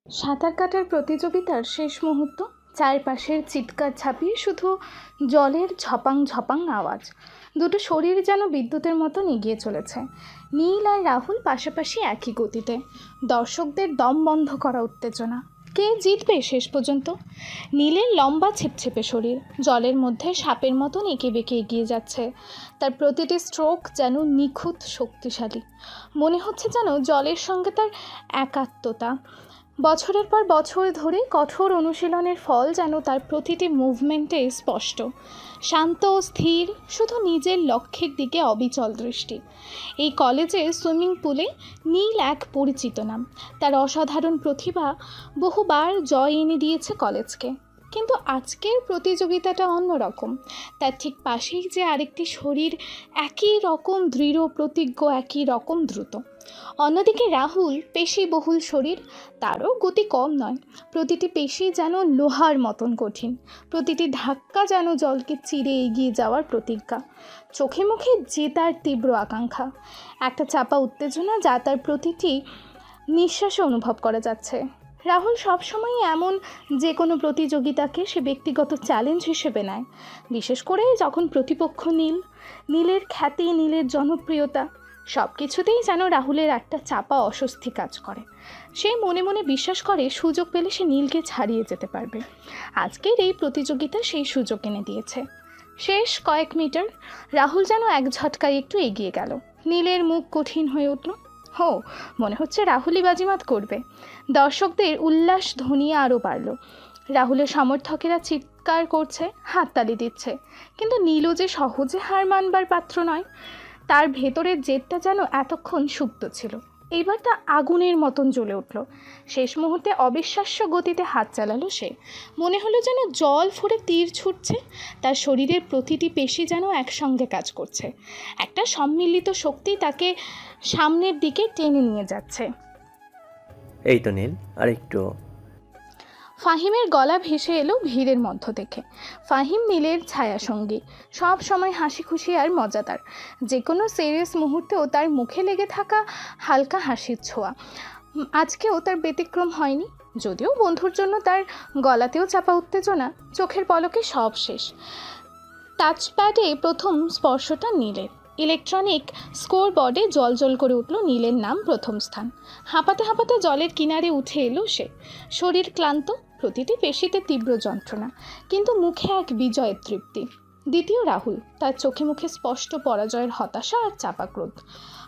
সাঁতার কাটার প্রতিযোগিতার শেষ মুহূর্ত, চারপাশের চিৎকার ছাপিয়ে শুধু জলের ঝপাং ঝপাং আওয়াজ। দুটো শরীর যেন বিদ্যুতের মতন এগিয়ে চলেছে। নীল আর রাহুল পাশাপাশি একই গতিতে। দর্শকদের দম বন্ধ করা উত্তেজনা। কে জিতবে শেষ পর্যন্ত? নীলের লম্বা ছেপছেপে শরীর জলের মধ্যে সাপের মতন এঁকে বেঁকে এগিয়ে যাচ্ছে। তার প্রতিটি স্ট্রোক যেন নিখুঁত শক্তিশালী। মনে হচ্ছে যেন জলের সঙ্গে তার একাত্মতা। বছরের পর বছর ধরে কঠোর অনুশীলনের ফল যেন তার প্রতিটি মুভমেন্টে স্পষ্ট। শান্ত স্থির, শুধু নিজের লক্ষ্যের দিকে অবিচল দৃষ্টি। এই কলেজে সুইমিং পুলে নীল এক পরিচিত নাম। তার অসাধারণ প্রতিভা বহুবার জয় এনে দিয়েছে কলেজকে। কিন্তু আজকের প্রতিযোগিতাটা অন্যরকম। তার ঠিক পাশেই যে আরেকটি শরীর, একই রকম দৃঢ় প্রতিজ্ঞ, একই রকম দ্রুত। অন্যদিকে রাহুল পেশিবহুল শরীর, তারও গতি কম নয়। প্রতিটি পেশি যেন লোহার মতন কঠিন, প্রতিটি ধাক্কা যেন জলকে চিরে এগিয়ে যাওয়ার প্রতিজ্ঞা। চোখে মুখে জেতার তীব্র আকাঙ্ক্ষা, একটা চাপা উত্তেজনা যা তার প্রতিটি নিঃশ্বাসে অনুভব করা যাচ্ছে। রাহুল সবসময় এমন, যে কোনো প্রতিযোগিতাকে সে ব্যক্তিগত চ্যালেঞ্জ হিসেবে নেয়, বিশেষ করে যখন প্রতিপক্ষ নীলের খ্যাতি, নীলের জনপ্রিয়তা, সব কিছুতেই যেন রাহুলের একটা চাপা অস্বস্তি কাজ করে। সে মনে মনে বিশ্বাস করে সুযোগ পেলে সে নীলকে ছাড়িয়ে যেতে পারবে। আজকের এই প্রতিযোগিতা সেই সুযোগ এনে দিয়েছে। শেষ কয়েক মিটার, রাহুল যেন এক ঝটকায় একটু এগিয়ে গেল। নীলের মুখ কঠিন হয়ে উঠল। মনে হচ্ছে রাহুলই বাজিমাত করবে। দর্শকদের উল্লাস ধ্বনি আরও বাড়ল। রাহুলের সমর্থকেরা চিৎকার করছে, হাততালি দিচ্ছে। কিন্তু নীলও যে সহজে হার মানবার পাত্র নয়। তার ভেতরের জেদটা যেন এতক্ষণ সুপ্ত ছিল, এইবার তা আগুনের মতন জ্বলে উঠল। শেষ মুহূর্তে অবিশ্বাস্য গতিতে হাত চালালো সে। মনে হলো যেন জল ফুঁড়ে তীর ছুটছে। তার শরীরের প্রতিটি পেশি যেন একসঙ্গে কাজ করছে। একটা সম্মিলিত শক্তি তাকে সামনের দিকে টেনে নিয়ে যাচ্ছে। এই তো নীল, আর একটু। ফাহিমের গলা ভেসে এলো ভিড়ের মধ্য থেকে। ফাহিম নীলের ছায়াসঙ্গী, সব সময় হাসি খুশি আর মজাদার। যে কোনো সিরিয়াস মুহূর্তেও তার মুখে লেগে থাকা হালকা হাসির ছোঁয়া। আজকেও তার ব্যতিক্রম হয়নি, যদিও বন্ধুর জন্য তার গলাতেও চাপা উত্তেজনা। চোখের পলকে সব শেষ। টাচপ্যাডে প্রথম স্পর্শটা নীলের। ইলেকট্রনিক স্কোর বোর্ডে জল করে উঠল নীলের নাম প্রথম স্থান। হাঁপাতে হাঁপাতে জলের কিনারে উঠে এলো সে। শরীর ক্লান্ত, প্রতিটি পেশিতে তীব্র যন্ত্রণা, কিন্তু মুখে এক বিজয়ের তৃপ্তি। দ্বিতীয় রাহুল, তার চোখে মুখে স্পষ্ট পরাজয়ের হতাশা আর চাপা ক্রোধ।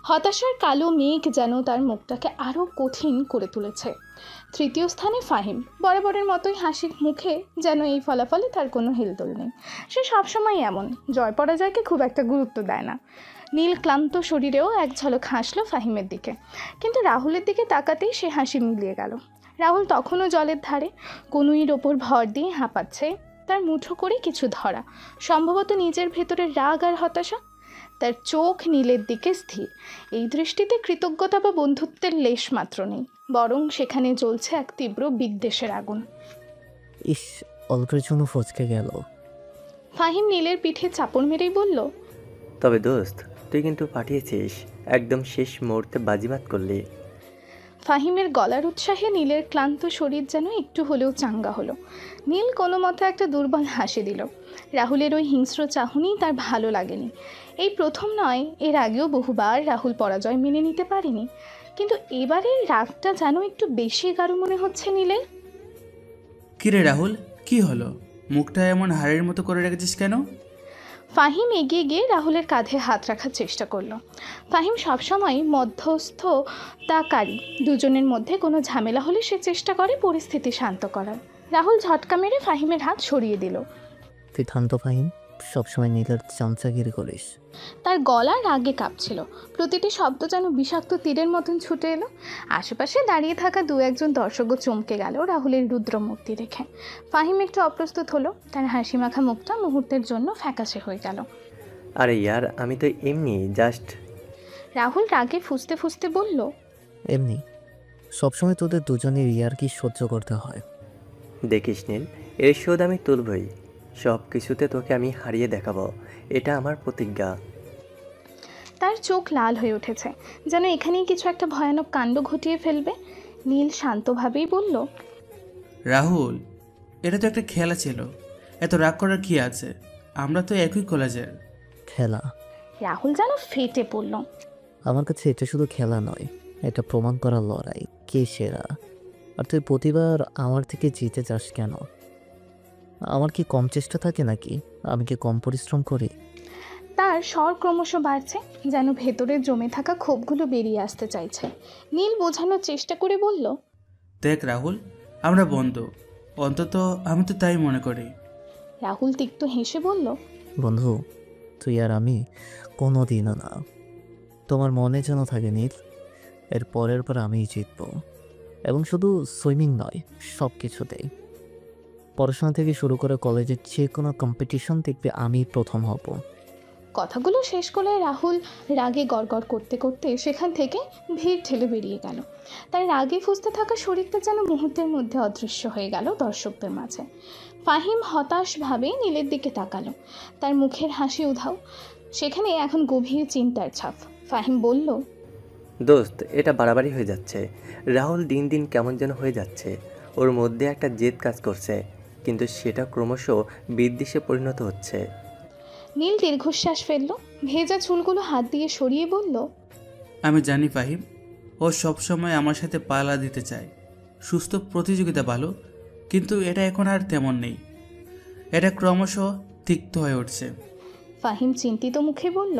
হতাশার কালো মেঘ যেন তার মুখটাকে আরও কঠিন করে তুলেছে। তৃতীয় স্থানে ফাহিম, বরাবরের মতোই হাসি মুখে, যেন এই ফলাফলে তার কোনো হেলদোল নেই। সে সবসময় এমন, জয় পরাজয়কে খুব একটা গুরুত্ব দেয় না। নীল ক্লান্ত শরীরেও এক ঝলক হাসলো ফাহিমের দিকে, কিন্তু রাহুলের দিকে তাকাতেই সে হাসি মিলিয়ে গেল। রাহুল তখনও জলের ধারে, কনুইয়ের ওপর ভর দিয়ে হাঁপাচ্ছে, তার মুঠো করে কিছু ধরা, সম্ভবত নিজের ভেতরের রাগ আর হতাশা। তার চোখ নীলের দিকে স্থির। এই দৃষ্টিতে কৃতজ্ঞতা বা বন্ধুত্বের লেশ মাত্র নেই, বরং সেখানে জ্বলছে এক তীব্র বিদ্বেষের আগুন। ইস, অল্পের জন্য ফচকে গেল। ফাহিম নীলের পিঠে চাপড় মেরেই বলল, তবে দোস্ত, তুই কিন্তু পাঠিয়েছিস, একদম শেষ মুহূর্তে বাজিমাত করলি। ফাহিমের গলার উৎসাহে নীলের ক্লান্ত শরীর যেন একটু হলেও চাঙ্গা হলো। নীল কোনো মতো একটা দুর্বল হাসি দিল। রাহুলের ওই হিংস্র চাহনি তার ভালো লাগেনি। এই প্রথম নয়, এর আগেও বহুবার রাহুল পরাজয় মেনে নিতে পারেনি, কিন্তু এবারের রাগটা যেন একটু বেশি গাঢ় মনে হচ্ছে নীলের। কিরে রাহুল, কি হলো? মুখটা এমন হাড়ের মতো করে রেখেছিস কেন? ফাহিম এগিয়ে গিয়ে রাহুলের কাঁধে হাত রাখার চেষ্টা করলো। ফাহিম সবসময় মধ্যস্থতাকারী, দুজনের মধ্যে কোনো ঝামেলা হলে সে চেষ্টা করে পরিস্থিতি শান্ত করার। রাহুল ঝটকা মেরে ফাহিমের হাত সরিয়ে দিল। তুই শান্ত ফাহিম, সবসময় নীলের চামচাগিরি করিস। তার গলা রাগে কাঁপছিল, প্রতিটি শব্দ যেন বিষাক্ত তীরের মতন ছুটে এলো। আশেপাশে দাঁড়িয়ে থাকা দু একজন দর্শকও চমকে গেল রাহুলের রুদ্র মূর্তি দেখে। ফাহিম একটু অপ্রস্তুত হলো, তার হাসি মাখা মুখটা মুহূর্তের জন্য ফ্যাকাশে হয়ে গেল। আরে ইয়ার, আমি তো এমনি জাস্ট। রাহুল রাগে ফুঁসতে ফুঁসতে বলল, এমনি সবসময় তোদের দুজনের ইয়ার্কি সহ্য করতে হয়। দেখিস নীল, এর শোধ আমি তুলবই। সব কিছুতে তোকে আমি হারিয়ে দেখাবো, এটা আমার প্রতিজ্ঞা। তার চোখ লাল হয়ে উঠেছে, যেন এখানেই কিছু একটা ভয়ানক কাণ্ড ঘটিয়ে ফেলবে। নীল শান্তভাবেই বলল, রাহুল, এটা তো একটা খেলা ছিল, এত রাগ করার কি আছে? আমরা তো একই কলেজের। খেলা? রাহুল যেন ফেটে পড়ল। আমার কাছে এটা শুধু খেলা নয়, এটা প্রমাণ করার লড়াই, কে সেরা। আর তুই প্রতিবার আমার থেকে জিতে যাস কেন? আমার কি কম চেষ্টা থাকে নাকি? আমি কি কম পরিশ্রম করি? তার স্বর ক্রমশ বাড়ছে, যেন ভেতরে জমে থাকা ক্ষোভগুলো বেরিয়ে আসতে চাইছে। নীল বোঝানোর চেষ্টা করে বলল, দেখ রাহুল, আমরা বন্ধু, অন্তত আমি তো তাই মনে করি। রাহুল তিক্ত হেসে বলল, বন্ধু, তুই আর আমি কোনো দিনও না। তোমার মনে যেন থাকে নীল, এর পরের পর আমিই জিতব। এবং শুধু সুইমিং নয়, সব কিছুতেই। পড়াশোনা থেকে শুরু করে কলেজের যে কোনো কম্পিটিশন দেখবে আমি প্রথম হব। কথাগুলো শেষ করে রাহুল রাগে গড়গড় করতে করতে সেখান থেকে ভিড় ঠেলে বেরিয়ে গেল। তার রাগে ফুঁসতে থাকা শরীরটা যেন মুহূর্তের মধ্যে অদৃশ্য হয়ে গেল দর্শকদের মাঝে। ফাহিম হতাশভাবে নীলের দিকে তাকালো, তার মুখের হাসি উধাও, সেখানে এখন গভীর চিন্তার ছাপ। ফাহিম বলল, দোস্ত, এটা বাড়াবাড়ি হয়ে যাচ্ছে। রাহুল দিন দিন কেমন যেন হয়ে যাচ্ছে। ওর মধ্যে একটা জেদ কাজ করছে, কিন্তু সেটা ক্রমশ বিদ্বেষে পরিণত হচ্ছে। নীল দীর্ঘশ্বাস ফেলল, ভেজা চুলগুলো হাত দিয়ে সরিয়ে বলল, আমি জানি ফাহিম, ও সবসময় আমার সাথে পাল্লা দিতে চায়। সুস্থ প্রতিযোগিতা ভালো, কিন্তু এটা এখন আর তেমন নেই। এটা ক্রমশ তিক্ত হয়ে উঠছে। ফাহিম চিন্তিত মুখে বলল,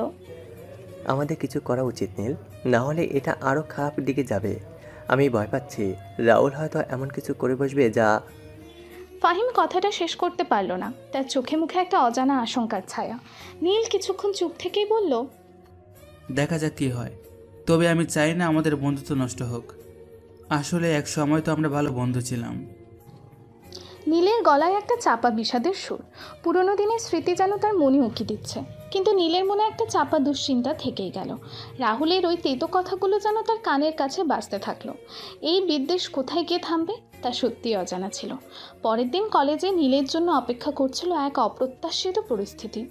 আমাদের কিছু করা উচিত নীল, না হলে এটা আরও খারাপ দিকে যাবে। আমি ভয় পাচ্ছি রাহুল হয়তো এমন কিছু করে বসবে যা। ফাহিম কথাটা শেষ করতে পারল না, তার চোখে মুখে একটা অজানা আশঙ্কার ছায়া। নীল কিছুক্ষণ চুপ থেকেই বলল, দেখা যাক কী হয়। তবে আমি চাই না আমাদের বন্ধুত্ব নষ্ট হোক। আসলে এক সময় তো আমরা ভালো বন্ধু ছিলাম। নীলের গলায় একটা চাপা বিষাদের সুর। পুরনো দিনের স্মৃতি যেন তার মনে উঁকি দিচ্ছে, কিন্তু নীলের মনে একটা চাপা দুশ্চিন্তা থেকেই গেল। রাহুলের ওই তেতো কথাগুলো যেন তার কানের কাছে বাজতে থাকলো। এই বিদ্বেষ কোথায় গিয়ে থামবে তা সত্যিই অজানা ছিল। পরের দিন কলেজে নীলের জন্য অপেক্ষা করছিল এক অপ্রত্যাশিত পরিস্থিতি।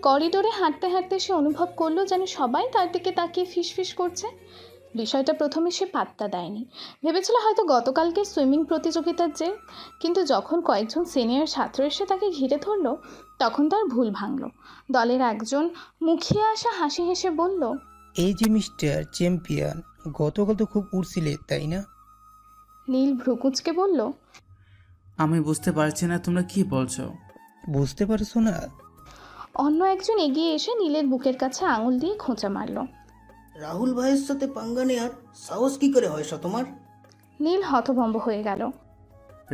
করিডোরে হাঁটতে হাঁটতে সে অনুভব করলো যেন সবাই তার দিকে তাকিয়ে ফিসফিস করছে। বিষয়টা প্রথমে সে পাত্তা দেয়নি, ভেবেছিল হয়তো গতকালকে সুইমিং প্রতিযোগিতার যে, কিন্তু যখন কয়েকজন সিনিয়র ছাত্র এসে তাকে ঘিরে ধরল, তখন তার ভুল ভাঙল। দলের একজন মুখিয়ে আসা হাসি হেসে বলল, এই যে মিস্টার চ্যাম্পিয়ন, গতকাল তো খুব উড়ছিলে তাই না? নীল ভ্রুকুচকে বলল, আমি বুঝতে পারছি না তোমরা কি বলছো। বুঝতে পারছো না? অন্য একজন এগিয়ে এসে নীলের বুকের কাছে আঙুল দিয়ে খোঁচা মারল। রাহুল ভাইয়ের সাথে পাঙ্গা নেওয়ার সাহস কি করে হয় তোমার? নীল হতভম্ব হয়ে গেল।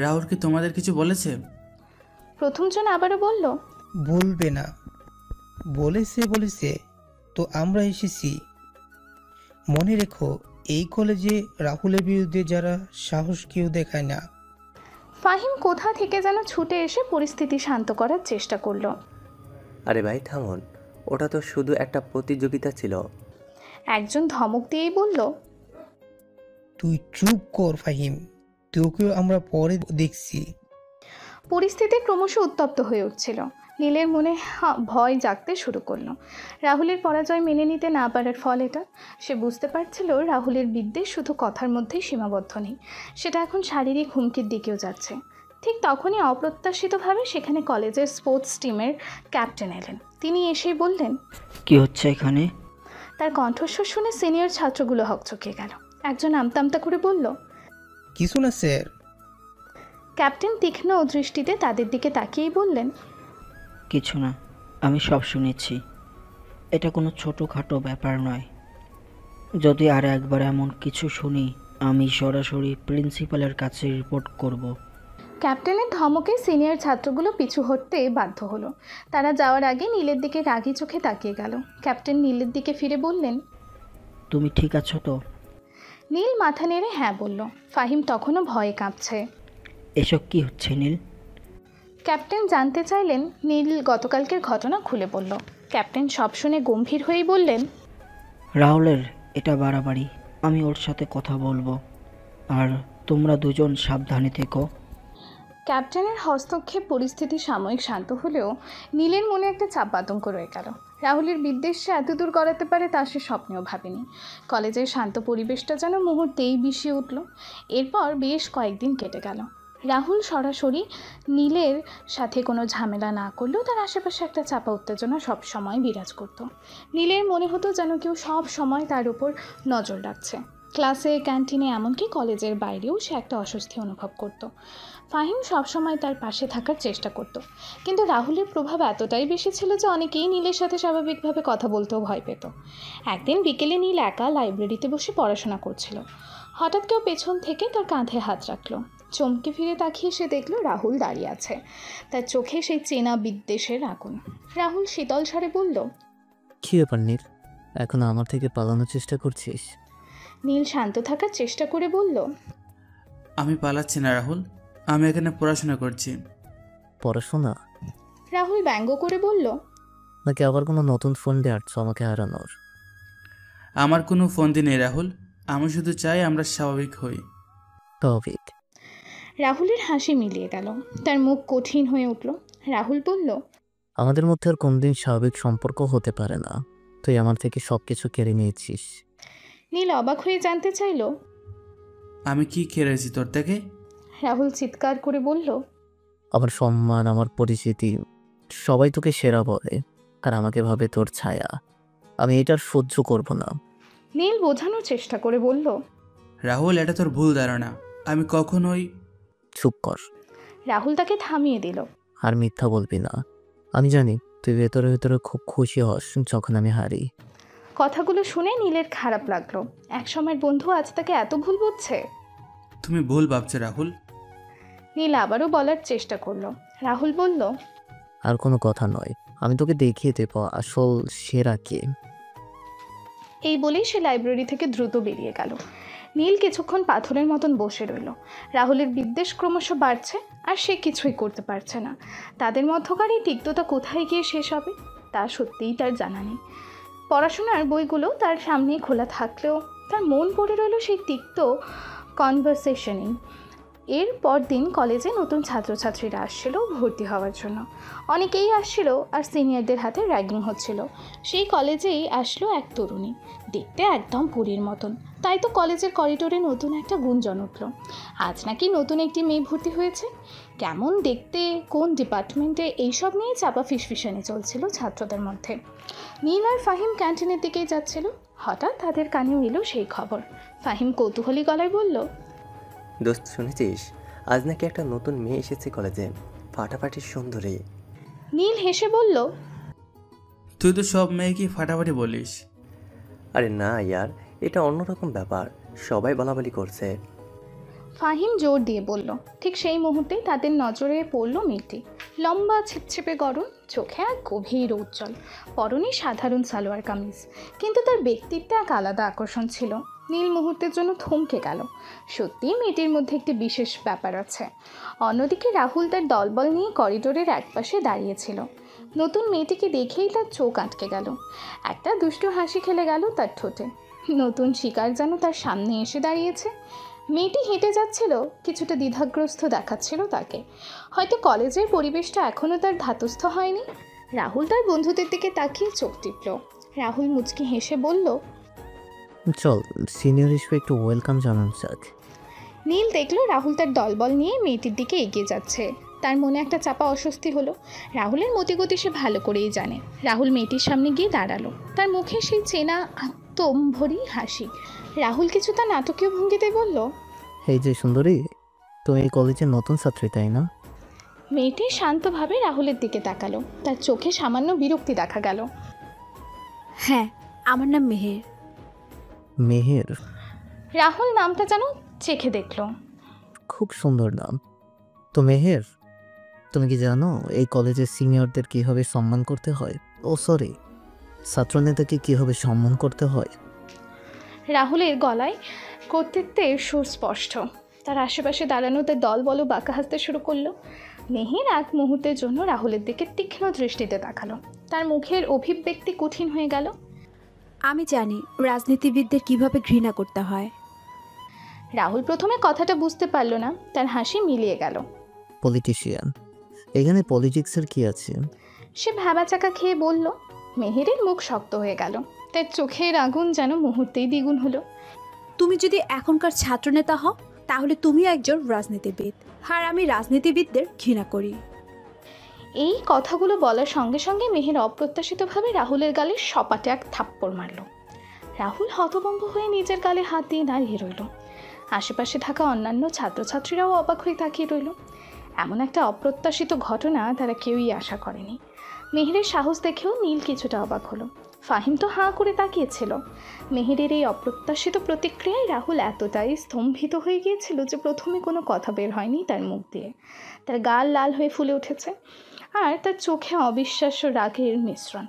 রাহুল কি তোমাদের কিছু বলেছে? প্রথমজন আবারও বলল, বলবে না? বলেছে তো আমরা এসেছি। মনে রেখো, এই কলেজে রাহুলের বিরুদ্ধে যারা সাহস কেউ দেখায় না। ফাহিম কোথা থেকে যেন ছুটে এসে পরিস্থিতি শান্ত করার চেষ্টা করলো। আরে ভাই থামুন, ওটা তো শুধু একটা প্রতিযোগিতা ছিল। একজন ধমক দিয়েই বলল, তুই চুপ কর ফাহিম, তোকেও আমরা পরে দেখছি। পরিস্থিতি ক্রমশ উত্তপ্ত হয়ে উঠছিল। নীলের মনে ভয় জাগতে শুরু করলো। রাহুলের পরাজয় মেনে নিতে না পারার ফল এটা। সে বুঝতে পারছিল রাহুলের বিদ্বেষ শুধু কথার মধ্যেই সীমাবদ্ধ নেই, সেটা এখন শারীরিক হুমকির দিকেও যাচ্ছে। ঠিক তখনই অপ্রত্যাশিতভাবে সেখানে কলেজের স্পোর্টস টিমের ক্যাপ্টেন এলেন। তিনি এসেই বললেন, কি হচ্ছে এখানে? তার কণ্ঠস্বর শুনে সিনিয়র ছাত্রগুলো হকচকিয়ে গেল। একজন আমতা করে বলল, কিছু না স্যার। ক্যাপ্টেন তীক্ষ্ণ দৃষ্টিতে তাদের দিকে তাকিয়েই বললেন, কিছু না, আমি সব শুনেছি। এটা কোনো ছোটোখাটো ব্যাপার নয়। যদি আর একবার এমন কিছু শুনি, আমি সরাসরি প্রিন্সিপালের কাছে রিপোর্ট করব। ক্যাপ্টেনের ধমকে সিনিয়র ছাত্রগুলো পিছু হটতে বাধ্য হলো। তারা যাওয়ার আগে নীলের দিকে রাগি চোখে তাকিয়ে গেল। ক্যাপ্টেন নীলের দিকে ফিরে বললেন, তুমি ঠিক আছো তো? নীল মাথা নেড়ে হ্যাঁ বলল। ফাহিম তখনও ভয়ে কাঁপছে। এসব কি হচ্ছে নীল? ক্যাপ্টেন জানতে চাইলেন। নীল গতকালকের ঘটনা খুলে বলল। ক্যাপ্টেন সব শুনে গম্ভীর হয়েই বললেন, রাহুলের এটা বাড়াবাড়ি, আমি ওর সাথে কথা বলবো। আর তোমরা দুজন সাবধানে থেকো। ক্যাপ্টেনের হস্তক্ষেপ পরিস্থিতি সাময়িক শান্ত হলেও নীলের মনে একটা চাপ আতঙ্ক রয়ে গেল। রাহুলের বিদ্বেষ সে এতদূর গড়াতে পারে তা সে স্বপ্নেও ভাবেনি। কলেজের শান্ত পরিবেশটা যেন মুহূর্তেই বিষিয়ে উঠল। এরপর বেশ কয়েকদিন কেটে গেল। রাহুল সরাসরি নীলের সাথে কোনো ঝামেলা না করলেও তার আশেপাশে একটা চাপা উত্তেজনা সব সময় বিরাজ করত। নীলের মনে হতো যেন কেউ সব সময় তার উপর নজর রাখছে। ক্লাসে, ক্যান্টিনে, এমনকি কলেজের বাইরেও সে একটা অস্বস্তি অনুভব করত। ফাহিম সবসময় তার পাশে থাকার চেষ্টা করত, কিন্তু রাহুলের প্রভাব এতটাই বেশি ছিল যে অনেকেই নীলের সাথে স্বাভাবিকভাবে কথা বলতেও ভয় পেত। একদিন বিকেলে নীল একা লাইব্রেরিতে বসে পড়াশোনা করছিল। হঠাৎ কেউ পেছন থেকে তার কাঁধে হাত রাখল। চমকে ফিরে তাকিয়ে সে দেখল রাহুল দাঁড়িয়ে আছে, তার চোখে সেই চেনা বিদ্বেষের আগুন। রাহুল শীতল স্বরে বলল, কী ব্যাপার নীল, এখন আমার থেকে পালানোর চেষ্টা করছিস? নীল শান্ত থাকার চেষ্টা করে বলল, আমি পালাচ্ছি না রাহুল, আমি এখানে পড়াশোনা করছি। পড়াশোনা? রাহুল ব্যঙ্গ করে বলল, নাকি আবার কোনো নতুন ফোন দিয়ে আটছো আমাকে হারানোর? আমার কোনো ফন্দি নেই রাহুল, আমি শুধু চাই আমরা স্বাভাবিক হই। স্বাভাবিক? রাহুলের হাসি মিলিয়ে গেল, তার মুখ কঠিন হয়ে উঠল। রাহুল বলল, আমাদের মধ্যে আর কোনদিন স্বাভাবিক সম্পর্ক হতে পারে না। তুই আমার থেকে সব কিছু কেড়ে নিয়েছিস। নীল অবাক হয়ে জানতে চাইল, আমি কি কেড়েছি তোর থেকে? রাহুল চিৎকার করে বলল, আমার সম্মান, আমার পরিচিতি, সবাই তোকে সেরা বলে, আর আমাকে ভাবে তোর ছায়া। আমি এটার সহ্য করব না। নীল বোঝানোর চেষ্টা করে বলল, রাহুল, এটা তোর ভুল ধারণা, আমি কখনোই। চুপ কর। রাহুল তাকে থামিয়ে দিল। আর মিথ্যা বলবি না। আমি জানি তুই ভেতরে ভেতরে খুব খুশি হস যখন আমি হারি। কথাগুলো শুনে নীলের খারাপ লাগলো। একসময়ের বন্ধু আজ তাকে এত ভুল বুঝছে। তুমি ভুল ভাবছো রাহুল। নীল আবারও বলার চেষ্টা করলো। রাহুল বলল, আর কোনো কথা নয়, আমি তোকে দেখিয়ে দেব আসল সেরা কে। এই বলেই সে লাইব্রেরি থেকে দ্রুত বেরিয়ে গেল। নীল কিছুক্ষণ পাথরের মতন বসে রইল। রাহুলের বিদ্বেষ ক্রমশ বাড়ছে, আর সে কিছুই করতে পারছে না। তাদের মধ্যকার এই তিক্ততা কোথায় গিয়ে শেষ হবে তা সত্যিই তার জানা নেই। পড়াশোনার বইগুলো তার সামনে খোলা থাকলেও তার মন পড়ে রইল সেই তিক্ত কনভারসেশনেই। এর পরদিন কলেজে নতুন ছাত্রছাত্রীরা আসছিল ভর্তি হওয়ার জন্য। অনেকেই আসছিল, আর সিনিয়রদের হাতে র্যাগিং হচ্ছিল। সেই কলেজেই আসলো এক তরুণী, দেখতে একদম পরীর মতন। তাই তো কলেজের করিডোরে নতুন একটা গুঞ্জন উঠল, আজ নাকি নতুন একটি মেয়ে ভর্তি হয়েছে। কেমন দেখতে, কোন ডিপার্টমেন্টে, এইসব নিয়ে চাপা ফিসফিসানি চলছিল ছাত্রদের মধ্যে। নীল আর ফাহিম ক্যান্টিনের দিকেই যাচ্ছিল। হঠাৎ তাদের কানেও এলো সেই খবর। ফাহিম কৌতূহলী গলায় বলল, দোস্ত, শুনেছিস আজ নাকি একটা নতুন মেয়ে এসেছে কলেজে, ফাটাফাটি সুন্দরী। নীল হেসে বলল, তুই তো সব মেয়েকে ফাটাফাটি বলিস। আরে না ইয়ার, এটা অন্যরকম ব্যাপার, সবাই বলাবলি করছে। ফাহিম জোর দিয়ে বলল। ঠিক সেই মুহূর্তেই তাদের নজরে পড়ল মেয়েটি। লম্বা ছিপছিপে গরম, চোখে এক গভীর উজ্জ্বল, পরনে সাধারণ সালোয়ার কামিজ, কিন্তু তার ব্যক্তিত্বে এক আলাদা আকর্ষণ ছিল। নীল মুহূর্তের জন্য থমকে গেল। সত্যিই মেয়েটির মধ্যে একটি বিশেষ ব্যাপার আছে। অন্যদিকে রাহুল তার দলবল নিয়ে করিডোরের একপাশে দাঁড়িয়েছিল। নতুন মেয়েটিকে দেখেই তার চোখ আটকে গেল। একটা দুষ্টু হাসি খেলে গেল তার ঠোঁটে। নতুন শিকার যেন তার সামনে এসে দাঁড়িয়েছে। মেয়েটি হেঁটে যাচ্ছিল, কিছুটা দ্বিধাগ্রস্ত দেখাচ্ছিল তাকে। হয়তো কলেজের পরিবেশটা এখনও তার ধাতস্থ হয়নি। রাহুল তার বন্ধুদের দিকে তাকিয়ে চোখ টিপল। রাহুল মুচকি হেসে বলল, চল সিনিয়র হিসেবে একটু ওয়েলকাম জানান যাক। নীল দেখলো রাহুল তার দলবল নিয়ে মেয়েটির দিকে এগিয়ে যাচ্ছে। তার মনে একটা চাপা অস্বস্তি হলো। রাহুলের মতিগতি সে ভালো করেই জানে। রাহুল মেয়েটির সামনে গিয়ে দাঁড়ালো। তার মুখে সেই চেনা আত্মম্ভরী হাসি। রাহুল কিছুটা নাটকীয় ভঙ্গিতে বলল, এই যে সুন্দরী, তুমি এই কলেজের নতুন ছাত্রী তাই না? মেয়েটি শান্তভাবে রাহুলের দিকে তাকালো। তার চোখে সামান্য বিরক্তি দেখা গেল। হ্যাঁ, আমার নাম মেহের। মেহের? রাহুল নামটা যেন চেখে দেখল। খুব সুন্দর নাম তো মেহের। তুমি কি জানো এই কলেজের সিনিয়রদের কীভাবে সম্মান করতে হয়? ও সরি, ছাত্রনেতাকে কীভাবে সম্মান করতে হয়? রাহুলের গলায় কর্তৃত্বের সুর স্পষ্ট। তার আশেপাশে দাঁড়ানো তার দল বলো বাঁকা হাসতে শুরু করলো। মেহের এক মুহূর্তের জন্য রাহুলের দিকে তীক্ষ্ণ দৃষ্টিতে তাকালো। তার মুখের অভিব্যক্তি কঠিন হয়ে গেল। আমি জানি রাজনীতিবিদদের কিভাবে ঘৃণা করতে হয়। রাহুল প্রথমে কথাটা বুঝতে পারল না, তার হাসি মিলিয়ে গেল। পলিটিশিয়ান। এখানে পলিটিক্সের কি আছে? সে ভ্যাবাচাকা খেয়ে বলল। মেহেরের মুখ শক্ত হয়ে গেল, তার চোখের আগুন যেন মুহূর্তেই দ্বিগুণ হলো। তুমি যদি এখনকার ছাত্রনেতা হও তাহলে তুমি একজন রাজনীতিবিদ, আর আমি রাজনীতিবিদদের ঘৃণা করি। এই কথাগুলো বলার সঙ্গে সঙ্গে মেহের অপ্রত্যাশিতভাবে রাহুলের গালে সপাটে এক থাপ্পড় মারল। রাহুল হতভম্ব হয়ে নিজের গালে হাত দিয়ে দাঁড়িয়ে রইল। আশেপাশে থাকা অন্যান্য ছাত্রছাত্রীরাও অবাক হয়ে তাকিয়ে রইল। এমন একটা অপ্রত্যাশিত ঘটনা তারা কেউই আশা করেনি। মেহেরের সাহস দেখেও নীল কিছুটা অবাক হলো। ফাহিম তো হাঁ করে তাকিয়েছিল। মেহেরের এই অপ্রত্যাশিত প্রতিক্রিয়ায় রাহুল এতটাই স্তম্ভিত হয়ে গিয়েছিল যে প্রথমে কোনো কথা বের হয়নি তার মুখ দিয়ে। তার গাল লাল হয়ে ফুলে উঠেছে, আর তার চোখে অবিশ্বাস্য রাগের মিশ্রণ।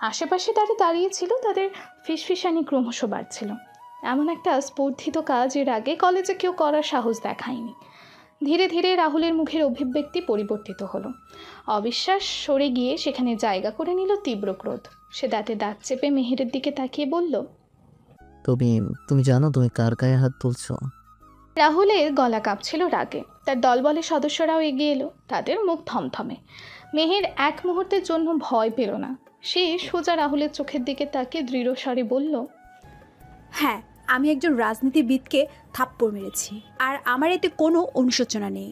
আশেপাশে তারা দাঁড়িয়েছিল, তাদের ফিসফিসানি ক্রমশ বাড়ছিল। এমন একটা স্পর্ধিত কাজ এর আগে কলেজে কেউ করার সাহস দেখায়নি। ধীরে ধীরে রাহুলের মুখের অভিব্যক্তি পরিবর্তিত হলো। অবিশ্বাস সরে গিয়ে সেখানে জায়গা করে নিল তীব্র ক্রোধ। সে দাঁতে দাঁত চেপে মেহেরের দিকে তাকিয়ে বলল, তুমি জানো তুমি কার গায়ে হাত তুলছো? রাহুলের গলা কাঁপছিল রাগে। তার দলবলের সদস্যরাও এগিয়ে এলো, তাদের মুখ থমথমে। মেহের এক মুহূর্তের জন্য ভয় পেল না। সে সোজা রাহুলের চোখের দিকে তাকিয়ে দৃঢ় স্বরে বলল, হ্যাঁ, আমি একজন রাজনীতিবিদকে থাপ্পড় মেরেছি, আর আমার এতে কোনো অনুশোচনা নেই।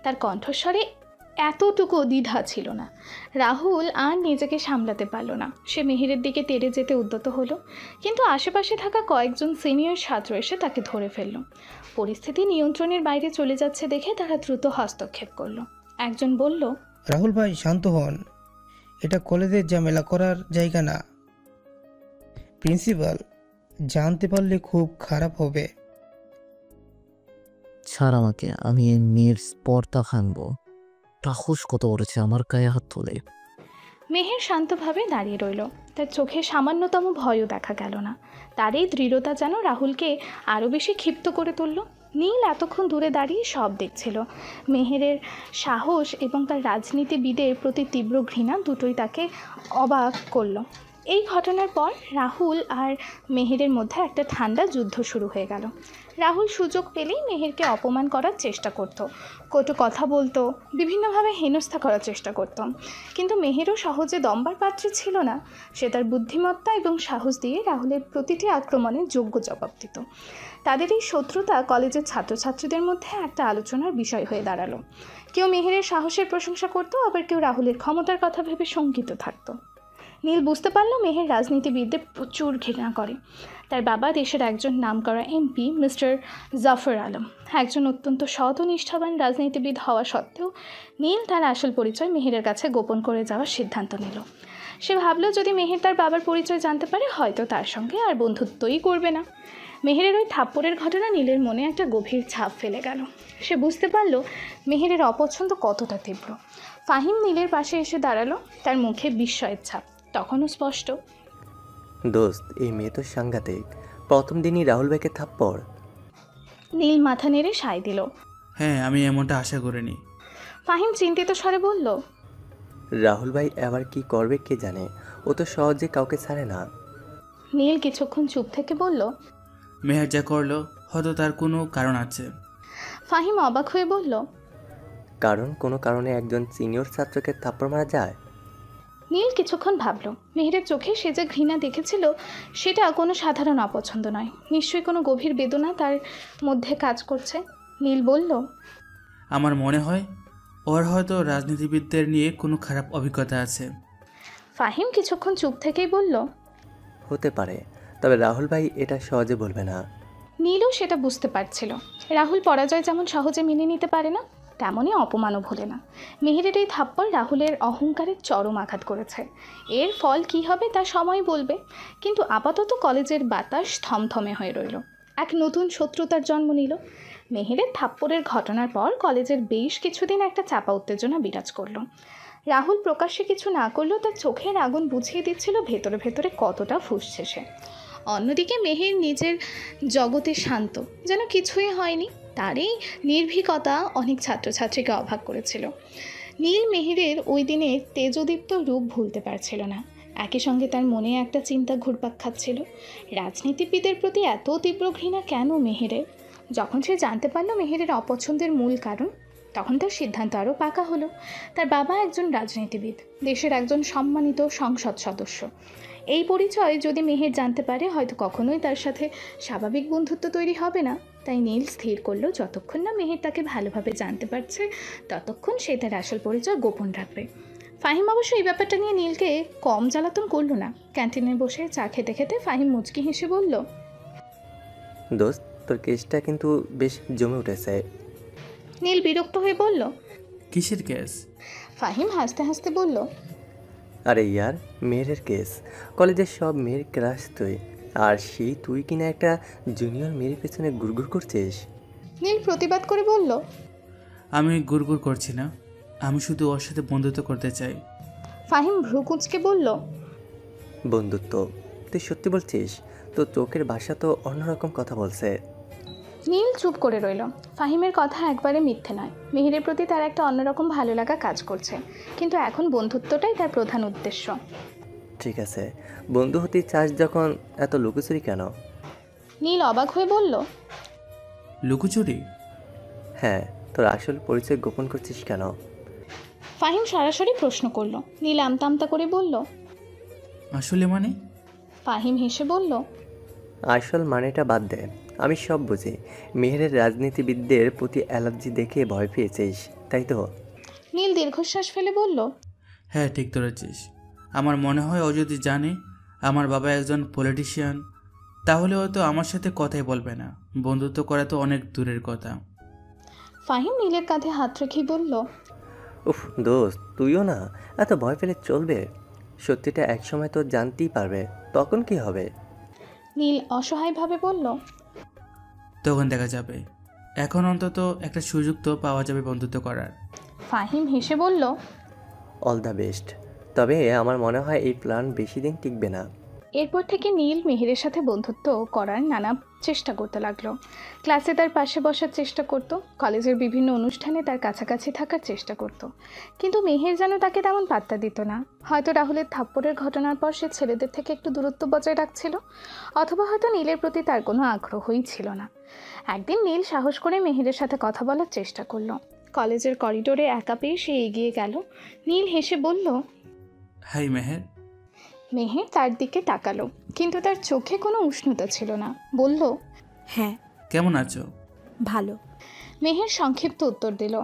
তার কণ্ঠস্বরে এতটুকু দ্বিধা ছিল না। রাহুল আর নিজেকে সামলাতে পারল না। সে মেহেরের দিকে তেড়ে যেতে উদ্যত হলো, কিন্তু আশেপাশে থাকা কয়েকজন সিনিয়র ছাত্র এসে তাকে ধরে ফেলল। পরিস্থিতি নিয়ন্ত্রণের বাইরে চলে যাচ্ছে দেখে তারা দ্রুত হস্তক্ষেপ করলো। একজন বলল, রাহুল ভাই শান্ত হন, এটা কলেজের ঝামেলা করার জায়গা না। প্রিন্সিপাল জানতে পারলে খুব খারাপ হবে। ছাড় আমাকে, আমি এই মেয়ের স্পর্ধা ভাঙবো। সাহস কত করেছে আমার গায়ে হাত তোলে। মেহের শান্তভাবে দাঁড়িয়ে রইল। তার চোখে সামান্যতম ভয়ও দেখা গেল না। তার এই দৃঢ়তা যেন রাহুলকে আরও বেশি ক্ষিপ্ত করে তুলল। নীল এতক্ষণ দূরে দাঁড়িয়ে সব দেখছিল। মেহেরের সাহস এবং তার রাজনীতিবিদের প্রতি তীব্র ঘৃণা দুটোই তাকে অবাক করল। এই ঘটনার পর রাহুল আর মেহেরের মধ্যে একটা ঠান্ডা যুদ্ধ শুরু হয়ে গেল। রাহুল সুযোগ পেলেই মেহেরকে অপমান করার চেষ্টা করত, কটু কথা বলতো, বিভিন্নভাবে হেনস্থা করার চেষ্টা করত। কিন্তু মেহেরও সহজে দম্বার পাত্রী ছিল না। সে তার বুদ্ধিমত্তা এবং সাহস দিয়ে রাহুলের প্রতিটি আক্রমণে যোগ্য জবাব দিত। তাদের এই শত্রুতা কলেজের ছাত্রছাত্রীদের মধ্যে একটা আলোচনার বিষয় হয়ে দাঁড়ালো। কেউ মেহেরের সাহসের প্রশংসা করত, আবার কেউ রাহুলের ক্ষমতার কথা ভেবে শঙ্কিত থাকতো। নীল বুঝতে পারল মেহের রাজনীতিবিদদের প্রচুর ঘৃণা করে। তার বাবা দেশের একজন নামকরা এমপি মিস্টার জাফর আলম, একজন অত্যন্ত সৎ ও নিষ্ঠাবান রাজনীতিবিদ হওয়া সত্ত্বেও নীল তার আসল পরিচয় মেহেরের কাছে গোপন করে যাওয়ার সিদ্ধান্ত নিল। সে ভাবল যদি মেহের তার বাবার পরিচয় জানতে পারে হয়তো তার সঙ্গে আর বন্ধুত্বই করবে না। মেহেরের ওই থাপ্পড়ের ঘটনা নীলের মনে একটা গভীর ছাপ ফেলে গেল। সে বুঝতে পারল মেহেরের অপছন্দ কতটা তীব্র। ফাহিম নীলের পাশে এসে দাঁড়ালো, তার মুখে বিস্ময়ের ছাপ তখনও স্পষ্ট। দোস্ত, এই মেয়ে তো সাংঘাতিক। প্রথম দিনই রাহুল ভাইকে থাপ্পড়। নীল মাথা নেড়ে সায় দিল। হ্যাঁ, আমি এমনটা আশা করিনি। ফাহিম চিন্তিত স্বরে বলল, রাহুল ভাই আবার কি করবে কে জানে, ও তো সহজে কাউকে ছাড়ে না। নীল কিছুক্ষণ চুপ থেকে বলল, মেহের যা করলো হয়তো তার কোনো কারণ আছে। ফাহিম অবাক হয়ে বলল, কারণ কোনো কারণে একজন সিনিয়র ছাত্রকে থাপ্পড় মারা যায়? নীল কিছুক্ষণ ভাবল। মেহেরের চোখে সে যে ঘৃণা দেখেছিল সেটা কোনো সাধারণ অপছন্দ নয়, নিশ্চয়ই কোনো গভীর বেদনা তার মধ্যে কাজ করছে। নীল বলল, আমার মনে হয় ওর হয়তো রাজনীতিবিদদের নিয়ে কোনো খারাপ অভিজ্ঞতা আছে। ফাহিম কিছুক্ষণ চুপ থেকেই বলল, হতে পারে, তবে রাহুল ভাই এটা সহজে বলবে না। নীলও সেটা বুঝতে পারছিল। রাহুল পরাজয় যেমন সহজে মেনে নিতে পারে না, তেমনই অপমানও ভোলে না। মেহেরের এই থাপ্পড় রাহুলের অহংকারের চরম আঘাত করেছে। এর ফল কী হবে তা সময় বলবে, কিন্তু আপাতত কলেজের বাতাস থমথমে হয়ে রইল। এক নতুন শত্রুতার জন্ম নিল। মেহেরের থাপ্পড়ের ঘটনার পর কলেজের বেশ কিছুদিন একটা চাপা উত্তেজনা বিরাজ করলো। রাহুল প্রকাশ্যে কিছু না করলেও তার চোখের আগুন বুঝিয়ে দিচ্ছিল ভেতরে ভেতরে কতটা ফুঁসছে সে। অন্যদিকে মেহের নিজের জগতে শান্ত, যেন কিছুই হয়নি। তার এই নির্ভীকতা অনেক ছাত্রছাত্রীকে অবাক করেছিল। নীল মেহেরের ওই দিনের তেজদীপ্ত রূপ ভুলতে পারছিল না। একই সঙ্গে তার মনে একটা চিন্তা ঘুরপাক খাচ্ছিল, রাজনীতিবিদের প্রতি এত তীব্র ঘৃণা কেন মেহেরের? যখন সে জানতে পারল মেহেরের অপছন্দের মূল কারণ, তখন তার সিদ্ধান্ত আরও পাকা হলো। তার বাবা একজন রাজনীতিবিদ, দেশের একজন সম্মানিত সংসদ সদস্য। এই পরিচয় যদি মেহের জানতে পারে হয়তো কখনোই তার সাথে স্বাভাবিক বন্ধুত্ব তৈরি হবে না। তাই নীল স্থির করলো যতক্ষণ না মেহের তাকে ভালোভাবে জানতে পারছে ততক্ষণ সে তার আসল পরিচয় গোপন রাখবে। ফাহিম অবশ্য এই ব্যাপারটা নিয়ে নীলকে কম জ্বালাতন করলো না। ক্যান্টিনে বসে চা খেতে খেতে ফাহিম মুচকি হেসে বলল, দোস্ত, তোর কেসটা কিন্তু বেশ জমে উঠেছে। নীল বিরক্ত হয়ে বলল। কিসের কেস? ফাহিম হাসতে হাসতে বলল, আরে ইয়ার, মেয়ের কেস। কলেজের সব মেয়ের ক্রাশ তুই, আর সেই তুই কিনা একটা জুনিয়র মেয়ের পেছনে গুড়গুড় করছিস। নীল প্রতিবাদ করে বলল, আমি গুড়গুড় করছি না, আমি শুধু ওর সাথে বন্ধুত্ব করতে চাই। ফাহিম ভ্রু কুঁচকে বলল, বন্ধুত্ব? তুই সত্যি বলছিস? তো চোখের ভাষা তো অন্যরকম কথা বলছে। নীল চুপ করে রইল। ফাহিমের কথা একবারে মিথ্যে নয়, মেহেরের প্রতি তার একটা অন্যরকম ভালো লাগা কাজ করছে, কিন্তু এখন বন্ধুত্বটাই তার প্রধান উদ্দেশ্য। ঠিক আছে, বন্ধু হতে চাস যখন এত লুকোচুরি কেন? নীল অবাক হয়ে বলল, লুকোচুরি? হ্যাঁ, তোর আসল পরিচয় গোপন করছিস কেন? ফাহিম সরাসরি প্রশ্ন করলো। নীল আমতা আমতা করে বলল, আসলে মানে? ফাহিম হেসে বলল, আসল মানেটা বাদ দে, আমি সব বুঝি। মেহেরের রাজনীতিবিদদের প্রতি অ্যালার্জি দেখে ভয় পেয়েছিস, তাই তো? নীল দীর্ঘশ্বাস ফেলে বলল, হ্যাঁ, ঠিক ধরেছিস। আমার মনে হয় ও যদি জানে আমার বাবা একজন পলিটিশিয়ান, তাহলে হয়তো আমার সাথে কথাই বলবে না। বন্ধুত্ব করা তো অনেক দূরের কথা। ফাহিম নীলের কাঁধে হাত রেখেই বলল, উফ দোস্ত, তুইও না এত ভয় পেলে চলবে। সত্যিটা একসময় তো জানতেই পারবে, তখন কি হবে? নীল অসহায়ভাবে বলল, তখন দেখা যাবে। এখন অন্তত একটা সুযোগ তো পাওয়া যাবে বন্ধুত্ব করার। ফাহিম হেসে বলল, অল দ্য বেস্ট। তবে আমার মনে হয় এই প্ল্যান বেশি দিন টিকবে না। এরপর থেকে নীল মেহেরের সাথে বন্ধুত্ব করার নানা চেষ্টা করতে লাগলো। ক্লাসে তার পাশে বসার চেষ্টা করত, কলেজের বিভিন্ন অনুষ্ঠানে তার কাছাকাছি থাকার চেষ্টা করত, কিন্তু মেহের যেন তাকে তেমন পাত্তা দিত না। হয়তো রাহুলের থাপ্পড়ের ঘটনার পর সে ছেলেদের থেকে একটু দূরত্ব বজায় রাখছিল, অথবা হয়তো নীলের প্রতি তার কোনো আগ্রহই ছিল না। একদিন নীল সাহস করে মেহেরের সাথে কথা বলার চেষ্টা করলো। কলেজের করিডোরে একা পেয়ে সে এগিয়ে গেল। নীল হেসে বলল, হাই মেহের। মেহের তার দিকে তাকালো, কিন্তু তার চোখে কোনো উষ্ণতা ছিল না। বলল, হ্যাঁ, কেমন আছো? ভালো। মেহের সংক্ষিপ্ত উত্তর দিল।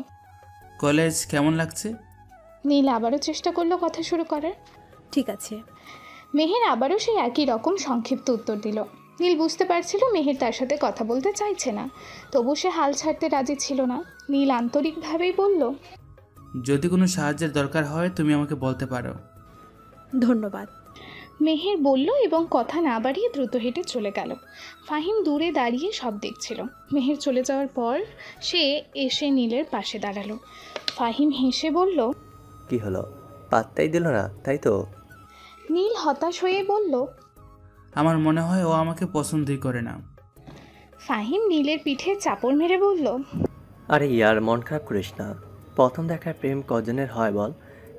কলেজ কেমন লাগছে? নীল আবারও চেষ্টা করলো কথা শুরু করার। ঠিক আছে। মেহের আবারও সেই একই রকম সংক্ষিপ্ত উত্তর দিল। নীল বুঝতে পারছিল মেহের তার সাথে কথা বলতে চাইছে না, তবু সে হাল ছাড়তে রাজি ছিল না। নীল আন্তরিকভাবেই বলল, যদি কোনো সাহায্যের দরকার হয় তুমি আমাকে বলতে পারো। ধন্যবাদ। মেহের বলল এবং কথা না বাড়িয়ে দ্রুত হেঁটে চলে গেল। ফাহিম দূরে দাঁড়িয়ে সব দেখছিল। মেহের চলে যাওয়ার পর সে এসে নীলের পাশে দাঁড়ালো। ফাহিম হেসে বলল, কি হলো, পাত্তাই দিল না তাই তো? নীল হতাশ হয়ে বলল, আমার মনে হয় ও আমাকে পছন্দই করে না। ফাহিম নীলের পিঠে চাপড় মেরে বলল, আরে ইয়ার, মন খারাপ করিস না। প্রথম দেখার প্রেম কজনের হয় বল?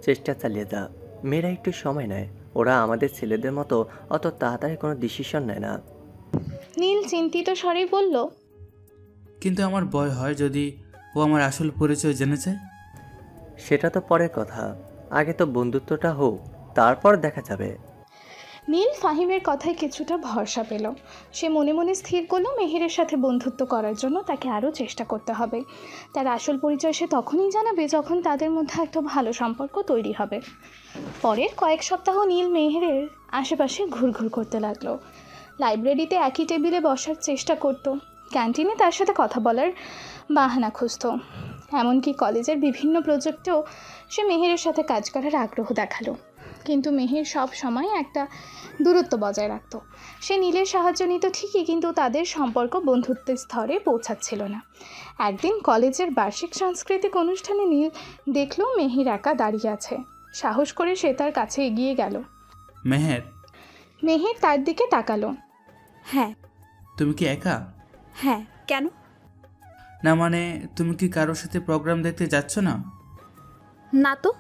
চেষ্টা চালিয়ে যা। মেয়েরা একটু সময় নেয়, ওরা আমাদের ছেলেদের মতো অত তাড়াতাড়ি কোনো ডিসিশন নেয় না। নীল চিন্তিত স্বরেই বলল, কিন্তু আমার ভয় হয় যদি ও আমার আসল পরিচয় জেনে যায়। সেটা তো পরের কথা, আগে তো বন্ধুত্বটা হোক, তারপর দেখা যাবে। নীল ফাহিমের কথায় কিছুটা ভরসা পেল। সে মনে মনে স্থির করলো মেহেরের সাথে বন্ধুত্ব করার জন্য তাকে আরও চেষ্টা করতে হবে। তার আসল পরিচয় সে তখনই জানাবে যখন তাদের মধ্যে একটা ভালো সম্পর্ক তৈরি হবে। পরের কয়েক সপ্তাহ নীল মেহেরের আশেপাশে ঘুরঘুর করতে লাগলো। লাইব্রেরিতে একই টেবিলে বসার চেষ্টা করত, ক্যান্টিনে তার সাথে কথা বলার বাহানা খুঁজত, এমনকি কলেজের বিভিন্ন প্রজেক্টেও সে মেহেরের সাথে কাজ করার আগ্রহ দেখালো। কিন্তু মেহের সব সময় একটা দূরত্ব বজায় রাখত। সে নীলের সাহায্য নিত ঠিকই, কিন্তু তাদের সম্পর্ক বন্ধুত্বের স্তরে পৌঁছাচ্ছিল না। একদিন কলেজের বার্ষিক সাংস্কৃতিক অনুষ্ঠানে নীল দেখল মেহের একা দাঁড়িয়ে আছে। সাহস করে সে তার কাছে এগিয়ে গেল। মেহের। মেহের তার দিকে তাকালো। হ্যাঁ। তুমি কি একা? হ্যাঁ, কেন? না মানে, তুমি কি কারোর সাথে প্রোগ্রাম দেখতে যাচ্ছ না? না তো।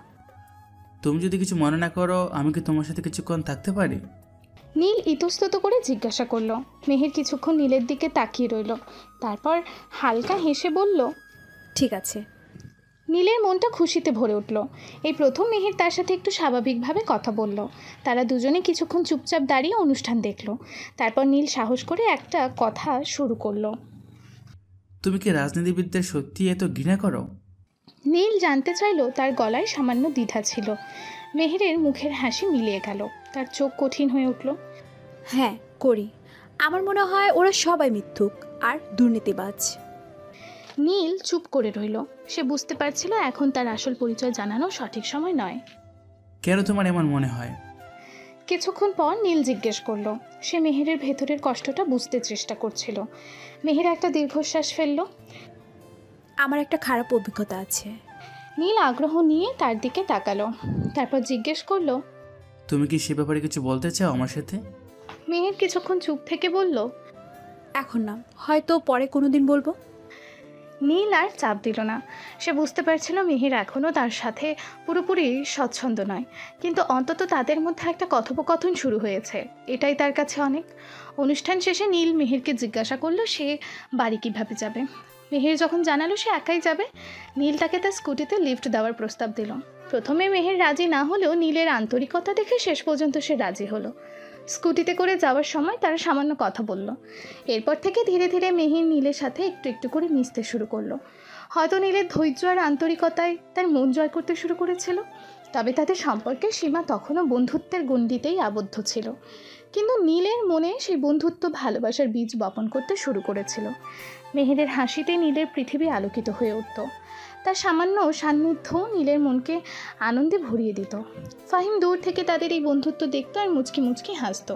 তুমি যদি কিছু মনে না করো, আমি কি তোমার সাথে কিছুক্ষণ থাকতে পারি? নীল ইতস্তত করে জিজ্ঞাসা করলো। মেহের কিছুক্ষণ নীলের দিকে তাকিয়ে রইল, তারপর হালকা হেসে বলল, ঠিক আছে। নীলের মনটা খুশিতে ভরে উঠল। এই প্রথম মেহের তার সাথে একটু স্বাভাবিকভাবে কথা বলল। তারা দুজনে কিছুক্ষণ চুপচাপ দাঁড়িয়ে অনুষ্ঠান দেখল। তারপর নীল সাহস করে একটা কথা শুরু করলো। তুমি কি রাজনীতিবিদদের সত্যি এত ঘৃণা করো? নীল জানতে চাইল। তার গলায় সামান্য দ্বিধা ছিল। মেহেরের মুখের হাসি মিলিয়ে গেল। তার চোখ কঠিন হয়ে উঠল। হ্যাঁ করি। আমার মনে হয় ওরা সবাই মিথ্যুক আর দুর্নীতিবাজ। নীল চুপ করে রইল। সে বুঝতে পারছিল এখন তার আসল পরিচয় জানানো সঠিক সময় নয়। কেন তোমার এমন মনে হয়? কিছুক্ষণ পর নীল জিজ্ঞেস করলো। সে মেহেরের ভেতরের কষ্টটা বুঝতে চেষ্টা করছিল। মেহের একটা দীর্ঘশ্বাস ফেলল। আমার একটা খারাপ অভিজ্ঞতা আছে। নীল আগ্রহ নিয়ে তার দিকে তাকালো। তারপর জিজ্ঞেস করলো, তুমি কি সে ব্যাপারে কিছু বলতে চাও আমার সাথে? মেহের কিছুক্ষণ চুপ থেকে বলল, এখন না, হয়তো পরে কোনো দিন বলবো। নীল আর চাপ দিল না। সে বুঝতে পারছিল মেহের এখনও তার সাথে পুরোপুরি স্বচ্ছন্দ নয়, কিন্তু অন্তত তাদের মধ্যে একটা কথোপকথন শুরু হয়েছে, এটাই তার কাছে অনেক। অনুষ্ঠান শেষে নীল মেহেরকে জিজ্ঞাসা করলো সে বাড়ি কিভাবে যাবে। মেহের যখন জানালো সে একাই যাবে, নীল তাকে তার স্কুটিতে লিফট দেওয়ার প্রস্তাব দিল। প্রথমে মেহের রাজি না হলেও নীলের আন্তরিকতা দেখে শেষ পর্যন্ত সে রাজি হলো। স্কুটিতে করে যাওয়ার সময় তারা সামান্য কথা বলল। এরপর থেকে ধীরে ধীরে মেহের নীলের সাথে একটু একটু করে মিশতে শুরু করলো। হয়তো নীলের ধৈর্য আর আন্তরিকতায় তার মন জয় করতে শুরু করেছিল, তবে তাদের সম্পর্কের সীমা তখনও বন্ধুত্বের গণ্ডিতেই আবদ্ধ ছিল। কিন্তু নীলের মনে সেই বন্ধুত্ব ভালোবাসার বীজ বপন করতে শুরু করেছিল। মেহেরের হাসিতে নীলের পৃথিবী আলোকিত হয়ে উঠত। তার সামান্য সান্নিধ্য নীলের মনকে আনন্দে ভরিয়ে দিত। ফাহিম দূর থেকে তাদের এই বন্ধুত্ব দেখত আর মুচকি মুচকি হাসত।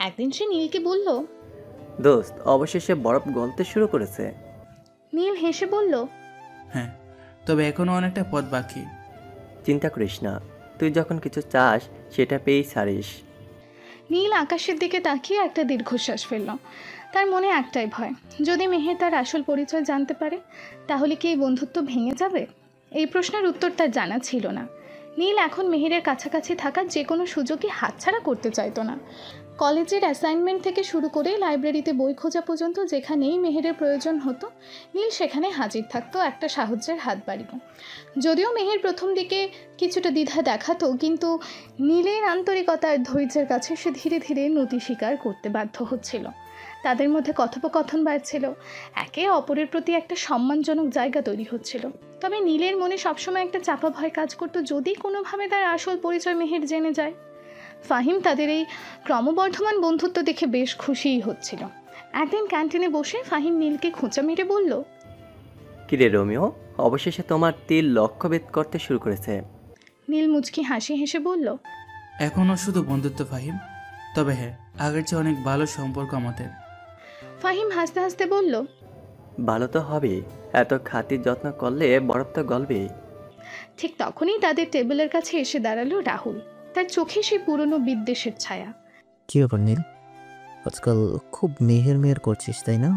একদিন সে নীলকে বলল, দোস্ত, অবশেষে বরফ গলতে শুরু করেছে। নীল হেসে বলল, হ্যাঁ, তবে এখনও অনেকটা পথ বাকি। চিন্তা করিস না, তুই যখন কিছু চাস সেটা পেয়েই ছাড়িস। নীল আকাশের দিকে তাকিয়ে একটা দীর্ঘশ্বাস ফেলল। তার মনে একটাই ভয়, যদি মেহের তার আসল পরিচয় জানতে পারে তাহলে কি এই বন্ধুত্ব ভেঙে যাবে? এই প্রশ্নের উত্তর তার জানা ছিল না। নীল এখন মেহেরের কাছাকাছি থাকার যে কোনো সুযোগই হাতছাড়া করতে চাইতো না। কলেজের অ্যাসাইনমেন্ট থেকে শুরু করে লাইব্রেরিতে বই খোঁজা পর্যন্ত যেখানেই মেহেরের প্রয়োজন হতো নীল সেখানে হাজির থাকতো একটা সাহায্যের হাত বাড়িয়ে। যদিও মেহের প্রথম দিকে কিছুটা দ্বিধা দেখাতো, কিন্তু নীলের আন্তরিকতার ধৈর্যের কাছে সে ধীরে ধীরে নতি স্বীকার করতে বাধ্য হচ্ছিল। তাদের মধ্যে কথোপকথন বাড়ছিল, একে অপরের প্রতি একটা সম্মানজনক জায়গা তৈরি হচ্ছিল। তবে নীলের মনে সবসময় একটা চাপা ভয় কাজ করতো, যদি কোনোভাবে তার আসল পরিচয় মেহের জেনে যায়। ফাহিম তাদের এই ক্রমবর্ধমান বন্ধুত্ব দেখে বেশ খুশিই হচ্ছিল। একদিন ক্যান্টিনে বসে ফাহিম নীলকে খোঁচা মেরে বলল, কিরে রোমিও, অবশেষে তোমার তীর লক্ষ্যভেদ করতে শুরু করেছে। নীল মুচকি হাসি হেসে বলল, এখনও শুধু বন্ধুত্ব ফাহিম, তবে হ্যাঁ, আগের চেয়ে অনেক ভালো সম্পর্ক আমাদের। ফাহিম হাসতে হাসতে বলল, ভালো তো হবে, এত খাতির যত্ন করলে বরফ তো গলবেই। ঠিক তখনই তাদের টেবিলের কাছে এসে দাঁড়ালো রাহুল। তার চোখে সেই পুরনো বিদ্বেষের ছায়া। কি ব্যাপার নীল, আজকাল খুব মেহের মেহের করছিস তাই না?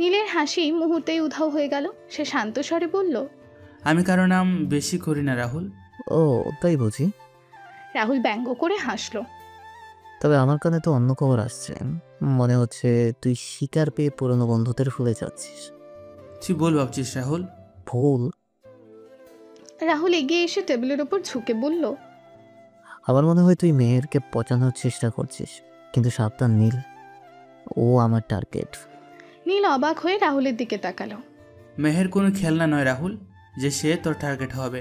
নীলের হাসি মুহূর্তেই উধাও হয়ে গেল। সে শান্ত স্বরে বলল, আমি কারো নাম বেশি করি না রাহুল। ও তাই বুঝি। রাহুল ব্যঙ্গ করে হাসলো। তবে আমার কানে তো অন্য খবর আসছে, মনে হচ্ছে তুই শিকার পেয়ে পুরনো বন্ধুদের ভুলে যাচ্ছিস। তুই বল ভাবছিস রাহুল? ভুল? রাহুল এগিয়ে এসে টেবিলের ওপর ঝুঁকে বলল, আমার মনে হয় তুই মেহেরকে পচানোর চেষ্টা করছিস, কিন্তু সাবধান নীল, ও আমার টার্গেট। নীল অবাক হয়ে রাহুলের দিকে তাকালো। মেহের কোনো খেলনা নয় রাহুল, যে সে তোর টার্গেট হবে।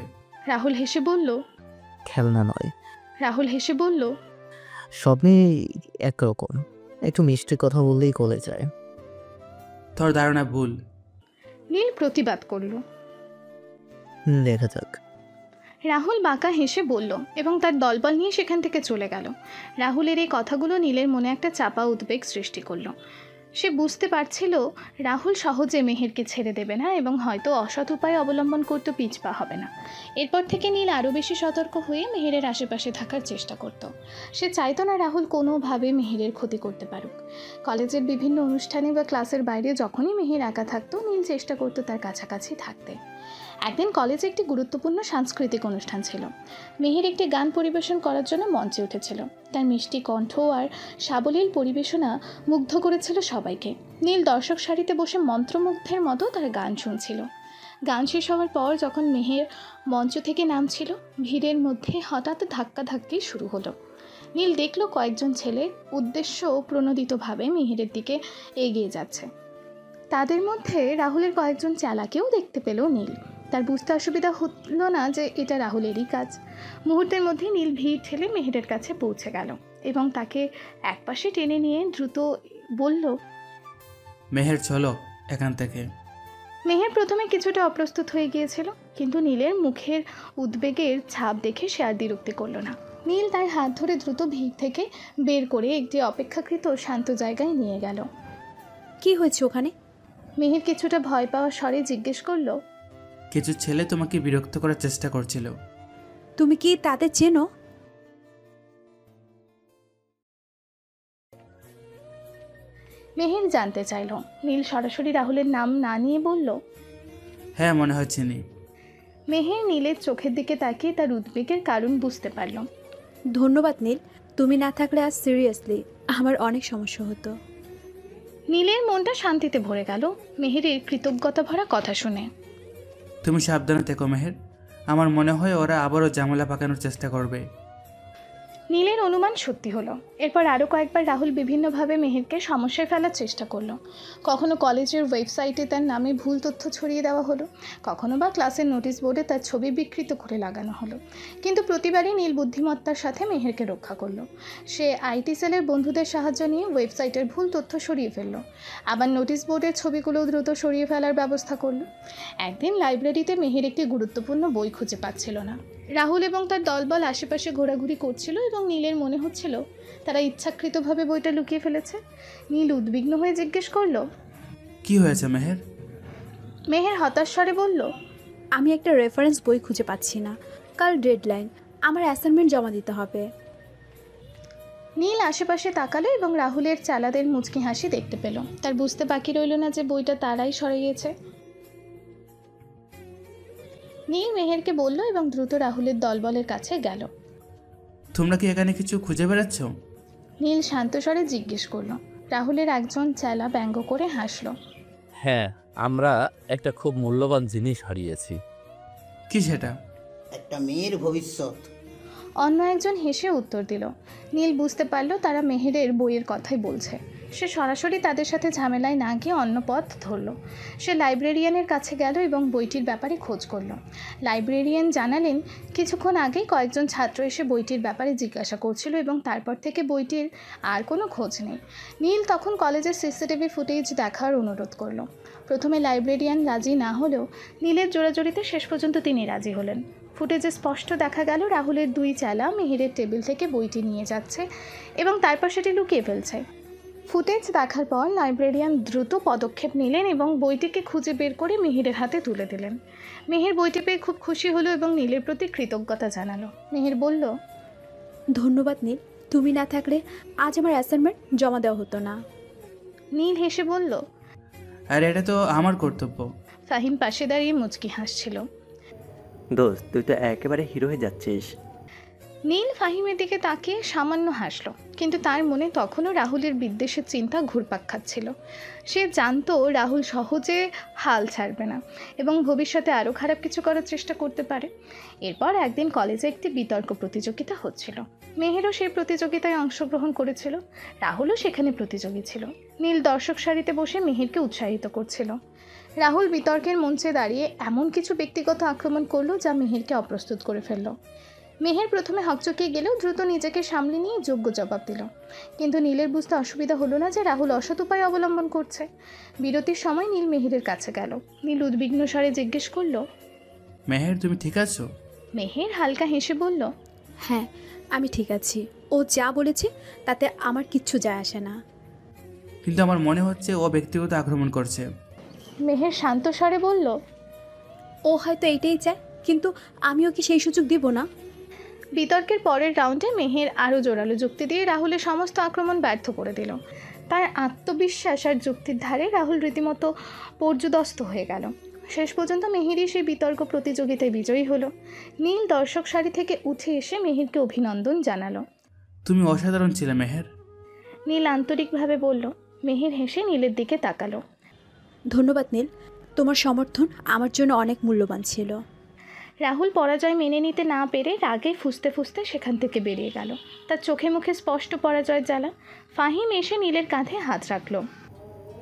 রাহুল হেসে বলল, খেলনা নয়। রাহুল হেসে বলল, সব মেয়ে একরকম, একটু মিষ্টি কথা বললেই গলে যায়। তোর ধারণা ভুল। নীল প্রতিবাদ করল। দেখা যাক। রাহুল বাঁকা হেসে বলল এবং তার দলবল নিয়ে সেখান থেকে চলে গেল। রাহুলের এই কথাগুলো নীলের মনে একটা চাপা উদ্বেগ সৃষ্টি করলো। সে বুঝতে পারছিল রাহুল সহজে মেহেরকে ছেড়ে দেবে না এবং হয়তো অসৎ উপায় অবলম্বন করতে পিছপা হবে না। এরপর থেকে নীল আরও বেশি সতর্ক হয়ে মেহেরের আশেপাশে থাকার চেষ্টা করত। সে চাইতো না রাহুল কোনোভাবে মেহেরের ক্ষতি করতে পারুক। কলেজের বিভিন্ন অনুষ্ঠানে বা ক্লাসের বাইরে যখনই মেহের একা থাকতো নীল চেষ্টা করতো তার কাছাকাছি থাকতে। একদিন কলেজে একটি গুরুত্বপূর্ণ সাংস্কৃতিক অনুষ্ঠান ছিল। মেহের একটি গান পরিবেশন করার জন্য মঞ্চে উঠেছিল। তার মিষ্টি কণ্ঠ আর সাবলীল পরিবেশনা মুগ্ধ করেছিল সবাইকে। নীল দর্শক সারিতে বসে মন্ত্রমুগ্ধের মতো তার গান শুনছিল। গান শেষ হওয়ার পর যখন মেহের মঞ্চ থেকে নামছিল, ভিড়ের মধ্যে হঠাৎ ধাক্কাধাক্কি শুরু হলো। নীল দেখল কয়েকজন ছেলে উদ্দেশ্য প্রণোদিতভাবে মেহেরের দিকে এগিয়ে যাচ্ছে। তাদের মধ্যে রাহুলের কয়েকজন চালাকেও দেখতে পেল নীল। তার বুঝতে অসুবিধা হলো না যে এটা রাহুলেরই কাজ। মুহূর্তের মধ্যে নীল ভিড় ঠেলে মেহেরের কাছে পৌঁছে গেল এবং তাকে একপাশে টেনে নিয়ে দ্রুত বলল, মেহের চলো এখান থেকে। মেহের প্রথমে কিছুটা অপ্রস্তুত হয়ে গিয়েছিল, কিন্তু নীলের মুখের উদ্বেগের ছাপ দেখে সে আর দ্বিরুক্তি করল না। নীল তার হাত ধরে দ্রুত ভিড় থেকে বের করে একটি অপেক্ষাকৃত শান্ত জায়গায় নিয়ে গেল। কি হয়েছে ওখানে? মেহের কিছুটা ভয় পাওয়া স্বরে জিজ্ঞেস করল, কিছু ছেলে তোমাকে বিরক্ত করার চেষ্টা করছিল। তুমি কি তাদের চেনো? মেহের জানতে চাইল। নীল সরাসরি রাহুলের নাম না নিয়ে বলল, হ্যাঁ মনে হয় চিনি। মেহের নীলের চোখের দিকে তাকিয়ে তার উদ্বেগের কারণ বুঝতে পারল। ধন্যবাদ নীল, তুমি না থাকলে আজ সিরিয়াসলি আমার অনেক সমস্যা হতো। নীলের মনটা শান্তিতে ভরে গেল মেহেরের কৃতজ্ঞতা ভরা কথা শুনে। তুমি সাবধানে থেকো মেহের, আমার মনে হয় ওরা আবারও ঝামেলা পাকানোর চেষ্টা করবে। নীলের অনুমান সত্যি হলো। এরপর আরও কয়েকবার রাহুল বিভিন্নভাবে মেহেরকে সমস্যায় ফেলার চেষ্টা করলো। কখনো কলেজের ওয়েবসাইটে তার নামে ভুল তথ্য ছড়িয়ে দেওয়া হলো, কখনো বা ক্লাসের নোটিশ বোর্ডে তার ছবি বিকৃত করে লাগানো হলো। কিন্তু প্রতিবারই নীল বুদ্ধিমত্তার সাথে মেহেরকে রক্ষা করলো। সে আইটি সেলের বন্ধুদের সাহায্য নিয়ে ওয়েবসাইটের ভুল তথ্য সরিয়ে ফেললো, আবার নোটিশ বোর্ডের ছবিগুলো দ্রুত সরিয়ে ফেলার ব্যবস্থা করলো। একদিন লাইব্রেরিতে মেহের একটি গুরুত্বপূর্ণ বই খুঁজে পাচ্ছিল না। রাহুল এবং তার দলবল আশেপাশে ঘোরাঘুরি করছিল এবং নীলের মনে হচ্ছিল তারা ইচ্ছাকৃতভাবে বইটা লুকিয়ে ফেলেছে। নীল উদ্বিগ্ন হয়ে জিজ্ঞেস করলো, কি হয়েছে মেহের? মেহের হতাশ স্বরে বলল, আমি একটা রেফারেন্স বই খুঁজে পাচ্ছি না। কাল ডেডলাইন, আমার অ্যাসাইনমেন্ট জমা দিতে হবে। নীল আশেপাশে তাকালো এবং রাহুলের চালাদের মুচকি হাসি দেখতে পেল। তার বুঝতে বাকি রইল না যে বইটা তারাই সরিয়েছে। নীল মেহেরকে বলল এবং দ্রুত রাহুলের দলবলের কাছে গেল। তোমরা কি এখানে কিছু খুঁজে বেড়াচ্ছ? নীল শান্ত স্বরে জিজ্ঞেস করলো। রাহুলের একজন চেলা ব্যঙ্গ করে হাসল। হ্যাঁ, আমরা একটা খুব মূল্যবান জিনিস হারিয়েছি। কি সেটা? একটা মেয়ের ভবিষ্যৎ। অন্য একজন হেসে উত্তর দিল। নীল বুঝতে পারল তারা মেহেরের বইয়ের কথাই বলছে। সে সরাসরি তাদের সাথে ঝামেলায় না গিয়ে অন্য পথ ধরল। সে লাইব্রেরিয়ানের কাছে গেল এবং বইটির ব্যাপারে খোঁজ করল। লাইব্রেরিয়ান জানালেন কিছুক্ষণ আগেই কয়েকজন ছাত্র এসে বইটির ব্যাপারে জিজ্ঞাসা করছিল এবং তারপর থেকে বইটির আর কোনো খোঁজ নেই। নীল তখন কলেজের সিসিটিভি ফুটেজ দেখার অনুরোধ করল। প্রথমে লাইব্রেরিয়ান রাজি না হলেও নীলের জোরাজোরিতে শেষ পর্যন্ত তিনি রাজি হলেন। ফুটেজে স্পষ্ট দেখা গেল রাহুলের দুই চেলা মেহেরের টেবিল থেকে বইটি নিয়ে যাচ্ছে এবং তারপর সেটি লুকিয়ে ফেলছে। ফুটেজ দেখার পর লাইব্রেরিয়ান দ্রুত পদক্ষেপ নিলেন এবং বইটিকে খুঁজে বের করে মেহেরের হাতে তুলে দিলেন। মেহের বইটি পেয়ে খুব খুশি হলো এবং নীলের প্রতি কৃতজ্ঞতা জানালো। মেহের বলল, ধন্যবাদ নীল, তুমি না থাকলে আজ আমার অ্যাসাইনমেন্ট জমা দেওয়া হতো না। নীল হেসে বলল, আর এটা তো আমার কর্তব্য। ফাহিম পাশে দাঁড়িয়ে মুচকি হাসছিল। দোস্ত, তুই তো একেবারে হিরো হয়ে যাচ্ছিস। নীল ফাহিমের দিকে তাকিয়ে সামান্য হাসল, কিন্তু তার মনে তখনও রাহুলের বিদ্বেষের চিন্তা ঘুরপাক খাচ্ছিল। সে জানতো রাহুল সহজে হাল ছাড়বে না এবং ভবিষ্যতে আরও খারাপ কিছু করার চেষ্টা করতে পারে। এরপর একদিন কলেজে একটি বিতর্ক প্রতিযোগিতা হচ্ছিল। মেহেরও সেই প্রতিযোগিতায় অংশগ্রহণ করেছিল। রাহুলও সেখানে প্রতিযোগী ছিল। নীল দর্শক সারিতে বসে মেহেরকে উৎসাহিত করছিল। রাহুল বিতর্কের মঞ্চে দাঁড়িয়ে এমন কিছু ব্যক্তিগত আক্রমণ করলো যা মেহেরকে অপ্রস্তুত করে ফেলল। মেহের প্রথমে হকচকিয়ে গেলেও দ্রুত নিজেকে সামলে নিয়ে যোগ্য জবাব দিল। কিন্তু নীলের বুঝতে অসুবিধা হলো না যে রাহুল অসৎ উপায় অবলম্বন করছে। বিরতির সময় নীল মেহেরের কাছে গেল। নীল উদ্বিগ্ন স্বরে জিজ্ঞেস করল, মেহের তুমি ঠিক আছো? মেহের হালকা হেসে বলল, হ্যাঁ, আমি ঠিক আছি। ও যা বলেছে তাতে আমার কিচ্ছু যায় আসে না। কিন্তু আমার মনে হচ্ছে ও ব্যক্তিগত আক্রমণ করছে। মেহের শান্ত স্বরে বলল, ও হয়তো এইটাই চায়, কিন্তু আমি ওকে সেই সুযোগ দিব না। বিতর্কের পরের রাউন্ডে মেহের আরও জোরালো যুক্তি দিয়ে রাহুলের সমস্ত আক্রমণ ব্যর্থ করে দিল। তার আত্মবিশ্বাস আর যুক্তির ধারে রাহুল রীতিমতো পর্যুদস্ত হয়ে গেল। শেষ পর্যন্ত মেহেরই সেই বিতর্ক প্রতিযোগিতায় বিজয়ী হলো। নীল দর্শক সারি থেকে উঠে এসে মেহেরকে অভিনন্দন জানালো। তুমি অসাধারণ ছিলে মেহের। নীল আন্তরিকভাবে বলল। মেহের হেসে নীলের দিকে তাকালো। ধন্যবাদ নীল, তোমার সমর্থন আমার জন্য অনেক মূল্যবান ছিল। রাহুল পরাজয় মেনে নিতে না পেরে রাগে ফুঁসতে ফুঁসতে সেখান থেকে বেরিয়ে গেল। তার চোখে মুখে স্পষ্ট পরাজয়ের জ্বালা। ফাহিম এসে নীলের কাঁধে হাত রাখল।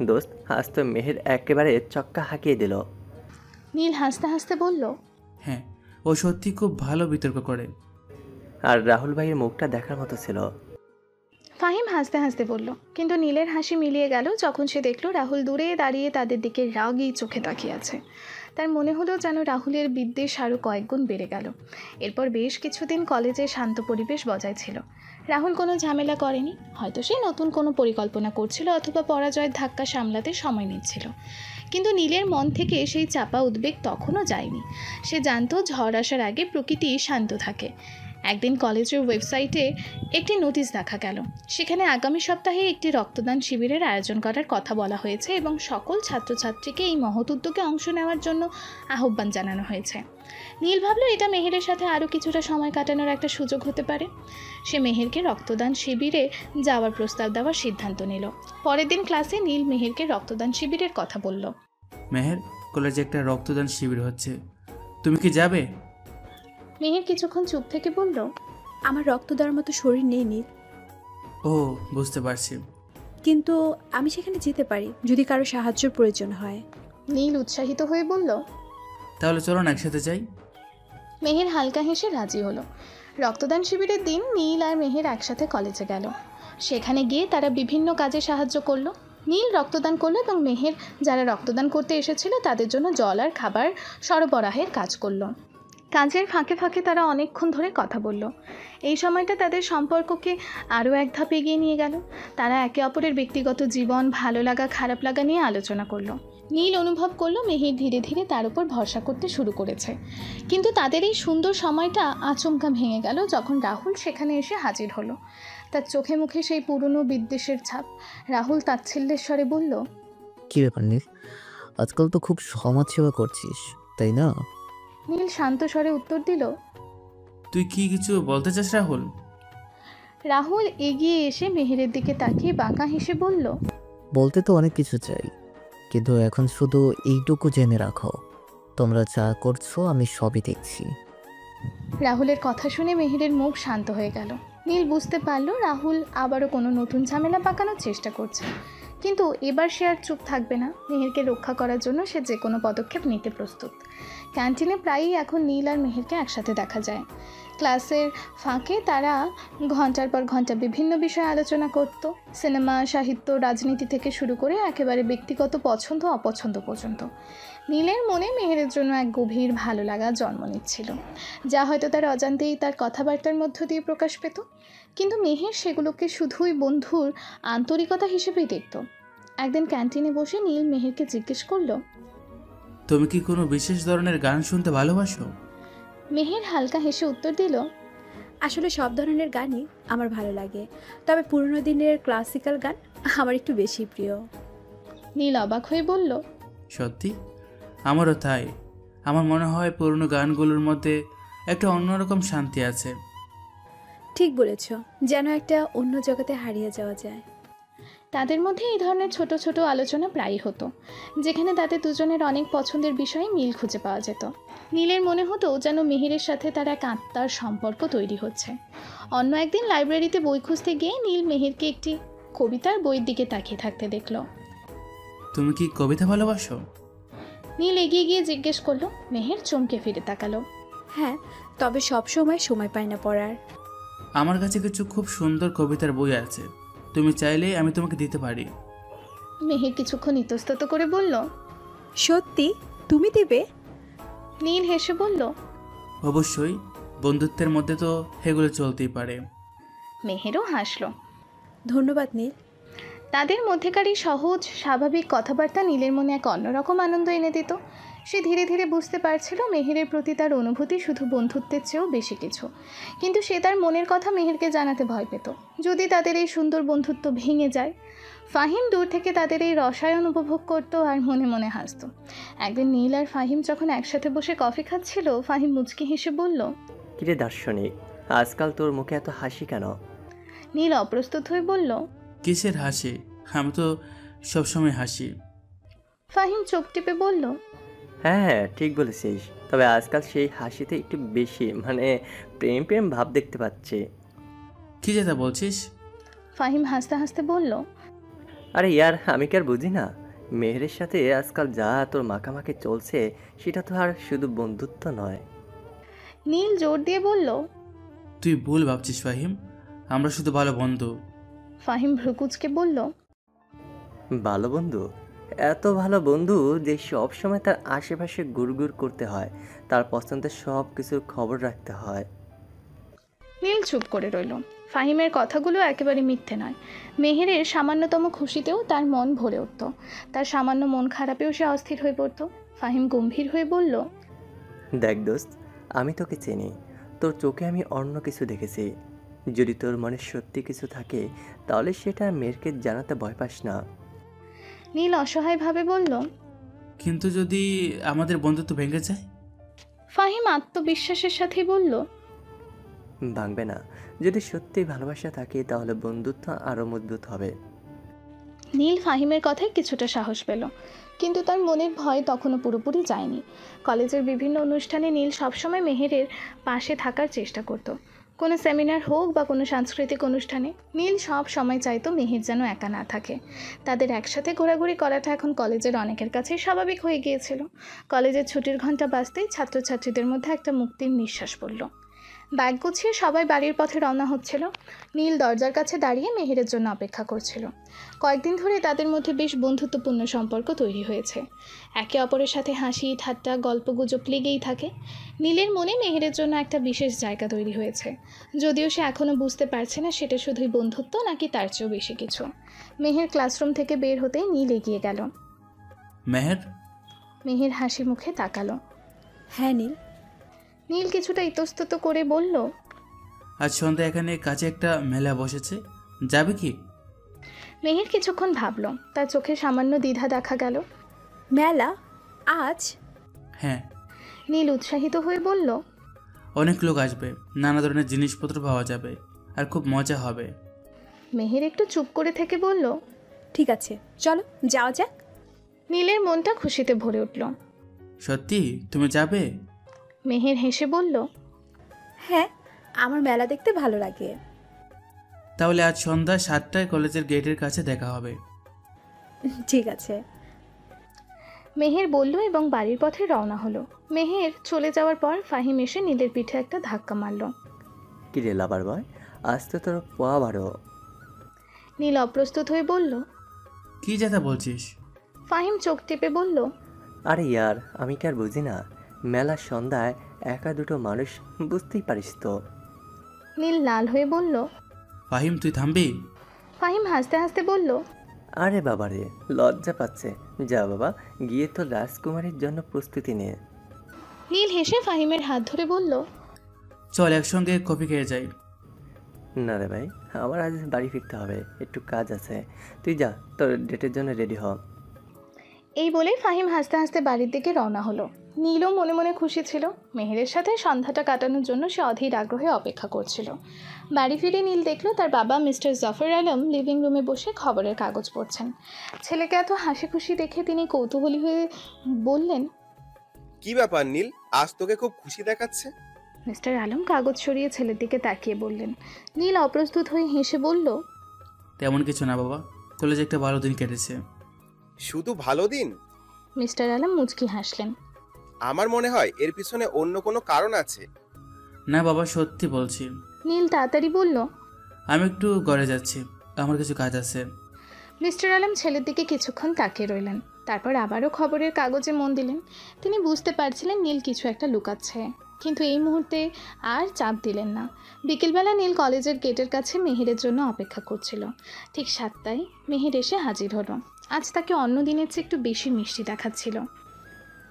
দোস্ত, আজ তো মেহের একেবারে চক্কা হাঁকিয়ে দিল। নীল হাসতে হাসতে বলল, হ্যাঁ, ও সত্যি খুব ভালো বিতর্ক করে। আর রাহুল ভাইয়ের মুখটা দেখার মতো ছিল। ফাহিম হাসতে হাসতে বলল, কিন্তু নীলের হাসি মিলিয়ে গেল যখন সে দেখল রাহুল দূরে দাঁড়িয়ে তাদের দিকে রাগী চোখে তাকিয়ে আছে। তার মনে হলো যেন রাহুলের বিদ্বেষ আরও কয়েকগুণ বেড়ে গেল। এরপর বেশ কিছুদিন কলেজে শান্ত পরিবেশ বজায় ছিল। রাহুল কোনো ঝামেলা করেনি, হয়তো সে নতুন কোনো পরিকল্পনা করছিল অথবা পরাজয়ের ধাক্কা সামলাতে সময় নিচ্ছিল। কিন্তু নীলের মন থেকে সেই চাপা উদ্বেগ তখনও যায়নি। সে জানতো ঝড় আসার আগে প্রকৃতি শান্ত থাকে। একদিন কলেজের ওয়েবসাইটে একটি নোটিশ দেখা গেল। সেখানে আগামী সপ্তাহে একটি রক্তদান শিবিরের আয়োজন করার কথা বলা হয়েছে এবং সকল ছাত্রছাত্রীকে এই মহৎ উদ্যোগে অংশ নেওয়ার জন্য আহ্বান জানানো হয়েছে। নীল ভাবল এটা মেহেরের সাথে আরও কিছুটা সময় কাটানোর একটা সুযোগ হতে পারে। সে মেহেরকে রক্তদান শিবিরে যাওয়ার প্রস্তাব দেওয়ার সিদ্ধান্ত নিল। পরের দিন ক্লাসে নীল মেহেরকে রক্তদান শিবিরের কথা বলল। মেহের, কলেজে একটা রক্তদান শিবির হচ্ছে, তুমি কি যাবে? মেহের কিছুক্ষণ চুপ থেকে বলল, আমার রক্ত দেওয়ার মতো শরীর নেই নীল, ও বুঝতে পারছি। কিন্তু আমি সেখানে যেতে পারি যদি কারো সাহায্যের প্রয়োজন হয়। নীল উৎসাহিত হয়ে বলল, তাহলে চলো না একসাথে যাই। মেহের হালকা হেসে রাজি হলো। রক্তদান শিবিরের দিন নীল আর মেহের একসাথে কলেজে গেল। সেখানে গিয়ে তারা বিভিন্ন কাজে সাহায্য করলো। নীল রক্তদান করলো এবং মেহের যারা রক্তদান করতে এসেছিল তাদের জন্য জল আর খাবার সরবরাহের কাজ করলো। কাজের ফাঁকে ফাঁকে তারা অনেকক্ষণ ধরে কথা বলল। এই সময়টা তাদের সম্পর্ককে আরও এক ধাপ এগিয়ে নিয়ে গেল। তারা একে অপরের ব্যক্তিগত জীবন, ভালো লাগা খারাপ লাগা নিয়ে আলোচনা করলো। নীল অনুভব করলো মেহের ধীরে ধীরে তার উপর ভরসা করতে শুরু করেছে। কিন্তু তাদের এই সুন্দর সময়টা আচমকা ভেঙে গেল যখন রাহুল সেখানে এসে হাজির হলো। তার চোখে মুখে সেই পুরনো বিদ্বেষের ছাপ। রাহুল তাচ্ছিল্যের স্বরে বলল, কী ব্যাপার নীল, আজকাল তো খুব সমাজ সেবা করছিস, তাই না? নীল শান্ত স্বরে উত্তর দিল, তুই কি কিছু বলতে চাস রাহুল? রাহুল এগিয়ে এসে মেহেরের দিকে তাকিয়ে বাঁকা হেসে বলল, বলতে তো অনেক কিছু চাই, কিন্তু এখন শুধু এইটুকু জেনে রাখো, তোমরা যা করছো আমি সবই দেখছি। রাহুলের কথা শুনে মেহেরের মুখ শান্ত হয়ে গেল। নীল বুঝতে পারল রাহুল আবারও কোনো নতুন ঝামেলা পাকানোর চেষ্টা করছে। কিন্তু এবার সে আর চুপ থাকবে না। মেহেরকে রক্ষা করার জন্য সে যে কোনো পদক্ষেপ নিতে প্রস্তুত। ক্যান্টিনে প্রায়ই এখন নীল আর মেহেরকে একসাথে দেখা যায়। ক্লাসের ফাঁকে তারা ঘন্টার পর ঘন্টা বিভিন্ন বিষয়ে আলোচনা করত। সিনেমা, সাহিত্য, রাজনীতি থেকে শুরু করে একেবারে ব্যক্তিগত পছন্দ অপছন্দ পর্যন্ত। নীলের মনে মেহেরের জন্য এক গভীর ভালো লাগা জন্ম নিচ্ছিল, যা হয়তো তার অজান্তেই তার কথাবার্তার মধ্য দিয়ে প্রকাশ পেত। কিন্তু মেহের সেগুলোকে শুধুই বন্ধুর আন্তরিকতা হিসেবেই দেখত। একদিন ক্যান্টিনে বসে নীল মেহেরকে জিজ্ঞেস করলো, তুমি কি কোনো বিশেষ ধরনের গান শুনতে ভালোবাসো? মেহের হালকা হেসে উত্তর দিল, আসলে সব ধরনের গানই আমার ভালো লাগে, তবে পুরনো দিনের ক্লাসিক্যাল গান আমার একটু বেশি প্রিয়। নীল অবাক হয়ে বলল, সত্যি? আমারও তাই। আমার মনে হয় পুরনো গানগুলোর মধ্যে একটা অন্যরকম শান্তি আছে। ঠিক বলেছ, যেন একটা অন্য জগতে হারিয়ে যাওয়া যায়। তাদের মধ্যে এই ধরনের ছোট ছোট আলোচনা প্রায়ই হতো, যেখানে তাদের দুজনের অনেক পছন্দের বিষয়ে মিল খুঁজে পাওয়া যেত। নীলের মনে হতো যেন মেহেরের সাথে তার এক আত্মার সম্পর্ক তৈরি হচ্ছে। অন্য একদিন লাইব্রেরিতে বই খুঁজতে গিয়ে নীল মেহেরকে একটি কবিতার বইয়ের দিকে তাকিয়ে থাকতে দেখল। তুমি কি কবিতা ভালোবাসো? নীল এগিয়ে গিয়ে জিজ্ঞেস করলো। মেহের চমকে ফিরে তাকালো। হ্যাঁ, তবে সব সময় পাই না পড়ার। আমার কাছে কিছু খুব সুন্দর কবিতার বই আছে, তুমি চাইলে আমি তোমাকে দিতে পারি। মেহের কিছুক্ষণ ইতস্তত করে বলল, সত্যি তুমি দেবে? নীল হেসে বলল, অবশ্যই, বন্ধুত্বের মধ্যে তো এগুলো চলতেই পারে। মেহেরও হাসল। ধন্যবাদ নীল। তাদের মধ্যেকার এই সহজ স্বাভাবিক কথাবার্তা নীলের মনে এক অন্যরকম আনন্দ এনে দিত। সে ধীরে ধীরে বুঝতে পারছিল মেহেরের প্রতি তার অনুভূতি শুধু বন্ধুত্বের চেয়েও বেশি কিছু। কিন্তু সে তার মনের কথা মেহেরকে জানাতে ভয় পেত। যদি তাদের এই সুন্দর বন্ধুত্ব ভেঙে যায়। ফাহিম দূর থেকে তাদের এই রসায়ন উপভোগ করতো আর মনে মনে হাসত। একদিন নীল আর ফাহিম যখন একসাথে বসে কফি খাচ্ছিল, ফাহিম মুচকি হেসে বলল, কিরে দার্শনিক, আজকাল তোর মুখে এত হাসি কেন? নীল অপ্রস্তুত হয়ে বলল, কিসের হাসি? আমি তো সবসময় হাসি। ফাহিম চোখ টিপে বলল, হ্যাঁ, ঠিক বলেছিস। তবে আজকাল সেই হাসিতে একটু বেশি প্রেম প্রেম ভাব দেখতে পাচ্ছি। কি যেটা বলছিস? ফাহিম হাসতে হাসতে বলল, আরে ইয়ার, আমি কি আর বুঝি না? মেহেরের সাথে আজকাল যা তোর মাখামাখি চলছে, সেটা তো আর শুধু বন্ধুত্ব নয়। নীল জোর দিয়ে বলল। তুই ভুল ভাবছিস ফাহিম, আমরা শুধু ভালো বন্ধু। ফাহিম ভ্রুকুচকে বলল, ভালো বন্ধু? এত ভালো বন্ধু যে সব সময় তার আশেপাশে গুড়গুড় করতে হয়, তার পছন্দের সব কিছুর খবর রাখতে হয়। নীল চুপ করে রইল। ফাহিমের কথাগুলো একেবারে মিথ্যে নয়। মেহেরের সামান্যতম খুশিতেও তার মন ভরে উঠত, তার সামান্য মন খারাপেও সে অস্থির হয়ে পড়ত। ফাহিম গম্ভীর হয়ে বলল, দেখ দোস্ত, আমি তোকে চিনি, তোর চোখে আমি অন্য কিছু দেখেছি। যদি তোর মনে সত্যি কিছু থাকে, তাহলে সেটা মেয়েরকে জানাতে ভয় পাস না। নীল অসহায়ভাবে বলল, কিন্তু যদি আমাদের বন্ধুত্ব ভেঙে যায়? ফাহিম আত্মবিশ্বাসের সাথে বলল, ভাঙবে না। যদি সত্যি ভালোবাসা থাকে, তাহলে বন্ধুত্ব আরও মজবুত হবে। নীল ফাহিমের কথায় কিছুটা সাহস পেল, কিন্তু তার মনের ভয় তখনও পুরোপুরি যায়নি। কলেজের বিভিন্ন অনুষ্ঠানে নীল সবসময় মেহেরের পাশে থাকার চেষ্টা করত। কোনো সেমিনার হোক বা কোনো সাংস্কৃতিক অনুষ্ঠানে নীল সব সময় চাইতো মেহের যেন একা না থাকে। তাদের একসাথে ঘোরাঘুরি করাটা এখন কলেজের অনেকের কাছেই স্বাভাবিক হয়ে গিয়েছিল। কলেজের ছুটির ঘন্টা বাজতেই ছাত্রছাত্রীদের মধ্যে একটা মুক্তির নিঃশ্বাস পড়ল। ব্যাগ গুছিয়ে সবাই বাড়ির পথে রওনা হচ্ছিল। নীল দরজার কাছে দাঁড়িয়ে মেহেরের জন্য অপেক্ষা করছিল। কয়েকদিন ধরে তাদের মধ্যে বেশ বন্ধুত্বপূর্ণ সম্পর্ক তৈরি হয়েছে। একে অপরের সাথে হাসি ঠাট্টা গল্পগুজব লেগেই থাকে। নীলের মনে মেহেরের জন্য একটা বিশেষ জায়গা তৈরি হয়েছে, যদিও সে এখনও বুঝতে পারছে না সেটা শুধুই বন্ধুত্ব নাকি তার চেয়েও বেশি কিছু। মেহের ক্লাসরুম থেকে বের হতেই নীল এগিয়ে গেল। মেহের? মেহের হাসি মুখে তাকালো। হ্যাঁ নীল। নীল কিছুটা ইতস্তত করে বলল, আজ সন্ধ্যা এখানে কাছে একটা মেলা বসেছে, যাবে কি? মেহের কিছুক্ষণ ভাবল, তার চোখে সামান্য দ্বিধা দেখা গেল। মেলা? আজ? হ্যাঁ। নীল উৎসাহিত হয়ে বলল, অনেক লোক আসবে, নানা ধরনের জিনিসপত্র পাওয়া যাবে, আর খুব মজা হবে। মেহের একটু চুপ করে থেকে বলল, ঠিক আছে, চলো যাওয়া যাক। নীলের মনটা খুশিতে ভরে উঠল। সত্যি তুমি যাবে? মেহের হেসে বলল, হ্যাঁ, আমার মেলা দেখতে ভালো লাগে। তাহলে আজ সন্ধ্যা 7টায় কলেজের গেটের কাছে দেখা হবে। ঠিক আছে। মেহের বলল এবং বাড়ির পথে রওনা হলো। মেহের চলে যাওয়ার পর ফাহিম এসে নীলের পিঠে একটা ধাক্কা মারল। কি রে লাভার বয়, আজ তো তোর পোয়া বারো। নীল অপ্রস্তুত হয়ে বলল, কি যেটা বলছিস? ফাহিম চোখ টিপে বলল, আরে ইয়ার, আমি কি আর বুঝি না? মেলার সন্ধ্যায় একা দুটো মানুষ, বুঝতেই পারিস তো। নীল লাল হয়ে বলল। ফাহিম তুই থামবি? ফাহিম হাসতে হাসতে বলল, আরে বাবা রে, লজ্জা পাচ্ছে। যা বাবা, গিয়ে তো রাজকুমারীর জন্য প্রস্তুতি নে। নীল হেসে ফাহিমের হাত ধরে বলল, চল একসঙ্গে কফি খেয়ে যাই। না রে ভাই, আমার আজ বাড়ি ফিরতে হবে, একটু কাজ আছে। তুই যা, তোর ডেটের জন্য রেডি হ। এই বলে ফাহিম হাসতে হাসতে বাড়ির দিকে রওনা হলো। নীলও মনে মনে খুশি ছিল। মেহেরের সাথে সন্ধ্যাটা কাটানোর জন্য সে অধীর আগ্রহে অপেক্ষা করছিল। বাড়ি ফিরে নীল দেখল তার বাবা মিস্টার জাফর আলম লিভিং রুমে বসে খবরের কাগজ পড়ছেন। ছেলেকে এত হাসি খুশি দেখে তিনি কৌতূহলী হয়ে বললেন, কি ব্যাপার নীল, আজ তোকে খুব খুশি দেখাচ্ছে? মিস্টার আলম কাগজ সরিয়ে ছেলের দিকে তাকিয়ে বললেন। নীল অপ্রস্তুত হয়ে হেসে বলল, তেমন কিছু না বাবা, কলেজে একটা ভালো দিন কেটেছে। শুধু ভালো দিন? মিস্টার আলম মুচকি হাসলেন। আমার মনে হয় এর পিছনে অন্য কোনো কারণ আছে। না বাবা, সত্যি বলছি। নীল তাড়াতাড়ি বলল, আমি একটু ঘরে যাচ্ছি, আমার কিছু কাজ আছে। মিস্টার আলম ছেলের দিকে কিছুক্ষণ তাকিয়ে রইলেন, তারপর আবারও খবরের কাগজে মন দিলেন। তিনি বুঝতে পারছিলেন নীল কিছু একটা লুকাচ্ছে, কিন্তু এই মুহূর্তে আর চাপ দিলেন না। বিকেলবেলা নীল কলেজের গেটের কাছে মেহেরের জন্য অপেক্ষা করছিল। ঠিক 7টায় মেহের এসে হাজির হলো। আজ তাকে অন্য দিনের চেয়ে একটু বেশি মিষ্টি দেখাচ্ছিল।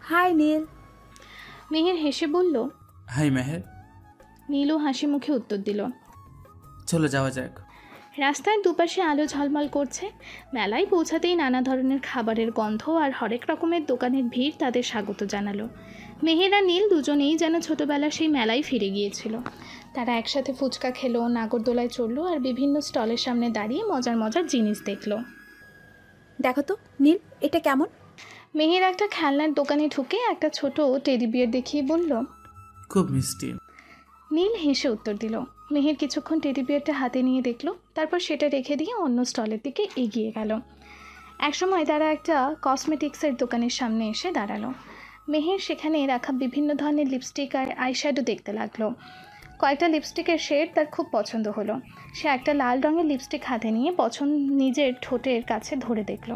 হাই নীল। মেহের হেসে বলল, হাই মেহের। নীলও হাসি মুখে উত্তর দিল। চলো যাওয়া যাক। রাস্তার দুপাশে আলো ঝলমল করছে। মেলায় পৌঁছাতেই নানা ধরনের খাবারের গন্ধ আর হরেক রকমের দোকানের ভিড় তাদের স্বাগত জানালো। মেহের আর নীল দুজনেই যেন ছোটোবেলার সেই মেলায় ফিরে গিয়েছিল। তারা একসাথে ফুচকা খেলো, নাগরদোলায় চড়লো আর বিভিন্ন স্টলের সামনে দাঁড়িয়ে মজার মজার জিনিস দেখলো। দেখো তো নীল, এটা কেমন? মেহের একটা খেলনার দোকানে ঢুকে একটা ছোট টেডি বিয়ার দেখিয়ে বলল, খুব মিষ্টি। নীল হেসে উত্তর দিল। মেহের কিছুক্ষণ টেডি বিয়ারটা হাতে নিয়ে দেখল, তারপর সেটা রেখে দিয়ে অন্য স্টলের দিকে এগিয়ে গেল। একসময় তারা একটা কসমেটিক্সের দোকানের সামনে এসে দাঁড়ালো। মেহের সেখানে রাখা বিভিন্ন ধরনের লিপস্টিক আর আইশ্যাডো দেখতে লাগলো। কয়েকটা লিপস্টিকের শেড তার খুব পছন্দ হলো। সে একটা লাল রঙের লিপস্টিক হাতে নিয়ে নিজের ঠোঁটের কাছে ধরে দেখলো।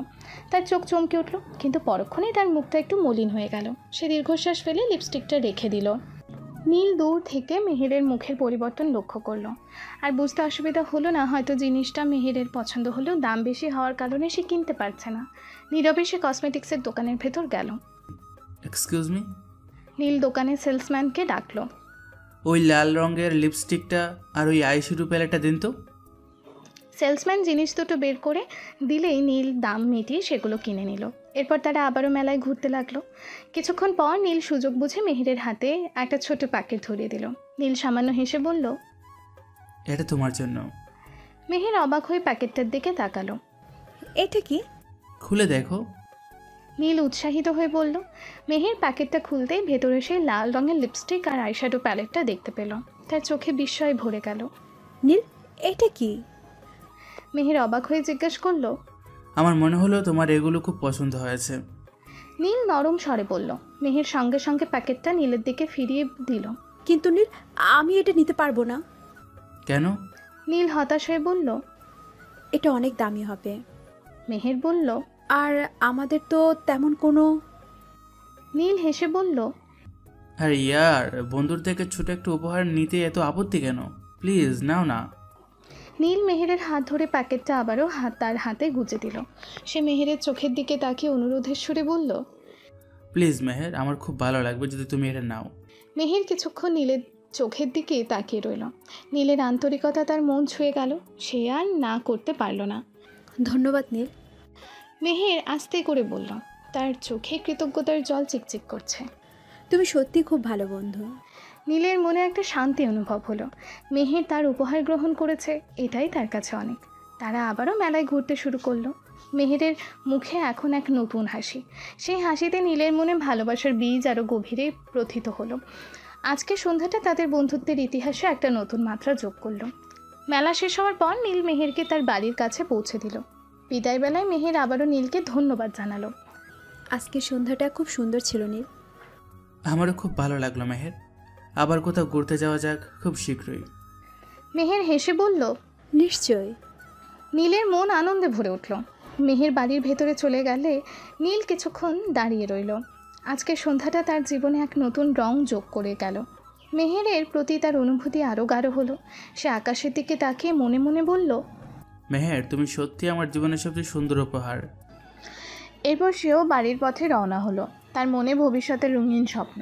তার চোখ চমকে উঠল, কিন্তু পরক্ষণেই তার মুখটা একটু মলিন হয়ে গেল। সে দীর্ঘশ্বাস ফেলে লিপস্টিকটা রেখে দিল। নীল দূর থেকে মেহেরের মুখের পরিবর্তন লক্ষ্য করলো। আর বুঝতে অসুবিধা হলো না, হয়তো জিনিসটা মেহেরের পছন্দ হলেও দাম বেশি হওয়ার কারণে সে কিনতে পারছে না। নীরবে সে কসমেটিক্সের দোকানের ভেতর গেল। Excuse me. নীল দোকানের সেলসম্যানকে ডাকলো। ওই লাল রঙের লিপস্টিকটা আর ওই আইশ্যাডো প্যালেটটা দিন তো। সেলসম্যান জিনিস দুটো বের করে দিলেই নীল দাম মিটিয়ে সেগুলো কিনে নিল। এরপর তারা আবারও মেলায় ঘুরতে লাগলো। কিছুক্ষণ পর নীল সুযোগ বুঝে মেহেরের হাতে একটা ছোট প্যাকেট ধরিয়ে দিল। নীল সামান্য হেসে বলল, এটা তোমার জন্য। মেহের অবাক হয়ে প্যাকেটটার দিকে তাকালো। এটা কি? খুলে দেখো। নীল উৎসাহিত হয়ে বলল। মেহের প্যাকেটটা খুলতেই ভেতরে সেই লাল রঙের লিপস্টিক আর আইশ্যাডো প্যালেটটা দেখতে পেল। তার চোখে বিস্ময় ভরে গেল। নীল, এটা কি? মেহের অবাক হয়ে জিজ্ঞেস করলো, আমার মনে হলো তোমার এগুলো খুব পছন্দ হয়েছে। নীল নরম স্বরে বলল। মেহের সঙ্গে সঙ্গে প্যাকেটটা নীলের দিকে ফিরিয়ে দিল। কিন্তু নীল, আমি এটা নিতে পারবো না। কেন? নীল হতাশ হয়ে বলল, এটা অনেক দামি হবে। মেহের বলল, আর আমাদের তো তেমন কোনো। নীল হেসে বলল, আর ইয়ার, বন্ধুর থেকে ছোট একটা উপহার নিতে এত আপত্তি কেন? প্লিজ নাও না। নীল মেহেরের হাত ধরে প্যাকেটটা আবারও তার হাতে গুজে দিল। সে মেহেরের চোখের দিকে তাকিয়ে অনুরোধের সুরে বলল, প্লিজ মেহের, আমার খুব ভালো লাগবে যদি তুমি এটা নাও। মেহের কিছুক্ষণ নীলের চোখের দিকে তাকিয়ে রইল। নীলের আন্তরিকতা তার মন ছুঁয়ে গেল। সে আর না করতে পারল না। ধন্যবাদ নীল। মেহের আস্তে করে বলল, তার চোখে কৃতজ্ঞতার জল চিকচিক করছে। তুমি সত্যি খুব ভালো বন্ধু। নীলের মনে একটা শান্তি অনুভব হলো। মেহের তার উপহার গ্রহণ করেছে, এটাই তার কাছে অনেক। তারা আবারও মেলায় ঘুরতে শুরু করলো। মেহেরের মুখে এখন এক নতুন হাসি। সেই হাসিতে নীলের মনে ভালোবাসার বীজ আরও গভীরে প্রথিত হলো। আজকে সন্ধ্যাটা তাদের বন্ধুত্বের ইতিহাসে একটা নতুন মাত্রা যোগ করলো। মেলা শেষ হওয়ার পর নীল মেহেরকে তার বাড়ির কাছে পৌঁছে দিল। বিদায়বেলায় মেহের আবারও নীলকে ধন্যবাদ জানালো। আজকের সন্ধ্যাটা খুব সুন্দর ছিল নীল। আমারও খুব ভালো লাগলো মেহের। আবার কোথাও ঘুরতে যাওয়া যাক খুব শীঘ্রই। মেহের হেসে বলল, নিশ্চয়ই। নীলের মন আনন্দে ভরে উঠল। মেহের বাড়ির ভেতরে চলে গেলে নীল কিছুক্ষণ দাঁড়িয়ে রইল। আজকের সন্ধ্যাটা তার জীবনে এক নতুন রং যোগ করে গেল। মেহেরের প্রতি তার অনুভূতি আরও গাঢ় হলো। সে আকাশের দিকে তাকিয়ে মনে মনে বলল, মেহের, তুমি সত্যি আমার জীবনের সবচেয়ে সুন্দর উপহার। এরপর সেও বাড়ির পথে রওনা হলো। তার মনে ভবিষ্যতের রঙিন স্বপ্ন।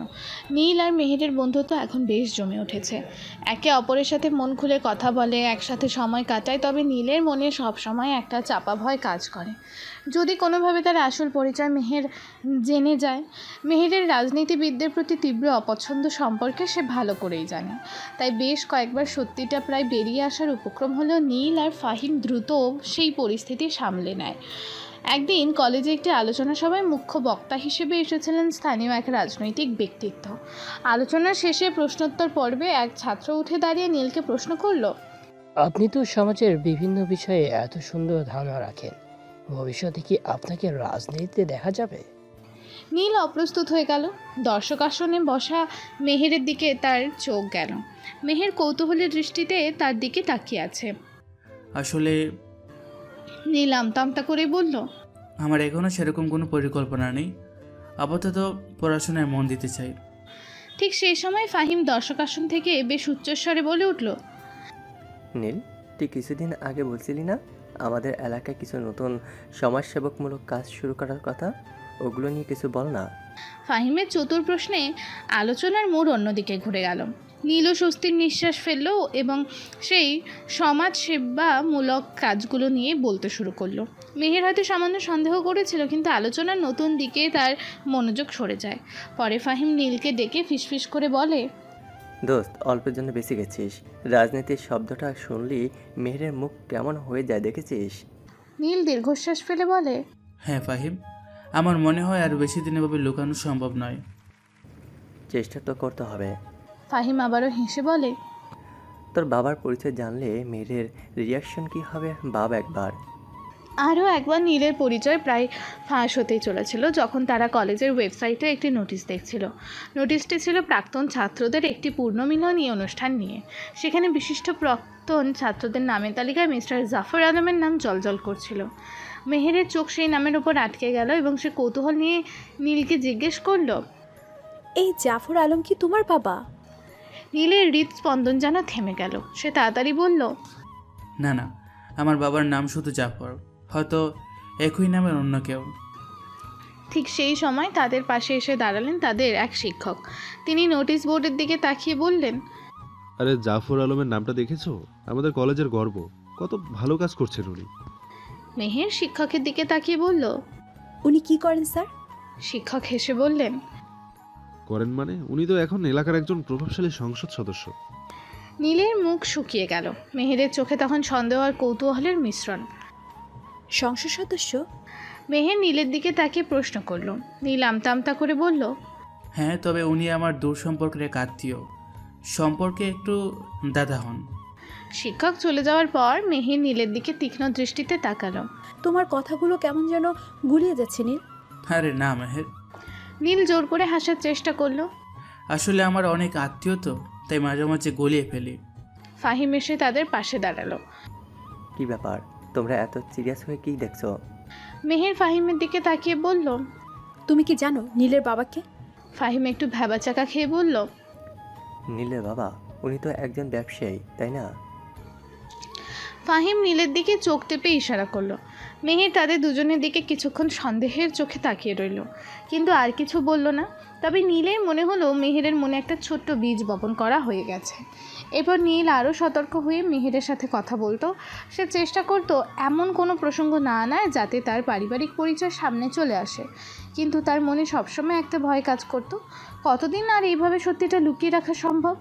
নীল আর মেহেরের বন্ধুত্ব এখন বেশ জমে উঠেছে। একে অপরের সাথে মন খুলে কথা বলে, একসাথে সময় কাটায়। তবে নীলের মনে সবসময় একটা চাপা ভয় কাজ করে, যদি কোনোভাবে তার আসল পরিচয় মেহের জেনে যায়। মেহেরের রাজনীতিবিদদের প্রতি তীব্র অপছন্দ সম্পর্কে সে ভালো করেই জানে। তাই বেশ কয়েকবার সত্যিটা প্রায় বেরিয়ে আসার উপক্রম হলেও নীল আর ফাহিম দ্রুত সেই পরিস্থিতি সামলে নেয়। একদিন কলেজে একটি আলোচনা সভায় মুখ্য বক্তা হিসেবে এসেছিলেন স্থানীয় এক রাজনৈতিক ব্যক্তিত্ব। আলোচনার শেষে প্রশ্নোত্তর পর্বে এক ছাত্র উঠে দাঁড়িয়ে নীলকে প্রশ্ন করল, আপনি তো সমাজের বিভিন্ন বিষয়ে এত সুন্দর ধারণা রাখেন, ভবিষ্যতে কি আপনাকে রাজনীতিতে দেখা যাবে? নীল অপ্রস্তুত হয়ে গেল। দর্শক আসনে বসা মেহেরের দিকে তার চোখ গেল। মেহের কৌতূহলী দৃষ্টিতে তার দিকে তাকিয়ে আছে। আসলে নীল আমতা করে বলল, আমার এখনও সেরকম কোনো পরিকল্পনা নেই। আপাতত পড়াশোনায় মন দিতে চাই। ঠিক সেই সময় ফাহিম দর্শক আসন থেকে বেশ উচ্চস্বরে বলে উঠল, নীল, তুই কিছুদিন আগে বলছিলি না আমাদের এলাকায় কিছু নতুন সমাজসেবকমূলক কাজ শুরু করার কথা? ওগুলো নিয়ে কিছু বল না। ফাহিমের চতুর প্রশ্নে আলোচনার মোড় অন্যদিকে ঘুরে গেল। নীলও স্বস্তির নিঃশ্বাস ফেলল এবং সেই সমাজসেবামূলক কাজগুলো নিয়ে বলতে শুরু করলো। মেহের হয়তো সামান্য সন্দেহ করেছিল, কিন্তু আলোচনার নতুন দিকে তার মনোযোগ সরে যায়। পরে ফাহিম নীলকে ডেকে ফিসফিস করে বলে, দোস্ত, অল্পের জন্য বেশি গেছিস। রাজনীতির শব্দটা শুনলি মেহেরের মুখ কেমন হয়ে যায় দেখেছিস? নীল দীর্ঘশ্বাস ফেলে বলে, হ্যাঁ ফাহিম, আমার মনে হয় আর বেশি দিন এভাবে লুকানো সম্ভব নয়। চেষ্টা তো করতে হবে। ফাহিম আবারও হেসে বলে, তোর বাবার পরিচয় জানলে মেয়ের রিয়াকশন কি হবে ভাব একবার। আরও একবার নীলের পরিচয় প্রায় ফাঁস হতেই চলেছিল যখন তারা কলেজের ওয়েবসাইটে একটি নোটিশ দেখছিল। নোটিশটি ছিল প্রাক্তন ছাত্রদের একটি পুনর্মিলনী অনুষ্ঠান নিয়ে। সেখানে বিশিষ্ট প্রাক্তন ছাত্রদের নামের তালিকায় মিস্টার জাফর আলমের নাম জলজল করছিল। মেহেরের চোখ সেই নামের ওপর আটকে গেল এবং সে কৌতূহল নিয়ে নীলকে জিজ্ঞেস করলো, এই জাফর আলম কি তোমার বাবা? নীলের হৃদস্পন্দন যেন থেমে গেল। সে তাড়াতাড়ি বলল, না না, আমার বাবার নাম শুধু জাফর, হয়তো একই নামের অন্য কেউ। ঠিক সেই সময় তাদের পাশে এসে দাঁড়ালেন তাদের এক শিক্ষক। তিনি নোটিশ বোর্ডের দিকে তাকিয়ে বললেন, আরে জাফর আলমের নামটা দেখেছো? আমাদের কলেজের গর্ব। কত ভালো কাজ করছেন উনি। মেহের শিক্ষকের দিকে তাকিয়ে বলল, উনি কি করেন স্যার? শিক্ষক হেসে বললেন, করেন মানে? উনি তো এখন এলাকার একজন প্রভাবশালী সংসদ সদস্য। নীলের মুখ শুকিয়ে গেল। মেহেরের চোখে তখন সন্দেহ আর কৌতূহলের মিশ্রণ। সংসদ সদস্য? মেহের নীলের দিকে তাকিয়ে প্রশ্ন করল। নীল আমতা আমতা করে বলল, হ্যাঁ, তবে উনি আমার দূর সম্পর্কের এক আত্মীয়, সম্পর্কে একটু দাদা হন। শিক্ষক চলে যাওয়ার পর মেহের নীলের দিকে তীক্ষ্ণ দৃষ্টিতে তাকালো। তোমার কথাগুলো কেমন যেন গুলিয়ে যাচ্ছে নীল। আরে না মেহের। নীল জোর করে হাসার চেষ্টা করলো। আসলে আমার অনেক আত্মীয় তো, তাই মাঝে মাঝে গলিয়ে ফেলি। ফাহিম এসে তাদের পাশে দাঁড়ালো। কি ব্যাপার, তোমরা এত সিরিয়াস হয়ে কি দেখছো? মেহের ফাহিমের দিকে তাকিয়ে বলল, তুমি কি জানো নীলের বাবাকে? ফাহিম একটু ভ্যাবাচাকা খেয়ে বলল, নীলের বাবা? উনি তো একজন ব্যবসায়ী, তাই না? ফাহিম নীলের দিকে চোখ টেপে ইশারা করলো। মেহের তাদের দুজনের দিকে কিছুক্ষণ সন্দেহের চোখে তাকিয়ে রইল, কিন্তু আর কিছু বলল না। তবে নীলের মনে হলো মেহেরের মনে একটা ছোট্ট বীজ বপন করা হয়ে গেছে। এরপর নীল আরও সতর্ক হয়ে মেহেরের সাথে কথা বলতো। সে চেষ্টা করতো এমন কোনো প্রসঙ্গ না আনায় যাতে তার পারিবারিক পরিচয় সামনে চলে আসে, কিন্তু তার মনে সবসময় একটা ভয় কাজ করতো, কতদিন আর এইভাবে সত্যিটা লুকিয়ে রাখা সম্ভব।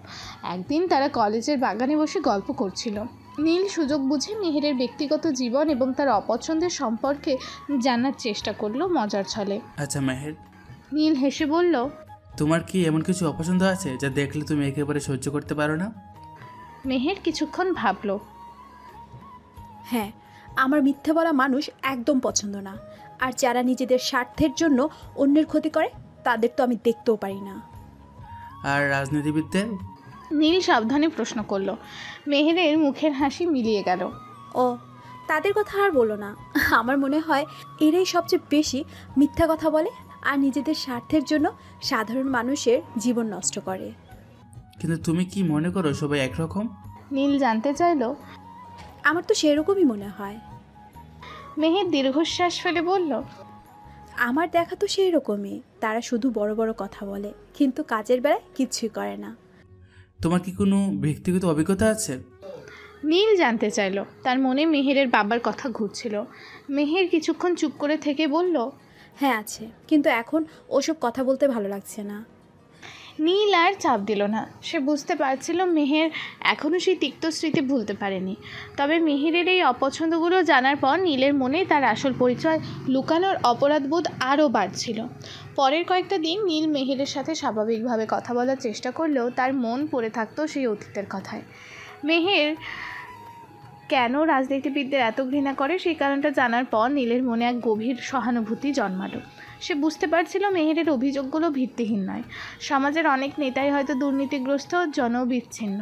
একদিন তারা কলেজের বাগানে বসে গল্প করছিল। নীল সুযোগ বুঝে মেহেরের ব্যক্তিগত জীবন এবং তার অপছন্দের সম্পর্কে জানার চেষ্টা করলো মজার ছলে। আচ্ছা মেহের, নীল হেসে বলল, তোমার কি এমন কিছু অপছন্দ আছে যা দেখলে তুমি একেবারে সহ্য করতে পারো না? মেহের কিছুক্ষণ ভাবলো। হ্যাঁ, আমার মিথ্যে বলা মানুষ একদম পছন্দ না, আর যারা নিজেদের স্বার্থের জন্য অন্যের ক্ষতি করে তাদের তো আমি দেখতেও পারি না। আর রাজনীতিবিদদের? নীল সাবধানে প্রশ্ন করলো। মেহেরের মুখের হাসি মিলিয়ে গেল। ও, তাদের কথা আর বলো না। আমার মনে হয় এরাই সবচেয়ে বেশি মিথ্যা কথা বলে আর নিজেদের স্বার্থের জন্য সাধারণ মানুষের জীবন নষ্ট করে। কিন্তু তুমি কি মনে করো সবাই একরকম? নীল জানতে চাইলো। আমার তো সেরকমই মনে হয়। মেহের দীর্ঘশ্বাস ফেলে বলল, আমার দেখা তো সেই রকমই। তারা শুধু বড় বড় কথা বলে, কিন্তু কাজের বেলায় কিচ্ছুই করে না। তোমার কি কোনো ব্যক্তিগত অভিজ্ঞতা আছে? নীল জানতে চাইল। তার মনে মেহেরের বাবার কথা ঘুরছিল। মেহের কিছুক্ষণ চুপ করে থেকে বলল, হ্যাঁ আছে, কিন্তু এখন ওসব কথা বলতে ভালো লাগছে না। নীল আর চাপ দিল না। সে বুঝতে পারছিল মেহের এখনও সেই তিক্ত স্মৃতি ভুলতে পারেনি। তবে মেহেরের এই অপছন্দগুলো জানার পর নীলের মনে তার আসল পরিচয় লুকানোর অপরাধবোধ আরও বাড়ছিল। পরের কয়েকটা দিন নীল মেহেরের সাথে স্বাভাবিকভাবে কথা বলার চেষ্টা করলেও তার মন পড়ে থাকতো সেই অতীতের কথায়। মেহের কেন রাজনীতিবিদদের এত ঘৃণা করে সেই কারণটা জানার পর নীলের মনে এক গভীর সহানুভূতি জন্মালো। সে বুঝতে পারছিল মেহেরের অভিযোগগুলো ভিত্তিহীন নয়। সমাজের অনেক নেতাই হয়তো দুর্নীতিগ্রস্ত, জনবিচ্ছিন্ন,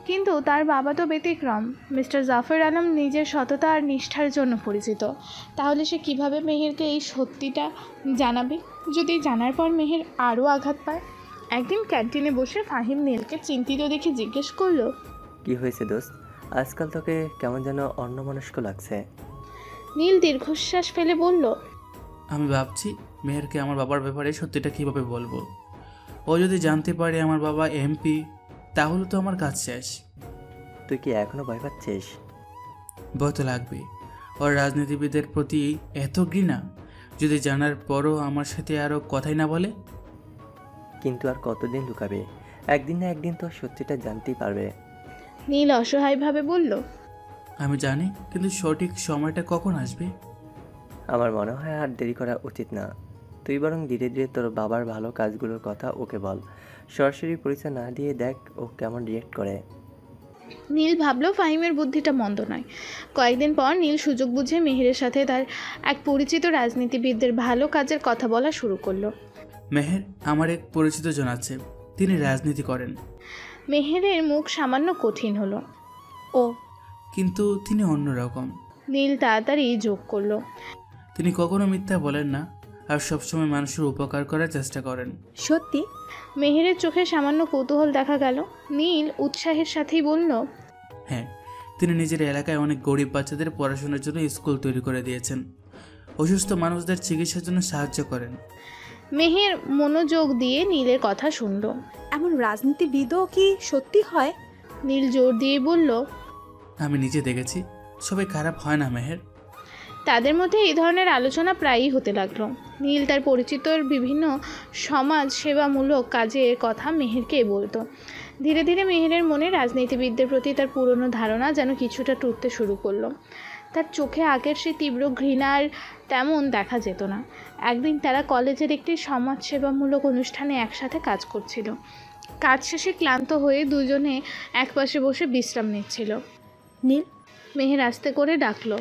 কিন্তু তার বাবা তো ব্যতিক্রম। মিস্টার জাফর আলম নিজের সততা আর নিষ্ঠার জন্য পরিচিত। তাহলে সে কিভাবে মেহেরকে এই সত্যিটা জানাবে যদি জানার পর মেহের আরও আঘাত পায়? একদিন ক্যান্টিনে বসে ফাহিম নীলকে চিন্তিত দেখে জিজ্ঞেস করলো, কি হয়েছে দোস্ত? আজকাল তোকে কেমন যেন অন্যমনস্ক লাগছে। নীল দীর্ঘশ্বাস ফেলে বলল, আমি ভাবছি মেহেরকে আমার বাবার ব্যাপারে সত্যিটা কীভাবে বলবো। ও যদি জানতে পারে আমার বাবা এমপি, তাহলে তো আমার কাজ শেষ। তুই কি এখনো ভয় পাচ্ছিস? ভয় তো লাগবে। ওর রাজনীতিবিদের প্রতি এত ঘৃণা, যদি জানার পরও আমার সাথে আরও কথাই না বলে। কিন্তু আর কতদিন লুকাবে? একদিন না একদিন তো সত্যিটা জানতেই পারবে। নীল অসহায়ভাবে বলল, আমি জানি, কিন্তু সঠিক সময়টা কখন আসবে? আমার মনে হয় আর দেরি করা উচিত না। তুই বরং ধীরে ধীরে তোর বাবার ভালো কাজগুলোর কথা ওকে বল। সরাসরি পরিচয় না দিয়ে দেখ ও কেমন রিয়েক্ট করে। নীল ভাবলো ফাহিমের বুদ্ধিটা মন্দ নয়। কয়েকদিন পর নীল সুযোগ বুঝে মেহেরের সাথে তার এক পরিচিত রাজনীতিবিদদের ভালো কাজের কথা বলা শুরু করলো। মেহের, আমার এক পরিচিত জন আছে, তিনি রাজনীতি করেন। মেহেরের মুখ সামান্য কঠিন হলো। ও, কিন্তু তিনি অন্যরকম। নীল তাড়াতাড়ি যোগ করলো। তিনি কখনো মিথ্যা বলেন না আর সবসময় মানুষের উপকার করার চেষ্টা করেন। সত্যি? মেহেরের চোখে সামান্য কৌতূহল দেখা গেল। নীল উৎসাহের সাথেই বলল, হ্যাঁ, তিনি নিজের এলাকায় অনেক গরিব বাচ্চাদের পড়াশোনার জন্য স্কুল তৈরি করে দিয়েছেন। অসুস্থ মানুষদের চিকিৎসার জন্য সাহায্য করেন। মেহের মনোযোগ দিয়ে নীলের কথা শুনল। এমন রাজনীতিবিদও কি সত্যি হয়? নীল জোর দিয়ে বলল, আমি নিজে দেখেছি, সবাই খারাপ হয় না মেহের। তাদের মধ্যে এই ধরনের আলোচনা প্রায়ই হতে লাগলো। নীল তার পরিচিতর বিভিন্ন সমাজ সেবামূলক কাজের কথা মেহেরকে বলতো। ধীরে ধীরে মেহেরের মনে রাজনীতিবিদদের প্রতি তার পুরনো ধারণা যেন কিছুটা টুটতে শুরু করলো। তার চোখে আগের সে তীব্র ঘৃণার তেমন দেখা যেত না। একদিন তারা কলেজের একটি সমাজসেবামূলক অনুষ্ঠানে একসাথে কাজ করছিল। কাজ শেষে ক্লান্ত হয়ে দুজনে একপাশে বসে বিশ্রাম নিচ্ছিল। নীল, মেহের আস্তে করে ডাকলো,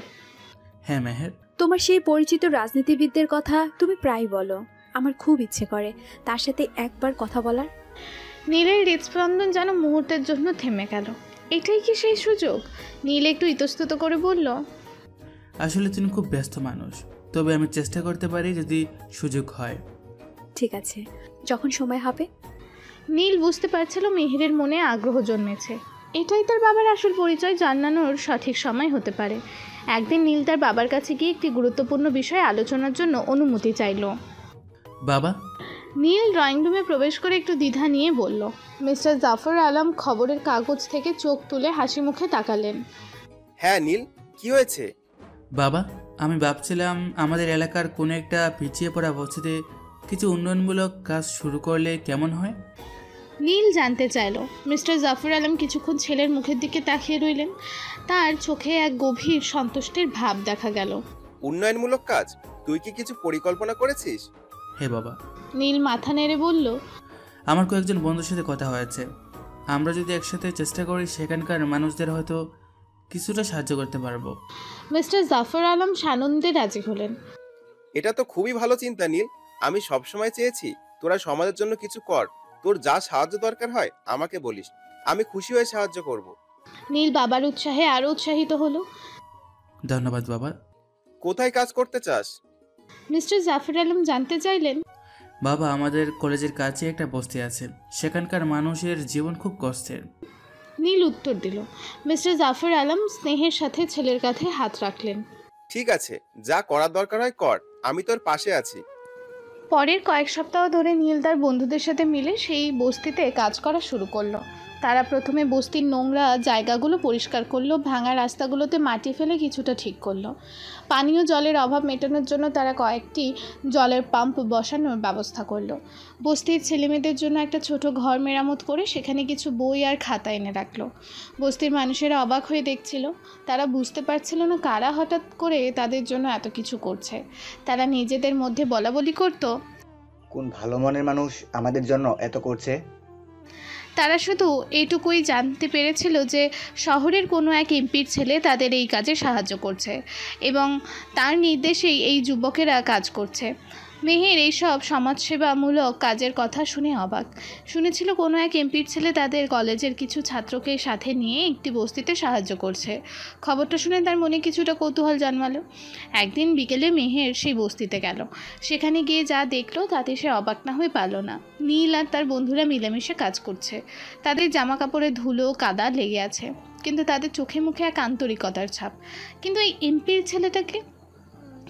হ্যাঁ মেহের। তোমার সেই পরিচিত রাজনীতিবিদদের কথা তুমি প্রায় বলো। আমার খুব ইচ্ছে করে তার সাথে একবার কথা বলার। নীলের হৃদস্পন্দন যেন মুহূর্তের জন্য থেমে গেল। এটাই কি সেই সুযোগ? নীল একটু ইতস্তত করে বলল, আসলে তিনি খুব ব্যস্ত মানুষ, তবে আমি চেষ্টা করতে পারি যদি সুযোগ হয়। ঠিক আছে, যখন সময় হবে। নীল বুঝতে পারছিল মেহেরের মনে আগ্রহ জন্মেছে। এটাই তার বাবার আসল পরিচয় জানানোর সঠিক সময় হতে পারে। একদিন নীল তার বাবার কাছে গিয়ে একটি গুরুত্বপূর্ণ বিষয়ে আলোচনার জন্য অনুমতি চাইল। বাবা? নীল ড্রয়িং রুমে প্রবেশ করে একটু দ্বিধা নিয়ে বলল। মিস্টার জাফর আলম খবরের কাগজ থেকে চোখ তুলে হাসি মুখে তাকালেন। হ্যাঁ নীল, কি হয়েছে? বাবা, আমি ভাবছিলাম আমাদের এলাকার কোনো একটা পিছিয়ে পড়া বস্তিতে কিছু উন্নয়নমূলক কাজ শুরু করলে কেমন হয়। নীল জানতে চাইল। মিস্টার জাফর আলম কিছুক্ষণ ছেলের মুখের দিকে তাকিয়ে রইলেন। তার চোখে এক গভীর সন্তুষ্টির ভাব দেখা গেল। উন্নয়নমূলক কাজ? তুই কি কিছু পরিকল্পনা করেছিস? হ্যাঁ বাবা। নীল মাথা নেড়ে বলল, আমার কয়েকজন বন্ধুর সাথে কথা হয়েছে। আমরা যদি একসাথে চেষ্টা করি সেখানকার মানুষদের হয়তো কিছুটা সাহায্য করতে পারবো। মিস্টার জাফর আলম সানন্দে রাজি হলেন। এটা তো খুবই ভালো চিন্তা নীল। আমি সবসময় চেয়েছি তোরা সমাজের জন্য কিছু কর। তোর যা সাহায্য দরকার হয় আমাকে বলিস, আমি খুশি হয়ে সাহায্য করব। নীল বাবার উৎসাহে আরো উৎসাহিত হলো। ধন্যবাদ বাবা। কোথায় কাজ করতে চাস? মিস্টার জাফর আলম জানতে চাইলেন। বাবা, আমাদের কলেজের কাছে একটা বস্তি আছে, সেখানকার মানুষের জীবন খুব কষ্টের। নীল উত্তর দিল। মিস্টার জাফর আলম স্নেহের সাথে ছেলের কাঁধে হাত রাখলেন। ঠিক আছে, যা করার দরকার হয় কর, আমি তোর পাশে আছি। পরের কয়েক সপ্তাহ ধরে নীল তার বন্ধুদের সাথে মিলে সেই বস্তিতে কাজ করা শুরু করলো। তারা প্রথমে বস্তির নোংরা জায়গাগুলো পরিষ্কার করলো, ভাঙা রাস্তাগুলোতে মাটি ফেলে কিছুটা ঠিক করলো। পানীয় জলের অভাব মেটানোর জন্য তারা কয়েকটি জলের পাম্প বসানোর ব্যবস্থা করলো। বস্তির ছেলেমেয়েদের জন্য একটা ছোট ঘর মেরামত করে সেখানে কিছু বই আর খাতা এনে রাখলো। বস্তির মানুষেরা অবাক হয়ে দেখছিল। তারা বুঝতে পারছিল না কারা হঠাৎ করে তাদের জন্য এত কিছু করছে। তারা নিজেদের মধ্যে বলাবলি করতো, কোন ভালো মনের মানুষ আমাদের জন্য এত করছে। তারা শুধু এইটুকুই জানতে পেরেছিল যে শহরের কোনো এক এমপির ছেলে তাদের এই কাজে সাহায্য করছে এবং তার নির্দেশেই এই যুবকেরা কাজ করছে। মেহের এইসব সমাজসেবামূলক কাজের কথা শুনে অবাক। শুনেছিল কোনো এক এমপির ছেলে তাদের কলেজের কিছু ছাত্রকে সাথে নিয়ে একটি বস্তিতে সাহায্য করছে। খবরটা শুনে তার মনে কিছুটা কৌতূহল জন্মালো। একদিন বিকেলে মেহের সেই বস্তিতে গেল। সেখানে গিয়ে যা দেখলো তাতে সে অবাক না হয়ে পারল না। নীল আর তার বন্ধুরা মিলেমিশে কাজ করছে। তাদের জামা কাপড়ে ধুলো কাদা লেগে আছে, কিন্তু তাদের চোখে মুখে এক আন্তরিকতার ছাপ। কিন্তু এই এমপির ছেলেটাকে?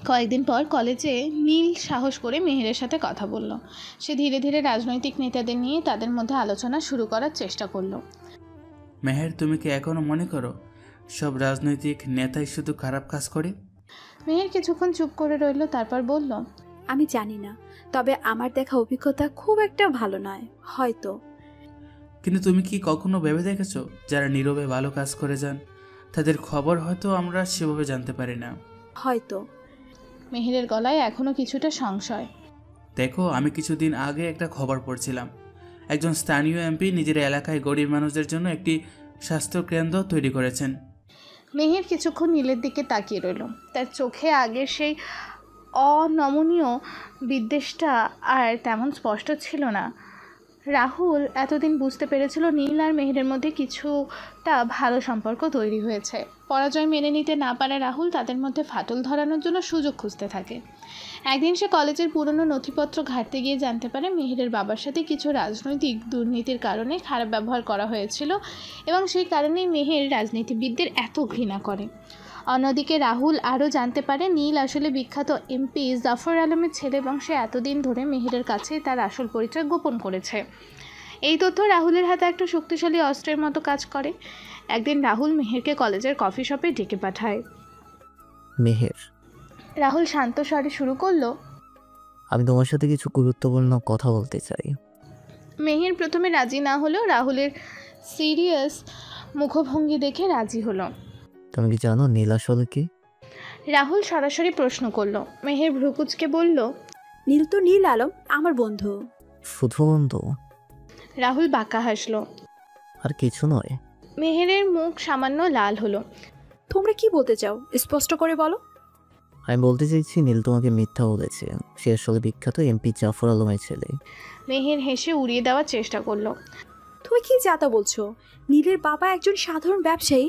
কয়েকদিন পর কলেজে নীল সাহস করে মেহেরের সাথে কথা বলল। সে ধীরে ধীরে রাজনৈতিক নেতাদের নিয়ে তাদের মধ্যে আলোচনা শুরু করার চেষ্টা করলো। মেহের, তুমি কি এখনো মনে করো সব রাজনৈতিক নেতাই শুধু খারাপ কাজ করে? মেহের কিছুক্ষণ চুপ করে রইল, তারপর বলল, আমি জানি না, তবে আমার দেখা অভিজ্ঞতা খুব একটা ভালো নয় হয়তো। কিন্তু তুমি কি কখনো ভেবে দেখেছো যারা নীরবে ভালো কাজ করে যান তাদের খবর হয়তো আমরা সেভাবে জানতে পারি না? হয়তো। মেহেরের গলায় এখনও কিছুটা সংশয়। দেখো, আমি কিছুদিন আগে একটা খবর পড়ছিলাম, একজন স্থানীয় এমপি নিজের এলাকায় গরিব মানুষদের জন্য একটি স্বাস্থ্য কেন্দ্র তৈরি করেছেন। মেহের কিছুক্ষণ নীলের দিকে তাকিয়ে রইল। তার চোখে আগের সেই অনমনীয় বিদ্বেষটা আর তেমন স্পষ্ট ছিল না। রাহুল এতদিন বুঝতে পেরেছিল নীল আর মেহেরের মধ্যে কিছুটা ভালো সম্পর্ক তৈরি হয়েছে। পরাজয় মেনে নিতে না পারা রাহুল তাদের মধ্যে ফাটল ধরানোর জন্য সুযোগ খুঁজতে থাকে। একদিন সে কলেজের পুরনো নথিপত্র ঘাঁটতে গিয়ে জানতে পারে মেহেরের বাবার সাথে কিছু রাজনৈতিক দুর্নীতির কারণে খারাপ ব্যবহার করা হয়েছিল এবং সেই কারণেই মেহের রাজনীতিবিদদের এত ঘৃণা করে। অন্যদিকে রাহুল আরও জানতে পারে নীল আসলে বিখ্যাত এমপি জাফর আলমের ছেলে এবং সে এতদিন ধরে মেহেরের কাছে তার আসল পরিচয় গোপন করেছে। এই তথ্য রাহুলের হাতে একটা শক্তিশালী অস্ত্রের মতো কাজ করে। একদিন রাহুল মেহেরকে কলেজের কফি শপে ডেকে পাঠায়। মেহের, রাহুল শান্ত স্বরে শুরু করলো, আমি তোমার সাথে কিছু গুরুত্বপূর্ণ কথা বলতে চাই। মেহের প্রথমে রাজি না হলেও রাহুলের সিরিয়াস মুখভঙ্গি দেখে রাজি হলো। তুমি কি জানো নীল আসলে কি? রাহুল সরাসরি প্রশ্ন করলো। মেহের ভ্রুকুচকে বলল, নীল তো নীল আলম, আমার বন্ধু। শুধু বন্ধু? রাহুল বাঁকা হাসলো। আর কিছু নয়? মেহেরের মুখ সামান্য লাল হলো। তোমরা কি বলতে চাও, স্পষ্ট করে বলো। আমি বলতে চাইছি নীল তোমাকে মিথ্যা বলেছে, সে আসলে বিখ্যাত এমপি জাফর আলমের ছেলে। মেহের হেসে উড়িয়ে দেওয়ার চেষ্টা করলো। তুমি কি যাতা বলছো? নীলের বাবা একজন সাধারণ ব্যবসায়ী।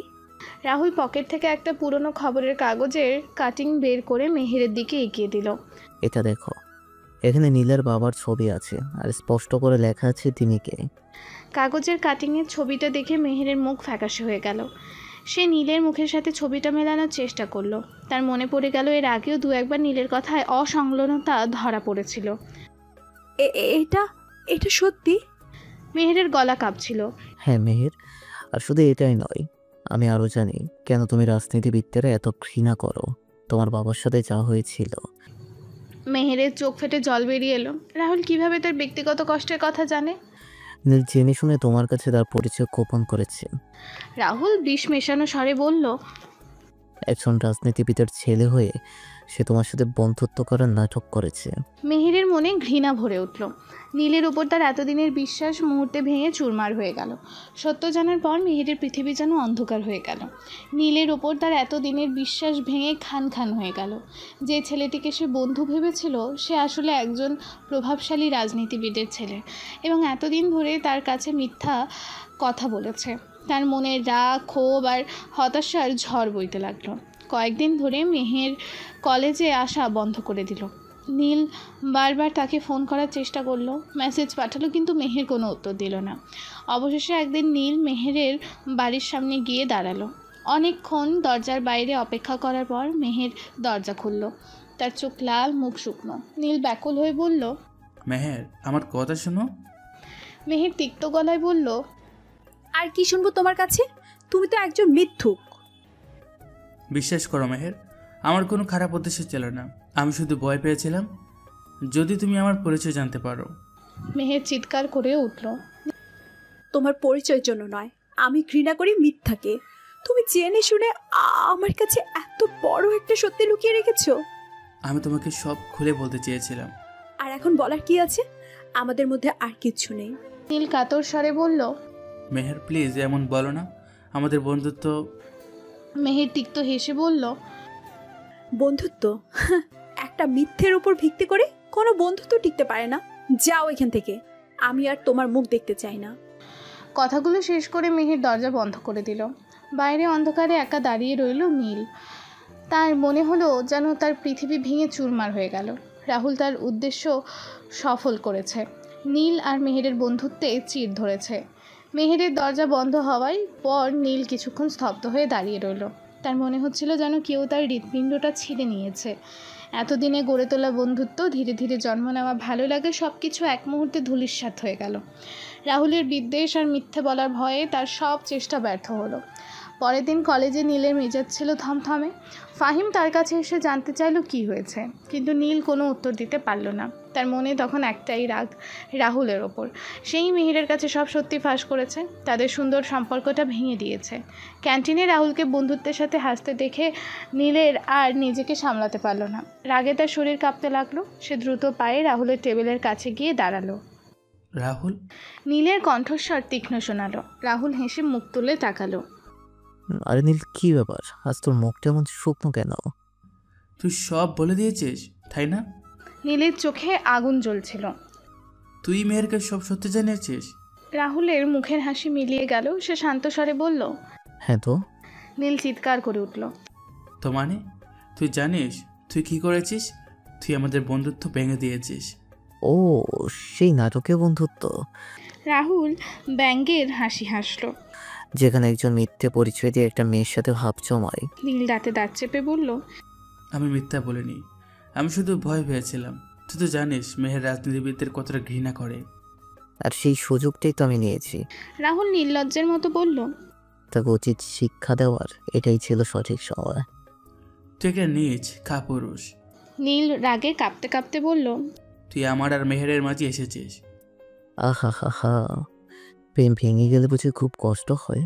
রাহুল পকেট থেকে একটা পুরনো খবরের কাগজের কাটিং বের করে মেহেরের দিকে এগিয়ে দিল। এটা দেখো, এখানে নীলের বাবার ছবি আছে আর স্পষ্ট করে লেখা আছে তিনি কে। কাগজের কাটিংয়ের ছবিটা দেখে মেহেরের মুখ ফ্যাকাশে হয়ে গেল। সে নীলের মুখের সাথে ছবিটা মেলানোর চেষ্টা করলো। তার মনে পড়ে গেল এর আগেও দু একবার নীলের কথায় অসংলগ্নতা ধরা পড়েছিল। এটা এটা সত্যি? মেহেরের গলা কাঁপছিল। হ্যাঁ মেহের, আর শুধু এটাই নয়, আমি আরও জানি কেন তুমি রাজনীতিবিদদের এত ঘৃণা করো। তোমার বাবার সাথে যা হয়েছিল। মেহেরের চোখ ফেটে জল বেরিয়ে এলো। রাহুল কিভাবে তার ব্যক্তিগত কষ্টের কথা জানে? নীল জেনে শুনে তোমার কাছে তার পরিচয় গোপন করেছে। রাহুল বিষ মেশানো স্বরে বলল, একজন রাজনীতিবিদের ছেলে হয়ে সে তোমার সাথে বন্ধুত্ব করার নাটক করেছে। মেহেরের মনে ঘৃণা ভরে উঠল। নীলের উপর তার এতদিনের বিশ্বাস মুহূর্তে ভেঙে চুরমার হয়ে গেল। সত্য জানার পর মেহেরের পৃথিবী যেন অন্ধকার হয়ে গেল। নীলের ওপর তার এতদিনের বিশ্বাস ভেঙে খান খান হয়ে গেল। যে ছেলেটিকে সে বন্ধু ভেবেছিল সে আসলে একজন প্রভাবশালী রাজনীতিবিদের ছেলে এবং এতদিন ধরে তার কাছে মিথ্যা কথা বলেছে। তার মনে রাগ, ক্ষোভ আর হতাশার ঝড় বইতে লাগলো। কয়েকদিন ধরে মেহের কলেজে আসা বন্ধ করে দিল। নীল বারবার তাকে ফোন করার চেষ্টা করলো, মেসেজ পাঠালো, কিন্তু মেহের কোনো উত্তর দিল না। অবশেষে একদিন নীল মেহেরের বাড়ির সামনে গিয়ে দাঁড়ালো। অনেকক্ষণ দরজার বাইরে অপেক্ষা করার পর মেহের দরজা খুলল। তার চোখ লাল, মুখ শুকনো। নীল ব্যাকুল হয়ে বলল, মেহের, আমার কথা শোনো। মেহের তিক্ত গলায় বলল, আর কি শুনবো তোমার কাছে? তুমি তো একজন মিথ্যুক। বিশ্বাস করো মেহের, আমার কোনো খারাপ উদ্দেশ্য ছিল না। আমি শুধু ভয় পেয়েছিলাম যদি তুমি আমার পরিচয় জানতে পারো। মেহের চিৎকার করে উঠল, তোমার পরিচয়ের জন্য নয়, আমি ঘৃণা করি মিথ্যাকে। তুমি জেনে শুনে আমার কাছে এত বড় একটা সত্যি লুকিয়ে রেখেছো। আমি তোমাকে সব খুলে বলতে চেয়েছিলাম। আর এখন বলার কি আছে? আমাদের মধ্যে আর কিচ্ছু নেই। নীল কাতর স্বরে বলল, মেহের প্লিজ এমন বলো না, আমাদের বন্ধুত্ব। মেহের তিক্ত হেসে বলল, বন্ধুত্ব? একটা মিথ্যের উপর ভিত্তি করে কোনো বন্ধুত্ব টিকতে পারে না। যাও এখান থেকে, আমি আর তোমার মুখ দেখতে চাই না। কথাগুলো শেষ করে মেহের দরজা বন্ধ করে দিল। বাইরে অন্ধকারে একা দাঁড়িয়ে রইল নীল। তার মনে হলো যেন তার পৃথিবী ভেঙে চুরমার হয়ে গেল। রাহুল তার উদ্দেশ্য সফল করেছে। নীল আর মেহেরের বন্ধুত্বে চির ধরেছে। মেহেরের দরজা বন্ধ হওয়ার পর নীল কিছুক্ষণ স্তব্ধ হয়ে দাঁড়িয়ে রইল। তার মনে হচ্ছিল যেন কেউ তার হৃৎপিণ্ডটা ছিঁড়ে নিয়েছে। এতদিনে গড়ে তোলা বন্ধুত্ব, ধীরে ধীরে জন্ম নেওয়া ভালো লাগে, সব কিছু এক মুহূর্তে ধূলিসাৎ হয়ে গেল। রাহুলের বিদ্বেষ আর মিথ্যে বলার ভয়ে তার সব চেষ্টা ব্যর্থ হলো। পরের দিন কলেজে নীলের মেজাজ ছিল থমথমে। ফাহিম তার কাছে এসে জানতে চাইল কি হয়েছে, কিন্তু নীল কোনো উত্তর দিতে পারল না। তার মনে তখন একটাই রাগ, রাহুলের ওপর। সেই মিহিরের কাছে সব সত্যি ফাঁস করেছে, তাদের সুন্দর সম্পর্কটা ভেঙে দিয়েছে। ক্যান্টিনে রাহুলকে বন্ধুত্বের সাথে হাসতে দেখে নীলের আর নিজেকে সামলাতে পারল না। রাগে তার শরীর কাঁপতে লাগলো। সে দ্রুত পায়ে রাহুলের টেবিলের কাছে গিয়ে দাঁড়ালো। রাহুল? নীলের কণ্ঠস্বর তীক্ষ্ণ শোনালো। রাহুল হেসে মুখ তুলে তাকালো। আরে নীল, কি ব্যাপার? আজ তোর মুখটা এমন শুকনো কেন? তুই সব বলে দিয়েছিস, তাই না? নীলের চোখে আগুন জ্বলছিল। তুই মেহেরকে সব সত্যি জানিয়েছিস? রাহুলের মুখের হাসি মিলিয়ে গেল। সে শান্ত স্বরে বলল, হ্যাঁ তো। নীল চিৎকার করে উঠল। তো মানে? তুই জানিস তুই কি করেছিস? তুই আমাদের বন্ধুত্ব ভেঙে দিয়েছিস। ও, সেই নাটকে বন্ধুত্ব? রাহুল ব্যঙ্গের হাসি হাসল। যেখানে একজন মিথ্যে পরিচয় দিয়ে একটা মেয়ের সাথে ভাব জমায়। নীল দাঁতে দাঁত চেপে বলল, আমি মিথ্যা বলিনি, আমি শুধু ভয় পেয়েছিলাম। তুই তো জানিস মেহের রাজনীতিবিদদের কতটা ঘৃণা করে। আর সেই সুযোগটাই তো আমি নিয়েছি। রাহুল নির্লজ্জের মতো বলল, তাকে উচিত শিক্ষা দেওয়ার এটাই ছিল সঠিক সময়। তুই একটা নীচ কাপুরুষ। নীল রাগে কাঁপতে কাঁপতে বলল, তুই আমার আর মেহেরের মাঝে এসেছিস। আহা হা হা, প্রেম ভেঙে গেলে বুঝি খুব কষ্ট হয়?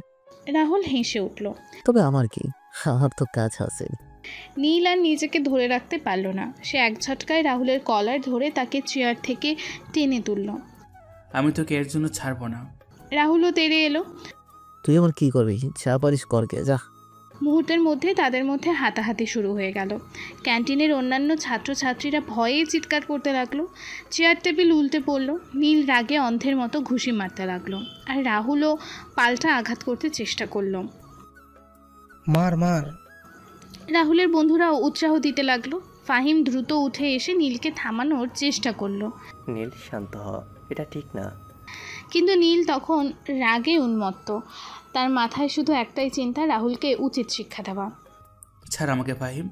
রাহুল হেসে উঠল। তবে আমার কি, আমার তো কাজ আছে। নীল আর নিজেকে ধরে রাখতে পারল না। সে এক ঝটকায় রাহুলের কলার ধরে তাকে চেয়ার থেকে টেনে তুলল। আমি তোকে এর জন্য ছাড়বো না। রাহুলও তেড়ে এলো। তুই আমার কি করবি? যা পারিস করকে যা। মুহূর্তের মধ্যে তাদের মধ্যে হাতাহাতি শুরু হয়ে গেল। ক্যান্টিনের অন্যান্য ছাত্রছাত্রীরা ভয়ে চিৎকার করতে লাগলো। চেয়ার টেবিল উল্টে পড়ল। নীল রাগে অন্ধের মতো ঘুষি মারতে লাগলো, আর রাহুলও পাল্টা আঘাত করতে চেষ্টা করলো। মার মার। রাহুলের বন্ধুরাও উৎসাহ দিতে লাগলো। ফাহিম দ্রুত উঠে এসে নীলকে থামানোর চেষ্টা করলো। নীল, শান্ত হ, এটা ঠিক না। কিন্তু নীল তখন রাগে উন্মত্ত। তার মাথায় শুধু একটাই চিন্তা, রাহুলকে উচিত শিক্ষা দেওয়া। ছাড় আমাকে ফাহিম।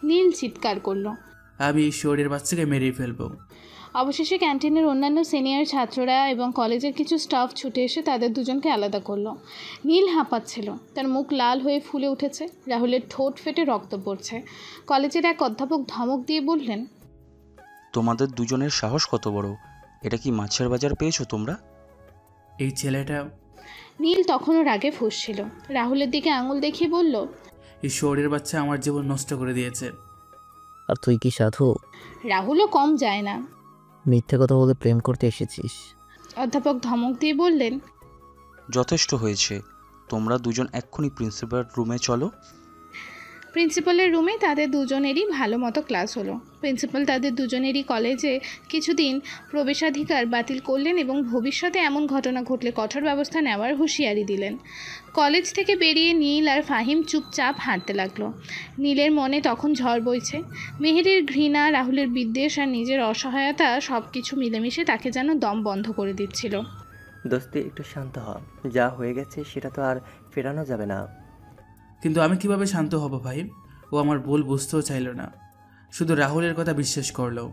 নীল চিৎকার করলো, আমি এই শহরের বাচ্চাকে মেরেই ফেলবো। অবশেষে ক্যান্টিনের অন্যান্য সিনিয়র ছাত্ররা এবং কলেজের কিছু স্টাফ ছুটে এসে তাদের দুজনকে আলাদা করলো। নীল হাঁপাচ্ছিল, তার মুখ লাল হয়ে ফুলে উঠেছে, রাহুলের ঠোঁট ফেটে রক্ত পড়ছে। কলেজের এক অধ্যাপক ধমক দিয়ে বললেন, তোমাদের দুজনের সাহস কত বড়? এটা কি মাছের বাজার পেয়েছো তোমরা? এই ছেলেটা। নীল তখনও রাগে ফুঁসছিল। রাহুলের দিকে আঙুল দেখিয়ে বলল, এই শহরের বাচ্চা আমার জীবন নষ্ট করে দিয়েছে। আর তুই কি সাধু? রাহুলও কম যায় না। মিথ্যে কথা বলে প্রেম করতে এসেছিস? অধ্যাপক ধমক দিয়ে বললেন, যথেষ্ট হয়েছে, তোমরা দুজন এক্ষুনি প্রিন্সিপাল রুমে চলো। প্রিন্সিপালের রুমে তাদের দুজনেরই ভালো মতো ক্লাস হলো। প্রিন্সিপাল তাদের দুজনেরই কলেজে কিছুদিন প্রবেশাধিকার বাতিল করলেন এবং ভবিষ্যতে এমন ঘটনা ঘটলে কঠোর ব্যবস্থা নেওয়ার হুঁশিয়ারি দিলেন। কলেজ থেকে বেরিয়ে নীল আর ফাহিম চুপচাপ হাঁটতে লাগলো। নীলের মনে তখন ঝড় বইছে। মেহেরের ঘৃণা, রাহুলের বিদ্বেষ আর নিজের অসহায়তা সব কিছু মিলেমিশে তাকে যেন দম বন্ধ করে দিচ্ছিল। দোস্তি, একটু শান্ত হ। যা হয়ে গেছে সেটা তো আর ফেরানো যাবে না। কিন্তু আমি কিভাবে শান্ত হব ফাহিম? ও আমার ভুল বুঝতেও চাইল না, শুধু রাহুলের কথা বিশ্বাস করলো।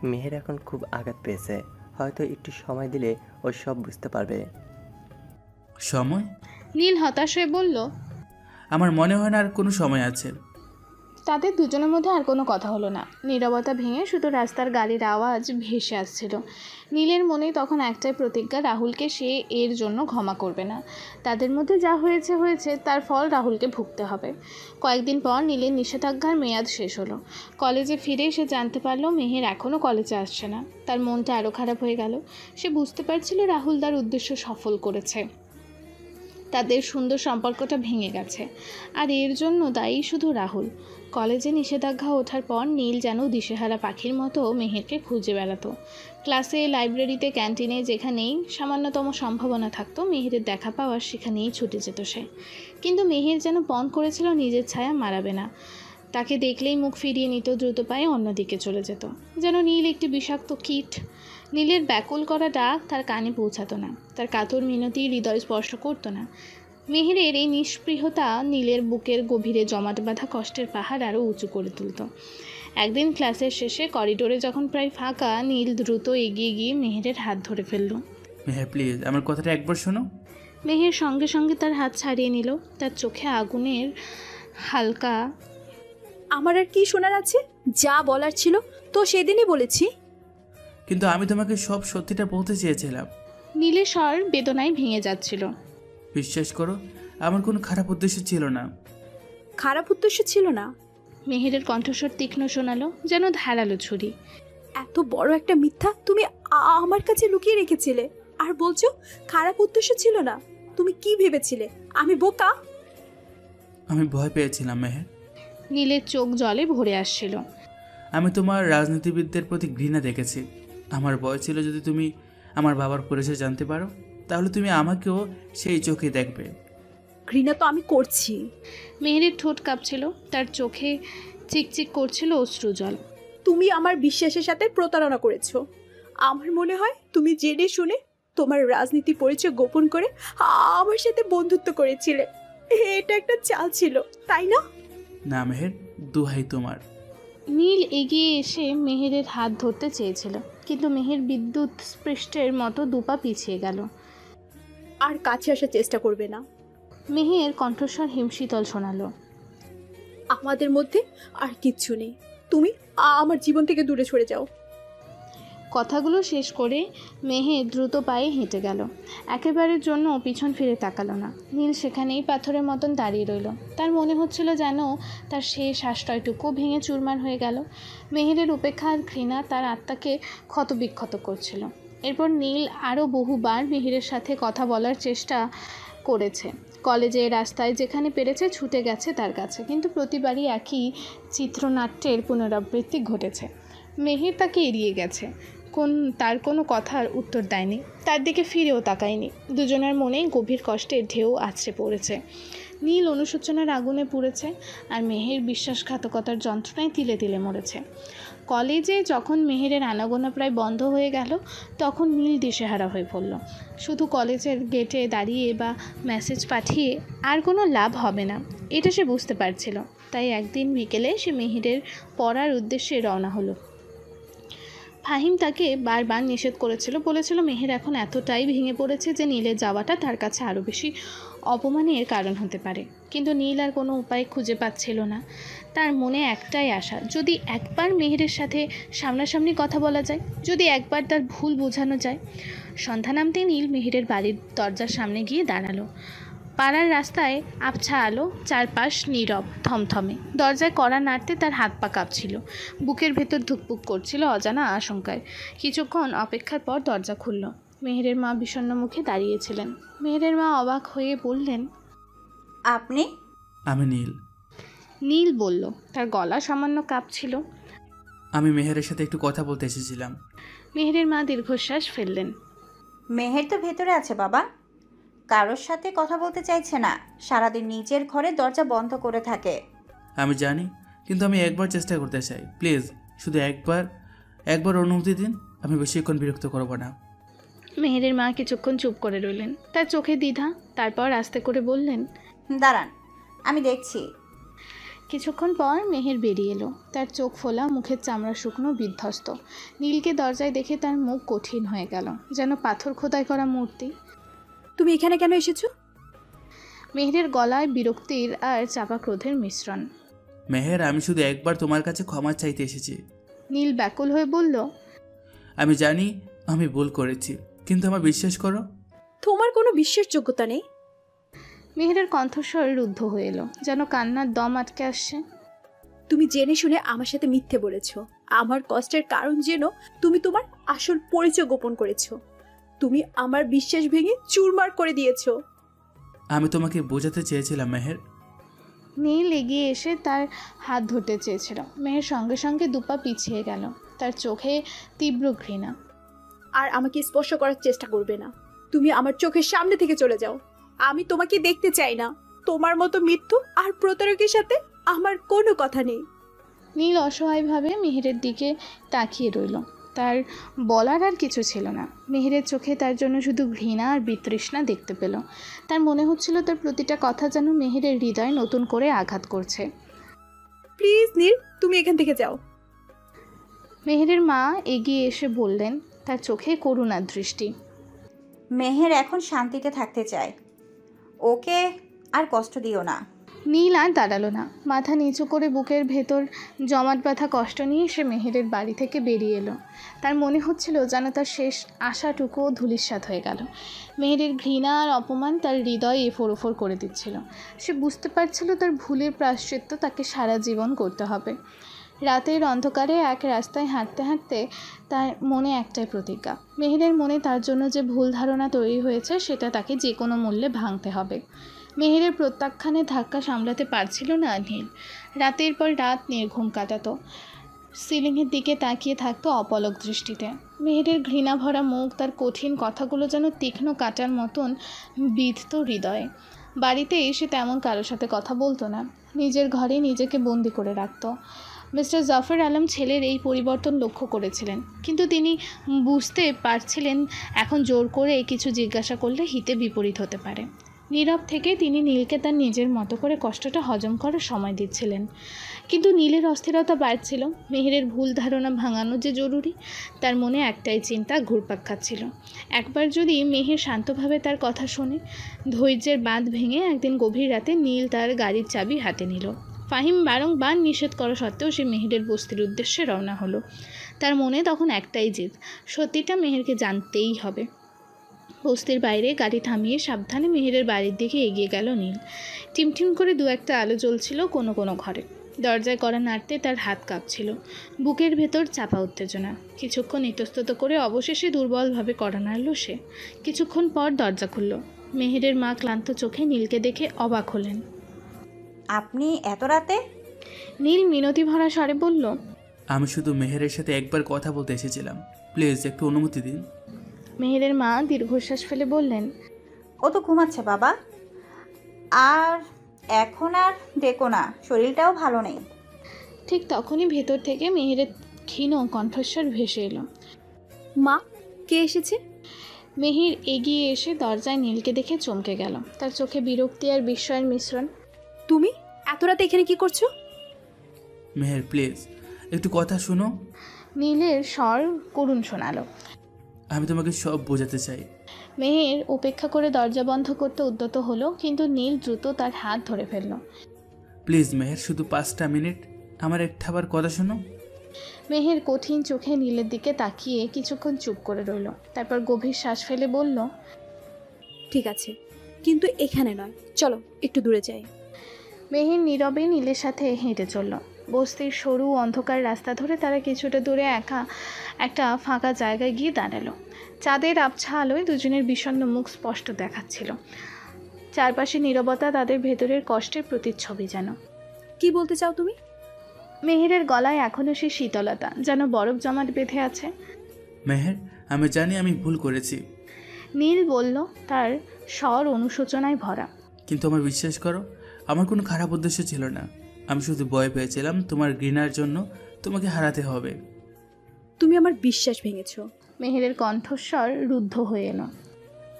মেহের এখন খুব আঘাত পেয়েছে, হয়তো একটু সময় দিলে ও সব বুঝতে পারবে। সময়? নীল হতাশ হয়ে বলল, আমার মনে হয় না আর কোনো সময় আছে। তাদের দুজনের মধ্যে আর কোনো কথা হলো না। নীরবতা ভেঙে শুধু রাস্তার গাড়ির আওয়াজ ভেসে আসছিল। নীলের মনে তখন একটাই প্রতিজ্ঞা, রাহুলকে সে এর জন্য ক্ষমা করবে না। তাদের মধ্যে যা হয়েছে হয়েছে, তার ফল রাহুলকে ভুগতে হবে। কয়েকদিন পর নীলের নিষেধাজ্ঞার মেয়াদ শেষ হলো। কলেজে ফিরে সে জানতে পারলো মেহের এখনও কলেজে আসছে না। তার মনটা আরও খারাপ হয়ে গেল। সে বুঝতে পারছিল রাহুল তার উদ্দেশ্য সফল করেছে। তাদের সুন্দর সম্পর্কটা ভেঙে গেছে, আর এর জন্য দায়ী শুধু রাহুল। কলেজে নিষেধাজ্ঞা ওঠার পর নীল যেন দিশেহারা পাখির মতো মেহেরকে খুঁজে বেড়াতো। ক্লাসে, লাইব্রেরিতে, ক্যান্টিনে, যেখানেই সামান্যতম সম্ভাবনা থাকতো মেহেরের দেখা পাওয়ার, সেখানেই ছুটে যেত সে। কিন্তু মেহের যেন পণ করেছিল নিজের ছায়া মারাবে না। তাকে দেখলেই মুখ ফিরিয়ে নিত, দ্রুত পায়ে অন্যদিকে চলে যেত, যেন নীল একটি বিষাক্ত কীট। নীলের ব্যাকুল করা ডাক তার কানে পৌঁছাতো না, তার কাতর মিনতি হৃদয় স্পর্শ করতো না। মেহেরের এই নিষ্পৃহতা নীলের বুকের গভীরে জমাট বাঁধা কষ্টের পাহাড় আরও উঁচু করে তুলত। একদিন ক্লাসের শেষে করিডোরে যখন প্রায় ফাঁকা, নীল দ্রুত এগিয়ে গিয়ে মেহেরের হাত ধরে ফেলল। মেহের, প্লিজ আমার কথাটা একবার শোনো। মেহের সঙ্গে সঙ্গে তার হাত ছাড়িয়ে নিল। তার চোখে আগুনের হালকা। আমার আর কি শোনার আছে? যা বলার ছিল তো সেদিনই বলেছি। কিন্তু আমি তোমাকে সব সত্যিটা বলতে চেয়েছিলাম। নীলের স্বর বেদনায় ভেঙে যাচ্ছিল। বিশ্বাস করো, আমার কোনো খারাপ উদ্দেশ্য ছিল না। খারাপ উদ্দেশ্য ছিল না? মেহেরের কণ্ঠস্বর তীক্ষ্ণ শোনালো, যেন ধারালো ছুরি। এত বড় একটা মিথ্যা তুমি আমার কাছে লুকিয়ে রেখেছিলে, আর বলছো খারাপ উদ্দেশ্য ছিল না? তুমি কি ভেবেছিলে আমি বোকা? আমি ভয় পেয়েছিলাম মেহের। নীলের চোখ জলে ভরে আসছিল। আমি তোমার রাজনীতিবিদদের প্রতি ঘৃণা দেখেছি। আমার ভয় ছিল যদি তুমি আমার বাবার পরিচয় জানতে পারো, তাহলে তুমি আমাকেও সেই চোখে দেখবে। ঘৃণা তো আমি করছি। মেহেরের ঠোঁট কাঁপছিল, তার চোখে চিকচিক করছিল অশ্রুজল। তুমি আমার বিশ্বাসের সাথে প্রতারণা করেছো। আমার মনে হয় তুমি জেনে শুনে তোমার রাজনীতি পরিচয় গোপন করে আমার সাথে বন্ধুত্ব করেছিলে। এটা একটা চাল ছিল, তাই না? না মেহের, দুহাই তোমার। নীল এগিয়ে এসে মেহেরের হাত ধরতে চেয়েছিল, কিন্তু মেহের বিদ্যুৎ স্পৃষ্টের মতো দুপা পিছিয়ে গেল। আর কাছে আসার চেষ্টা করবে না। মেহের কণ্ঠস্বর হিমশীতল শোনালো। আমাদের মধ্যে আর কিচ্ছু নেই। তুমি আমার জীবন থেকে দূরে সরে যাও। কথাগুলো শেষ করে মেহের দ্রুত পায়ে হেঁটে গেল। একেবারের জন্য পিছন ফিরে তাকালো না। নীল সেখানেই পাথরের মতন দাঁড়িয়ে রইল। তার মনে হচ্ছিল যেন তার শেষ আশ্রয়টুকু ভেঙে চুরমার হয়ে গেল। মেহেরের উপেক্ষা আর ঘৃণা তার আত্মাকে ক্ষতবিক্ষত করছিল। এরপর নীল আরও বহুবার মেহেরের সাথে কথা বলার চেষ্টা করেছে। কলেজে, রাস্তায়, যেখানে পেরেছে ছুটে গেছে তার কাছে, কিন্তু প্রতিবারই একই চিত্রনাট্যের পুনরাবৃত্তি ঘটেছে। মেহের তাকে এড়িয়ে গেছে, তার কোনো কথার উত্তর দেয়নি, তার দিকে ফিরেও তাকায়নি। দুজনের মনেই গভীর কষ্টের ঢেউ আছড়ে পড়েছে। নীল অনুশোচনার আগুনে পুড়েছে, আর মেহের বিশ্বাসঘাতকতার যন্ত্রণায় তিলে তিলে মরেছে। কলেজে যখন মেহেরের আনাগোনা প্রায় বন্ধ হয়ে গেল, তখন নীল দিশেহারা হয়ে পড়ল। শুধু কলেজের গেটে দাঁড়িয়ে বা মেসেজ পাঠিয়ে আর কোনো লাভ হবে না, এটা সে বুঝতে পারছিল। তাই একদিন বিকেলে সে মেহেরের পড়ার উদ্দেশ্যে রওনা হলো। ফাহিম তাকে বারবার নিষেধ করেছিল, বলেছিল মেহের এখন এতটাই ভেঙে পড়েছে যে নীলের যাওয়াটা তার কাছে আরও বেশি অপমানের কারণ হতে পারে। কিন্তু নীল আর কোনো উপায় খুঁজে পাচ্ছিল না। তার মনে একটাই আশা, যদি একবার মেহেরের সাথে সামনাসামনি কথা বলা যায়, যদি একবার তার ভুল বোঝানো যায়। সন্ধ্যা নামতেই নীল মেহেরের বাড়ির দরজার সামনে গিয়ে দাঁড়ালো। পাড়ার রাস্তায় আবছা আলো, চারপাশ নীরব, থমথমে। দরজায় কড়া নাড়তে তার হাত পা কাঁপছিল, বুকের ভেতর ধুকপুক করছিল অজানা আশঙ্কায়। কিছুক্ষণ অপেক্ষার পর দরজা খুলল। মেহেরের মা বিষণ্ণ মুখে দাঁড়িয়েছিলেন। মেহেরের মা অবাক হয়ে বললেন, আপনি? আমি নীল। নীল বলল, তার গলা সামান্য কাঁপছিল। আমি মেহেরের সাথে একটু কথা বলতে এসেছিলাম। মেহেরের মা দীর্ঘশ্বাস ফেললেন। মেহের তো ভেতরে আছে বাবা, কারোর সাথে কথা বলতে চাইছে না, সারাদিন নিজের ঘরে দরজা বন্ধ করে থাকে। আমি জানি, কিন্তু আমি একবার চেষ্টা করতে চাই। প্লিজ, শুধু একবার অনুমতি দিন। আমি বেশিক্ষণ বিরক্ত করব না। মেহেরের মা কিছুক্ষণ চুপ করে রইলেন, তার চোখে দ্বিধা। তারপর আস্তে করে বললেন, দাঁড়ান, আমি দেখছি। কিছুক্ষণ পর মেহের বেরিয়ে এলো, তার চোখ ফোলা, মুখের চামড়া শুকনো, বিধ্বস্ত। নীলকে দরজায় দেখে তার মুখ কঠিন হয়ে গেল, যেন পাথর খোদাই করা মূর্তি। তুমি এখানে কেন এসেছো? মেহেরের গলায় বিরক্তির আর চাপা ক্রোধের মিশ্রণ। মেহের, আমি শুধু একবার তোমার কাছে ক্ষমা চাইতে এসেছি। নীল ব্যাকুল হয়ে বলল, আমি জানি আমি ভুল করেছি, কিন্তু আমার বিশ্বাস করো। তোমার কোনো বিশ্বাসযোগ্যতা নেই। মেহেরের কণ্ঠস্বর রুদ্ধ হয়ে এলো, যেন কান্নার দম আটকে আসছে। তুমি জেনে শুনে আমার সাথে মিথ্যে বলেছো। আমার কষ্টের কারণ জেনে তুমি তোমার আসল পরিচয় গোপন করেছো। তুমি আমার বিশ্বাস ভেঙে চুরমার করে দিয়েছো। আমি তোমাকে বোঝাতে চেয়েছিলাম মেহের। নীল এগিয়ে এসে তার হাত ধরতে চেয়েছিল। মেহের সঙ্গে সঙ্গে দুপা পিছিয়ে গেল, তার চোখে তীব্র ঘৃণা। আর আমাকে স্পর্শ করার চেষ্টা করবে না। তুমি আমার চোখের সামনে থেকে চলে যাও। আমি তোমাকে দেখতে চাই না। তোমার মতো মৃত্যু আর প্রতারকের সাথে আমার কোনো কথা নেই। নীল অসহায়ভাবে মেহেরের দিকে তাকিয়ে রইল। তার বলার আর কিছু ছিল না। মেহেরের চোখে তার জন্য শুধু ঘৃণা আর বিতৃষ্ণা দেখতে পেল। তার মনে হচ্ছিল তার প্রতিটা কথা যেন মেহেরের হৃদয় নতুন করে আঘাত করছে। প্লিজ নীল, তুমি এখান থেকে যাও। মেহেরের মা এগিয়ে এসে বললেন, তার চোখে করুণার দৃষ্টি। মেহের এখন শান্তিতে থাকতে চায়, ওকে আর কষ্ট দিও না। নীল আর দাঁড়ালো না। মাথা নিচু করে বুকের ভেতর জমাট বাঁধা কষ্ট নিয়ে সে মেহেরের বাড়ি থেকে বেরিয়ে এলো। তার মনে হচ্ছিল যেন তার শেষ আশাটুকুও ধূলিসাৎ হয়ে গেল। মেহেরের ঘৃণা আর অপমান তার হৃদয় এফোর করে দিচ্ছিল। সে বুঝতে পারছিল তার ভুলের প্রায়শ্চিত্ত তাকে সারা জীবন করতে হবে। রাতের অন্ধকারে এক রাস্তায় হাঁটতে হাঁটতে তার মনে একটাই প্রতিজ্ঞা, মেহেরের মনে তার জন্য যে ভুল ধারণা তৈরি হয়েছে সেটা তাকে যে কোনো মূল্যে ভাঙতে হবে। মেহেরের প্রত্যাখ্যানে ধাক্কা সামলাতে পারছিল না নীল। রাতের পর রাত নির্ঘুম কাটাতো, সিলিংয়ের দিকে তাকিয়ে থাকতো অপলক দৃষ্টিতে। মেহেরের ঘৃণা ভরা মুখ, তার কঠিন কথাগুলো যেন তীক্ষ্ণ কাঁটার মতন বিঁধত হৃদয়ে। বাড়িতে এসে তেমন কারোর সাথে কথা বলতো না, নিজের ঘরে নিজেকে বন্দি করে রাখতো। মিস্টার জাফর আলম ছেলের এই পরিবর্তন লক্ষ্য করেছিলেন, কিন্তু তিনি বুঝতে পারছিলেন এখন জোর করে কিছু জিজ্ঞাসা করলে হিতে বিপরীত হতে পারে। নীরব থেকে তিনি নীলকে তার নিজের মতো করে কষ্টটা হজম করার সময় দিচ্ছিলেন। কিন্তু নীলের অস্থিরতা বাড়ছিল। মেহেরের ভুল ধারণা ভাঙানো যে জরুরি, তার মনে একটাই চিন্তা ঘুরপাক খাচ্ছিল। একবার যদি মেহের শান্তভাবে তার কথা শোনে। ধৈর্যের বাঁধ ভেঙে একদিন গভীর রাতে নীল তার গাড়ির চাবি হাতে নিল। ফাহিম বারংবার নিষেধ করা সত্ত্বেও সে মেহেরের বস্তির উদ্দেশ্যে রওনা হলো। তার মনে তখন একটাই জিদ, সত্যিটা মেহেরকে জানতেই হবে। বস্তির বাইরে গাড়ি থামিয়ে সাবধানে মেহেরের বাড়ির দিকে এগিয়ে গেল নীল। টিমটিম করে দু একটা আলো জ্বলছিল কোনো কোনো ঘরে। দরজায় কড়া নাড়তে তার হাত কাঁপছিল, বুকের ভেতর চাপা উত্তেজনা। কিছুক্ষণ ইতস্তত করে অবশেষে দুর্বলভাবে কড়া নাড়ল সে। কিছুক্ষণ পর দরজা খুলল। মেহেরের মা ক্লান্ত চোখে নীলকে দেখে অবাক হলেন। আপনি এত রাতে? নীল মিনতি ভরা স্বরে বলল, আমি শুধু মেহেরের সাথে একবার কথা বলতে এসেছিলাম, প্লিজ একটু অনুমতি দিন। মেহেরের মা দীর্ঘশ্বাস ফেলে বললেন, ও তো ঘুমাচ্ছে বাবা, আর এখন আর ডেকো না, শরীরটাও ভালো নেই। ঠিক তখনই ভেতর থেকে মেহেরের ক্ষীণ কণ্ঠস্বর ভেসে এলো, মা, কে এসেছে? মেহের এগিয়ে এসে দরজায় নীলকে দেখে চমকে গেল। তার চোখে বিরক্তি আর বিস্ময়ের মিশ্রণ। তুমি এত রাতে এখানে কি করছো? মেহের প্লিজ একটু কথা শুনো। নীলের স্বর করুণ শোনালো। আমি তোমাকে সব বোঝাতে চাই। মেহের উপেক্ষা করে দরজা বন্ধ করতে উদ্যত হলো, কিন্তু নীল দ্রুত তার হাত ধরে ফেলল। প্লিজ মেহের, শুধু 5টা মিনিট আমার একটাবার কথা শোনো। মেহের কঠিন চোখে নীলের দিকে তাকিয়ে কিছুক্ষণ চুপ করে রইল। তারপর গভীর শ্বাস ফেলে বলল, ঠিক আছে, কিন্তু এখানে নয়, চলো একটু দূরে যাই। মেহের নীরবে নীলের সাথে হেঁটে চলল। বস্তির সরু অন্ধকার রাস্তা ধরে তারা কিছুটা দূরে একটা ফাঁকা জায়গায় গিয়ে দাঁড়ালো। চাঁদের আবছা আলোয় দুজনের বিষণ্ণ মুখ স্পষ্ট দেখাচ্ছিল। চারপাশে নীরবতা তাদের ভেতরের কষ্টের প্রতিচ্ছবি যেন। কি বলতে চাও তুমি? মেহেরের গলায় এখনও সে শীতলতা, যেন বরফ জমাট বেঁধে আছে। মেহের, আমি জানি আমি ভুল করেছি। নীল বলল, তার স্বর অনুশোচনায় ভরা। কিন্তু আমার বিশ্বাস করো, আমার কোনো খারাপ উদ্দেশ্য ছিল না। আমি শুধু ভয় পেয়েছিলাম তোমার ঘৃণার জন্য তোমাকে হারাতে হবে। তুমি আমার বিশ্বাস ভেঙেছো। মেহেরের কণ্ঠস্বর রুদ্ধ হয়ে এলো।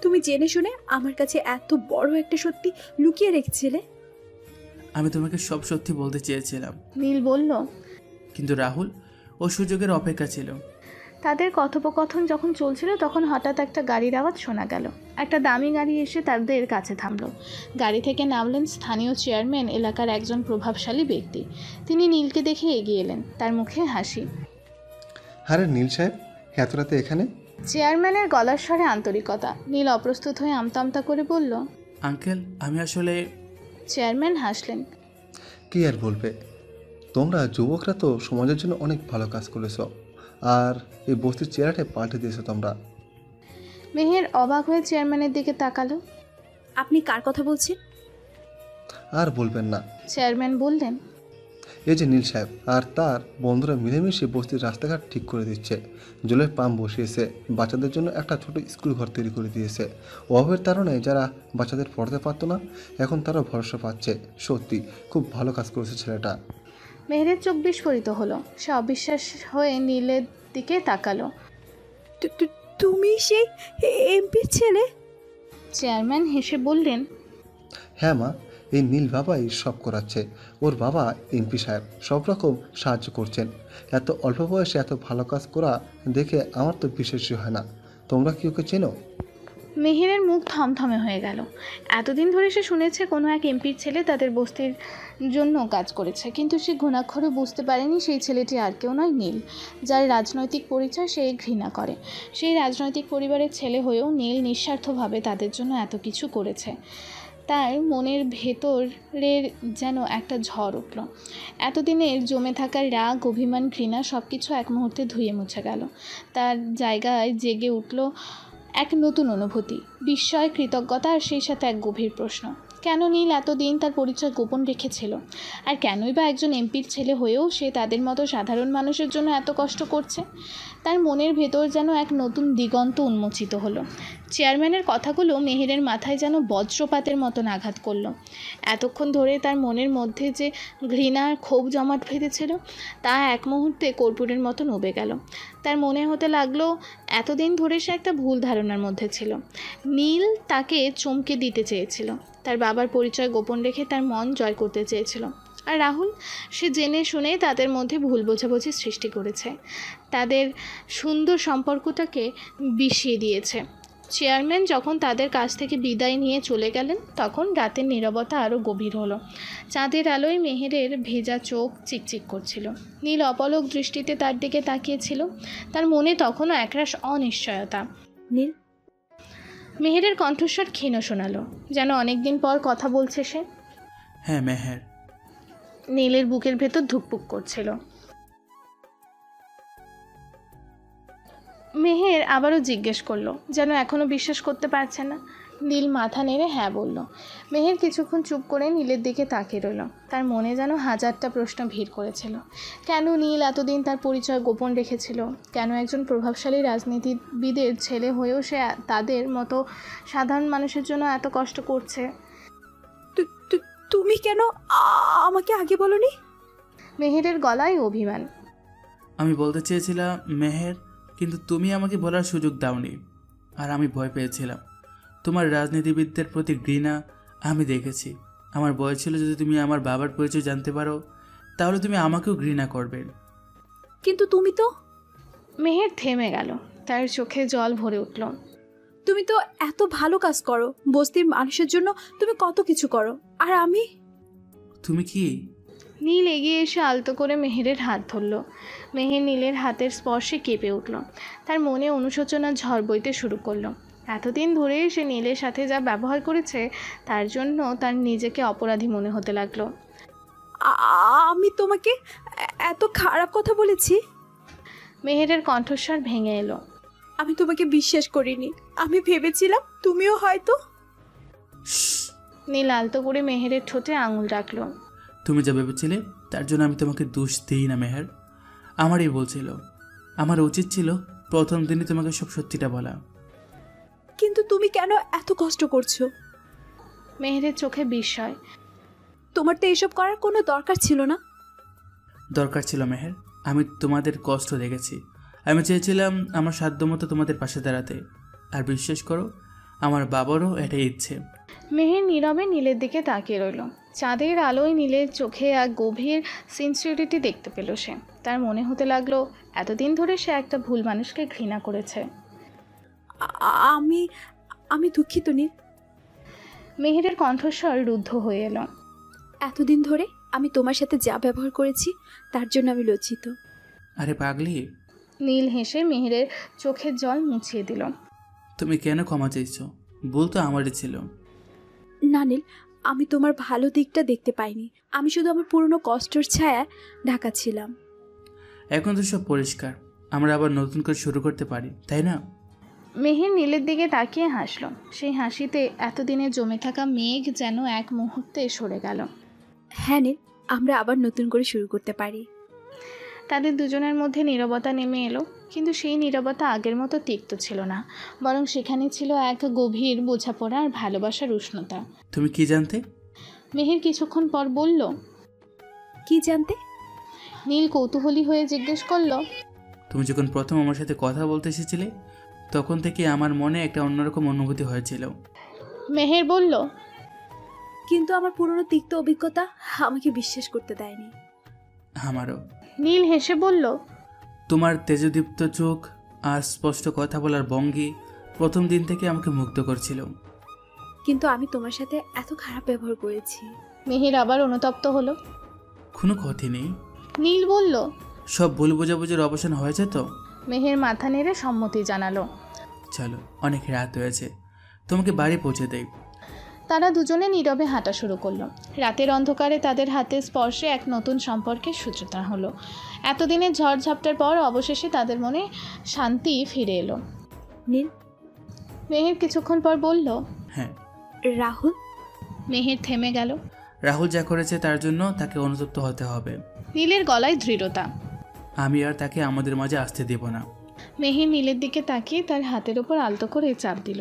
তুমি জেনে শুনে আমার কাছে এত বড় একটা সত্যি লুকিয়ে রেখেছিলে। আমি তোমাকে সব সত্যি বলতে চেয়েছিলাম। নীল বলল, কিন্তু রাহুল ও সুযোগের অপেক্ষা ছিল। তাদের কথোপকথন যখন চলছিল তখন হঠাৎ একটা গাড়ির আওয়াজ শোনা গেল। একটা দামি গাড়ি এসে তাদের কাছে থামলো। গাড়ি থেকে নামলেন স্থানীয় চেয়ারম্যান, এলাকার একজন প্রভাবশালী ব্যক্তি। তিনি নীলকে দেখে এগিয়ে এলেন, তার মুখে হাসি। আরে নীল সাহেব, এত রাতে এখানে? চেয়ারম্যানের গলার স্বরে আন্তরিকতা। নীল অপ্রস্তুত হয়ে আমতা আমতা করে বলল, আঙ্কেল আমি আসলে। চেয়ারম্যান হাসলেন। কি আর বলবে, তোমরা যুবকরা তো সমাজের জন্য অনেক ভালো কাজ করেছ, আর এই বস্তির চেহারাটা পাল্টে দিয়েছো তোমরা। মেহের অবাক হয়ে চেয়ারম্যানের দিকে তাকালো। আপনি কার কথা বলছেন? আর বলবেন না। চেয়ারম্যান বললেন, এই যে নীল সাহেব আর তার বন্ধুরা মিলেমিশে বস্তির রাস্তাঘাট ঠিক করে দিচ্ছে, জলের পাম্প বসিয়েছে, বাচ্চাদের জন্য একটা ছোট স্কুল ঘর তৈরি করে দিয়েছে। অভাবের কারণে যারা বাচ্চাদের পড়তে পারতো না, এখন তারা ভরসা পাচ্ছে। সত্যি খুব ভালো কাজ করেছে ছেলেটা। মেহেরের চোখ বিস্ফোরিত হলো। সে অবিশ্বাস হয়ে নীলের দিকে তাকালো। তুমি সেই এমপির ছেলে? চেয়ারম্যান হেসে বললেন, হ্যাঁ মা, এই নীল বাবাই সব করাচ্ছে। ওর বাবা এমপি সাহেব সব রকম সাহায্য করছেন। এত অল্প বয়সে এত ভালো কাজ করা দেখে আমার তো বিশ্বাসই হয় না। তোমরা কি ওকে চেনো? মেহেরের মুখ থমথমে হয়ে গেল। এতদিন ধরে সে শুনেছে কোনো এক এমপির ছেলে তাদের বস্তির জন্য কাজ করেছে, কিন্তু সে ঘুণাক্ষরে বুঝতে পারেনি সেই ছেলেটি আর কেউ নয়, নীল, যার রাজনৈতিক পরিচয় সে ঘৃণা করে। সেই রাজনৈতিক পরিবারের ছেলে হয়েও নীল নিঃস্বার্থভাবে তাদের জন্য এত কিছু করেছে। তার মনের ভেতরের যেন একটা ঝড় উঠল। এতদিনের জমে থাকা রাগ, অভিমান, ঘৃণা সব কিছু এক মুহূর্তে ধুয়ে মুছে গেল। তার জায়গায় জেগে উঠল এক নতুন অনুভূতি, বিস্ময়, কৃতজ্ঞতা, আর সেই সাথে এক গভীর প্রশ্ন, কেন নীল এতদিন তার পরিচয় গোপন রেখেছিল? আর কেনই বা একজন এমপির ছেলে হয়েও সে তাদের মতো সাধারণ মানুষের জন্য এত কষ্ট করছে? তার মনের ভেতর যেন এক নতুন দিগন্ত উন্মোচিত হলো। চেয়ারম্যানের কথাগুলো মেহেরের মাথায় যেন বজ্রপাতের মতন আঘাত করলো। এতক্ষণ ধরে তার মনের মধ্যে যে ঘৃণার ক্ষোভ জমাট বেঁধেছিল তা এক মুহূর্তে কর্পূরের মতন উবে গেল। তার মনে হতে লাগলো এতদিন ধরে সে একটা ভুল ধারণার মধ্যে ছিল। নীল তাকে চমকে দিতে চেয়েছিল, তার বাবার পরিচয় গোপন রেখে তার মন জয় করতে চেয়েছিল। আর রাহুল, সে জেনে শুনে তাদের মধ্যে ভুল বোঝাবুঝি সৃষ্টি করেছে, তাদের সুন্দর সম্পর্কটাকে বিষিয়ে দিয়েছে। চেয়ারম্যান যখন তাদের কাছ থেকে বিদায় নিয়ে চলে গেলেন তখন রাতের নীরবতা আরও গভীর হলো। চাঁদের আলোয় মেহেরের ভেজা চোখ চিকচিক করছিল। নীল অপলক দৃষ্টিতে তার দিকে তাকিয়েছিল। তার মনে তখনও একরাশ অনিশ্চয়তা। নীল, মেহেরের কণ্ঠস্বর ক্ষীণ শোনালো, যেন অনেকদিন পর কথা বলছে সে। হ্যাঁ মেহের। নীলের বুকের ভেতর ধুকপুক করছিল। মেহের আবারও জিজ্ঞেস করলো, যেন এখনও বিশ্বাস করতে পারছে না। নীল মাথা নেড়ে হ্যাঁ বলল। মেহের কিছুক্ষণ চুপ করে নীলের দিকে তাকিয়ে রইল। তার মনে যেন হাজারটা প্রশ্ন ভিড় করেছিল। কেন নীল এতদিন তার পরিচয় গোপন রেখেছিল? কেন একজন প্রভাবশালী রাজনীতিবিদের ছেলে হয়েও সে তাদের মতো সাধারণ মানুষের জন্য এত কষ্ট করছে? তুমি কেন আমাকে আগে বলনি? মেহেরের গলায় অভিমান। আমি বলতে চেয়েছিলাম মেহের, কিন্তু তুমি আমাকে বলার সুযোগ দাওনি। আর আমি ভয় পেয়েছিলাম। তোমার রাজনীতিবিদদের প্রতি ঘৃণা আমি দেখেছি। আমার ভয় ছিল যদি তুমি আমার বাবার পরিচয় জানতে পারো তাহলে তুমি আমাকেও ঘৃণা করবে। কিন্তু তুমি তো... মেহের থেমে গেল, তার চোখে জল ভরে উঠল। তুমি তো এত ভালো কাজ করো, বস্তির মানুষের জন্য তুমি কত কিছু করো, আর আমি... তুমি কি? নীল এগিয়ে এসে আলতো করে মেহেরের হাত ধরল। মেহের নীলের হাতের স্পর্শে কেঁপে উঠল। তার মনে অনুশোচনার ঝড় বইতে শুরু করলো। এতদিন ধরে সে নীলের সাথে যা ব্যবহার করেছে তার জন্য তার নিজেকে অপরাধী মনে হতে লাগলো। আমি তোমাকে এত খারাপ কথা বলেছি? মেহেরের কণ্ঠস্বর ভেঙে এলো। আমি তোমাকে বিশ্বাস করিনি। আমি ভেবেছিলাম তুমিও হয়তো... নীল আলতো করে মেহেরের ঠোঁটে আঙুল রাখলো। তুমি যা ভেবেছিলে তার জন্য আমি তোমাকে দোষ দিই না মেহের। আমারই বলছিল, আমার উচিত ছিল প্রথম দিনই তোমাকে সব সত্যিটা বলা। কিন্তু তুমি কেন এত কষ্ট করছো? মেহেরের চোখে বিস্ময়। তোমার তো এসব করার কোনো দরকার ছিল না। দরকার ছিল মেহের। আমি তোমাদের কষ্ট দেখেছি। আমি চেয়েছিলাম আমার সাধ্যমতো তোমাদের পাশে দাঁড়াতে। আর বিশ্বাস করো, আমার বাবারও এটাই ইচ্ছে। মেহের নীরবে নীলের দিকে তাকিয়ে রইল। চাঁদের আলোয় নীলের চোখে এক গভীর সিনসিয়ারিটি দেখতে পেল সে। তার মনে হতে লাগলো এতদিন ধরে সে একটা ভুল মানুষকে ঘৃণা করেছে। আমি দুঃখিত নীল। মেহেরের কণ্ঠস্বর রুদ্ধ হয়ে এলো। এতদিন ধরে আমি তোমার সাথে যা ব্যবহার করেছি তার জন্য আমি লজ্জিত। আরে পাগলি। নীল হেসে মেহেরের চোখের জল মুছিয়ে দিল। তুমি কেন ক্ষমা চাইছো? ভুল তো আমারই ছিল। না নীল, আমি তোমার ভালো দিকটা দেখতে পাইনি। আমি শুধু আমার পুরনো কষ্টের ছায়া ঢাকা ছিলাম। এখন তো সব পরিষ্কার। আমরা আবার নতুন করে শুরু করতে পারি, তাই না? মেহের নীলের দিকে তাকিয়ে হাসল। সেই হাসিতে এতদিনে জমে থাকা মেঘ যেন এক মুহূর্তে সরে গেল। হ্যাঁ নীল, আমরা আবার নতুন করে শুরু করতে পারি। তাদের দুজনের মধ্যে নীরবতা নেমে এলো, কিন্তু সেই নীরবতা আগের মতো তিক্ত ছিল না, বরং সেখানে ছিল এক গভীর বোঝাপড়া আর ভালোবাসার উষ্ণতা। তুমি কি জানতে? মেহের কিছুক্ষণ পর বলল। কি জানতে? নীল কৌতূহলী হয়ে জিজ্ঞেস করলো। তুমি যখন প্রথম আমার সাথে কথা বলতে এসেছিলে তখন থেকে আমার মনে একটা অন্যরকম অনুভূতি হয়েছিল। মেহের বলল। কিন্তু আমার পুরনো তিক্ত অভিজ্ঞতা আমাকে বিশ্বাস করতে দেয়নি। আমারও। নীল হেসে বলল। তোমার তেজদীপ্ত চোখ আর স্পষ্ট কথা বলার ভঙ্গি প্রথম দিন থেকে আমাকে মুগ্ধ করছিল। কিন্তু আমি তোমার সাথে এত খারাপ ব্যবহার করেছি। মেহের আবার অনুতপ্ত হলো। কোনো ক্ষতি নেই। নীল বলল, সব ভুল বোঝাবুঝির অবসান হয়েছে তো? মেহের মাথা নেড়ে সম্মতি জানালো। চলো, অনেক রাত হয়েছে, তোমাকে বাড়ি পৌঁছে দেই। তারা দুজনে নীরবে হাঁটা শুরু করলো। রাতের অন্ধকারে তাদের হাতের স্পর্শে এক নতুন সম্পর্কের সূচনা হলো। এতদিনের ঝড়ঝাপটার পর অবশেষে তাদের মনে শান্তি ফিরে এলো। নীল, মেহের কিছুক্ষণ পর বলল, হ্যাঁ। রাহুল? মেহের থেমে গেল। রাহুল যা করেছে তার জন্য তাকে অনুতপ্ত হতে হবে। নীলের গলায় দৃঢ়তা। আমি আর তাকে আমাদের মাঝে আসতে দেব না। মেহের নীলের দিকে তাকিয়ে তার হাতের ওপর আলতো করে চাপ দিল।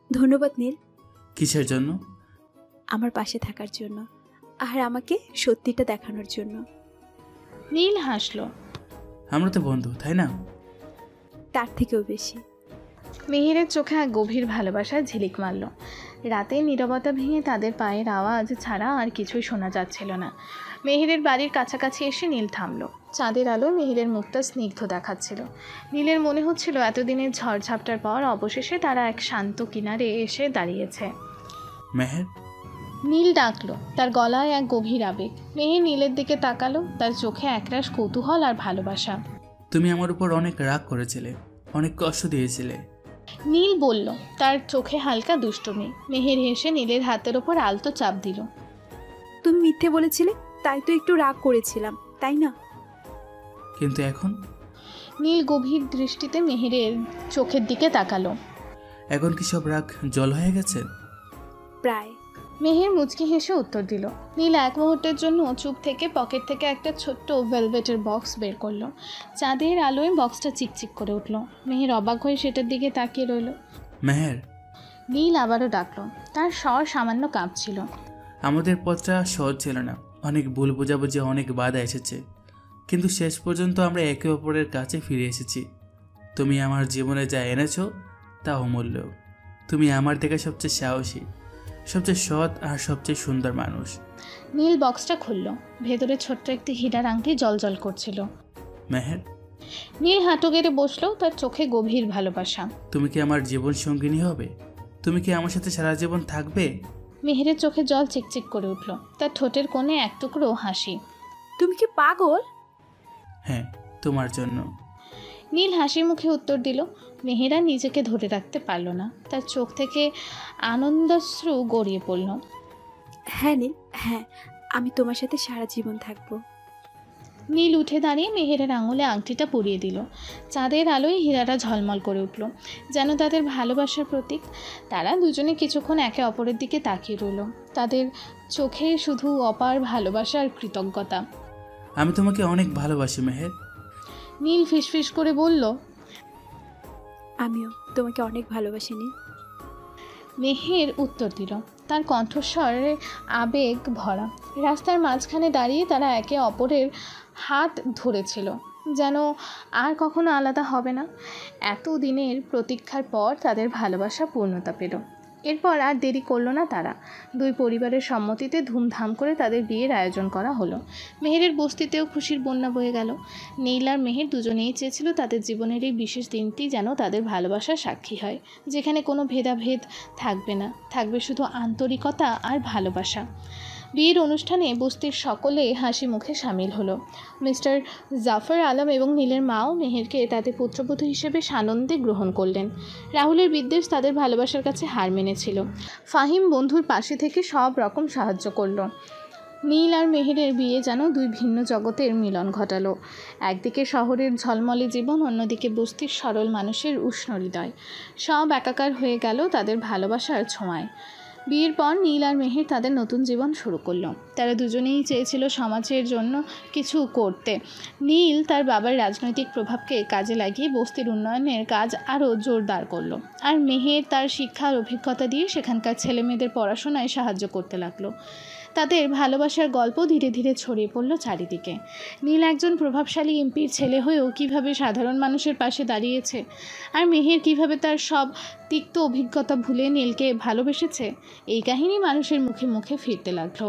ধন্যবাদ নীল। কিসের জন্য? আমার পাশে থাকার জন্য, আর আমাকে সত্যিটা দেখানোর জন্য। নীল হাসলো। আমরা তো বন্ধু, তাই না? তার থেকেও বেশি। মেহেরের চোখে এক গভীর ভালোবাসার ঝিলিক মারল। রাতে নীরবতা ভেঙে তাদের পায়ের আওয়াজ ছাড়া আর কিছুই শোনা যাচ্ছিল না। মেহেরের বাড়ির কাছাকাছি এসে নীল থামলো। চাঁদের আলোয় মেহেরের মুখটা স্নিগ্ধ দেখাচ্ছিল। নীলের মনে হচ্ছিল এতদিনের ঝড়ঝাপটার পর অবশেষে তারা এক শান্ত কিনারে এসে দাঁড়িয়েছে। মেহের? নীল ডাকলো, তার গলায় এক গভীর আবেগ। মেহের নীলের দিকে তাকালো, তার চোখে একরাশ কৌতূহল আর ভালোবাসা। তুমি আমার উপর অনেক রাগ করেছিলে, অনেক কষ্ট দিয়েছিলে। নীল বলল, তার চোখে হালকা দুষ্টুমি। মেহের হেসে নীলের হাতের ওপর আলতো চাপ দিল। তুমি মিথ্যে বলেছিলে, তাই তো একটু রাগ করেছিলাম, তাই না? কিন্তু এখন? নীল গভীর দৃষ্টিতে মেহেরের চোখের দিকে তাকালো। এখন কি সব রাগ জল হয়ে গেছে? প্রায়। মেহের মুচকি হেসে উত্তর দিল। নীল এক মুহূর্তের জন্য চুপ থেকে পকেট থেকে একটা ছোট্ট ভেলভেটের বক্স বের করলো। চাঁদের আলোয় বক্সটা চিকচিক করে উঠল। মেহের অবাক হয়ে সেটার দিকে তাকিয়ে রইল। মেহের? নীল আবারও ডাকলো, তার স্বর সামান্য কাঁপছিল। আমাদের পথটা সহজ ছিল না, অনেক ভুল বোঝাবুঝি, অনেক বাধা এসেছে, কিন্তু শেষ পর্যন্ত আমরা একে অপরের কাছে ফিরে এসেছি। তুমি আমার জীবনে যা এনেছো তা অমূল্য। তুমি আমার থেকে সবচেয়ে সাহসী, সবচেয়ে সৎ আর সবচেয়ে সুন্দর মানুষ। নীল বক্সটা খুলল। ভেতরে ছোট্ট একটি হীরার আংটি জলজল করছিল। মেহের? নীল হাঁটু গেড়ে বসলো, তার চোখে গভীর ভালোবাসা। তুমি কি আমার জীবন সঙ্গিনী হবে? তুমি কি আমার সাথে সারা জীবন থাকবে? মেহেরের চোখে জল চিকচিক করে উঠল, তার ঠোঁটের কোণে এক টুকরো হাসি। তুমি কি পাগল? হ্যাঁ, তোমার জন্য। নীল হাসি মুখে উত্তর দিল। মেহেরা নিজেকে ধরে রাখতে পারল না, তার চোখ থেকে আনন্দাশ্রু গড়িয়ে পড়ল। হ্যাঁ নীল, হ্যাঁ, আমি তোমার সাথে সারা জীবন থাকবো। নীল উঠে দাঁড়িয়ে মেহেরের আঙুলে আংটিটা পরিয়ে দিল। চাঁদের আলোয় হীরাটা ঝলমল করে উঠল, যেন তাদের ভালোবাসার প্রতীক। তারা দুজনে কিছুক্ষণ একে অপরের দিকে তাকিয়ে রইল, তাদের চোখে শুধু অপার ভালোবাসা আর কৃতজ্ঞতা। আমি তোমাকে অনেক ভালোবাসি মেহের। নীল ফিসফিস করে বলল, আমিও তোমাকে অনেক ভালোবাসি নীল। মেহের উত্তর দিল, তার কণ্ঠস্বরে আবেগ ভরা। রাস্তার মাঝখানে দাঁড়িয়ে তারা একে অপরের হাত ধরেছিল, যেন আর কখনো আলাদা হবে না। এত দিনের প্রতীক্ষার পর তাদের ভালোবাসা পূর্ণতা পেল। এরপর আর দেরি করলো না তারা। দুই পরিবারের সম্মতিতে ধুমধাম করে তাদের বিয়ের আয়োজন করা হলো। মেহেরের বস্তিতেও খুশির বন্যা বয়ে গেল। নীল আর মেহের দুজনেই চেয়েছিল তাদের জীবনের এই বিশেষ দিনটি যেন তাদের ভালোবাসার সাক্ষী হয়, যেখানে কোনো ভেদাভেদ থাকবে না, থাকবে শুধু আন্তরিকতা আর ভালোবাসা। বিয়ের অনুষ্ঠানে বস্তির সকলে হাসি মুখে সামিল হলো। মিস্টার জাফর আলম এবং নীলের মাও মেহেরকে তাদের পুত্রবধূ হিসেবে সানন্দে গ্রহণ করলেন। রাহুলের বিদ্বেষ তাদের ভালোবাসার কাছে হার মেনেছিল। ফাহিম বন্ধুর পাশে থেকে সব রকম সাহায্য করল। নীল আর মেহেরের বিয়ে যেন দুই ভিন্ন জগতের মিলন ঘটালো। একদিকে শহরের ঝলমলে জীবন, অন্যদিকে বস্তির সরল মানুষের উষ্ণ হৃদয়। সব একাকার হয়ে গেল তাদের ভালোবাসার ছোঁয়ায়। বিয়ের পর নীল আর মেহের তাদের নতুন জীবন শুরু করলো। তারা দুজনেই চেয়েছিল সমাজের জন্য কিছু করতে। নীল তার বাবার রাজনৈতিক প্রভাবকে কাজে লাগিয়ে বস্তির উন্নয়নের কাজ আরও জোরদার করলো, আর মেহের তার শিক্ষার অভিজ্ঞতা দিয়ে সেখানকার ছেলেমেয়েদের পড়াশোনায় সাহায্য করতে লাগলো। তাদের ভালোবাসার গল্প ধীরে ধীরে ছড়িয়ে পড়ল চারিদিকে। নীল একজন প্রভাবশালী এমপির ছেলে হয়েও কীভাবে সাধারণ মানুষের পাশে দাঁড়িয়েছে, আর মেহের কীভাবে তার সব তিক্ত অভিজ্ঞতা ভুলে নীলকে ভালোবেসেছে, এই কাহিনী মানুষের মুখে মুখে ফিরতে লাগলো।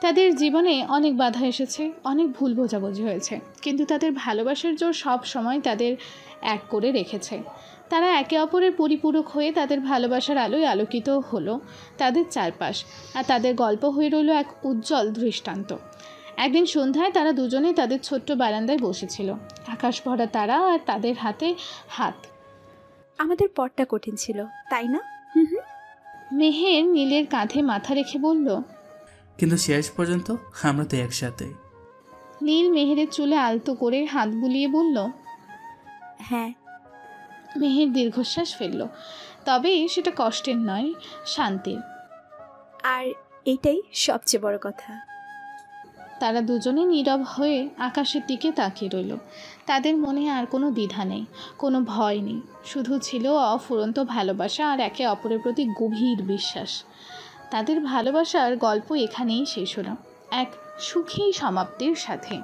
তাদের জীবনে অনেক বাধা এসেছে, অনেক ভুল বোঝাবুঝি হয়েছে, কিন্তু তাদের ভালোবাসার জোর সব সময় তাদের এক করে রেখেছে। তারা একে অপরের পরিপূরক হয়ে তাদের ভালোবাসার আলোয় আলোকিত হলো তাদের চারপাশ, আর তাদের গল্প হয়ে রইল এক উজ্জ্বল দৃষ্টান্ত। একদিন সন্ধ্যায় তারা দুজনেই তাদের ছোট্ট বারান্দায় বসেছিল, আকাশ ভরা তারা আর তাদের হাতে হাত। আমাদের পথটা কঠিন ছিল, তাই না? মেহের নীলের কাঁধে মাথা রেখে বলল, কিন্তু শেষ পর্যন্ত আমরা তো একসাথে। নীল মেহেরের চুলে আলতো করে হাত বুলিয়ে বলল, হ্যাঁ। মেহের দীর্ঘশ্বাস ফেলল, তবে সেটা কষ্টের নয়, শান্তির। আর এটাই সবচেয়ে বড় কথা। তারা দুজনে নীরব হয়ে আকাশের দিকে তাকিয়ে রইল। তাদের মনে আর কোনো দ্বিধা নেই, কোনো ভয় নেই, শুধু ছিল অফুরন্ত ভালোবাসা আর একে অপরের প্রতি গভীর বিশ্বাস। তাদের ভালোবাসার গল্প এখানেই শেষ হলো, এক সুখী সমাপ্তির সাথে।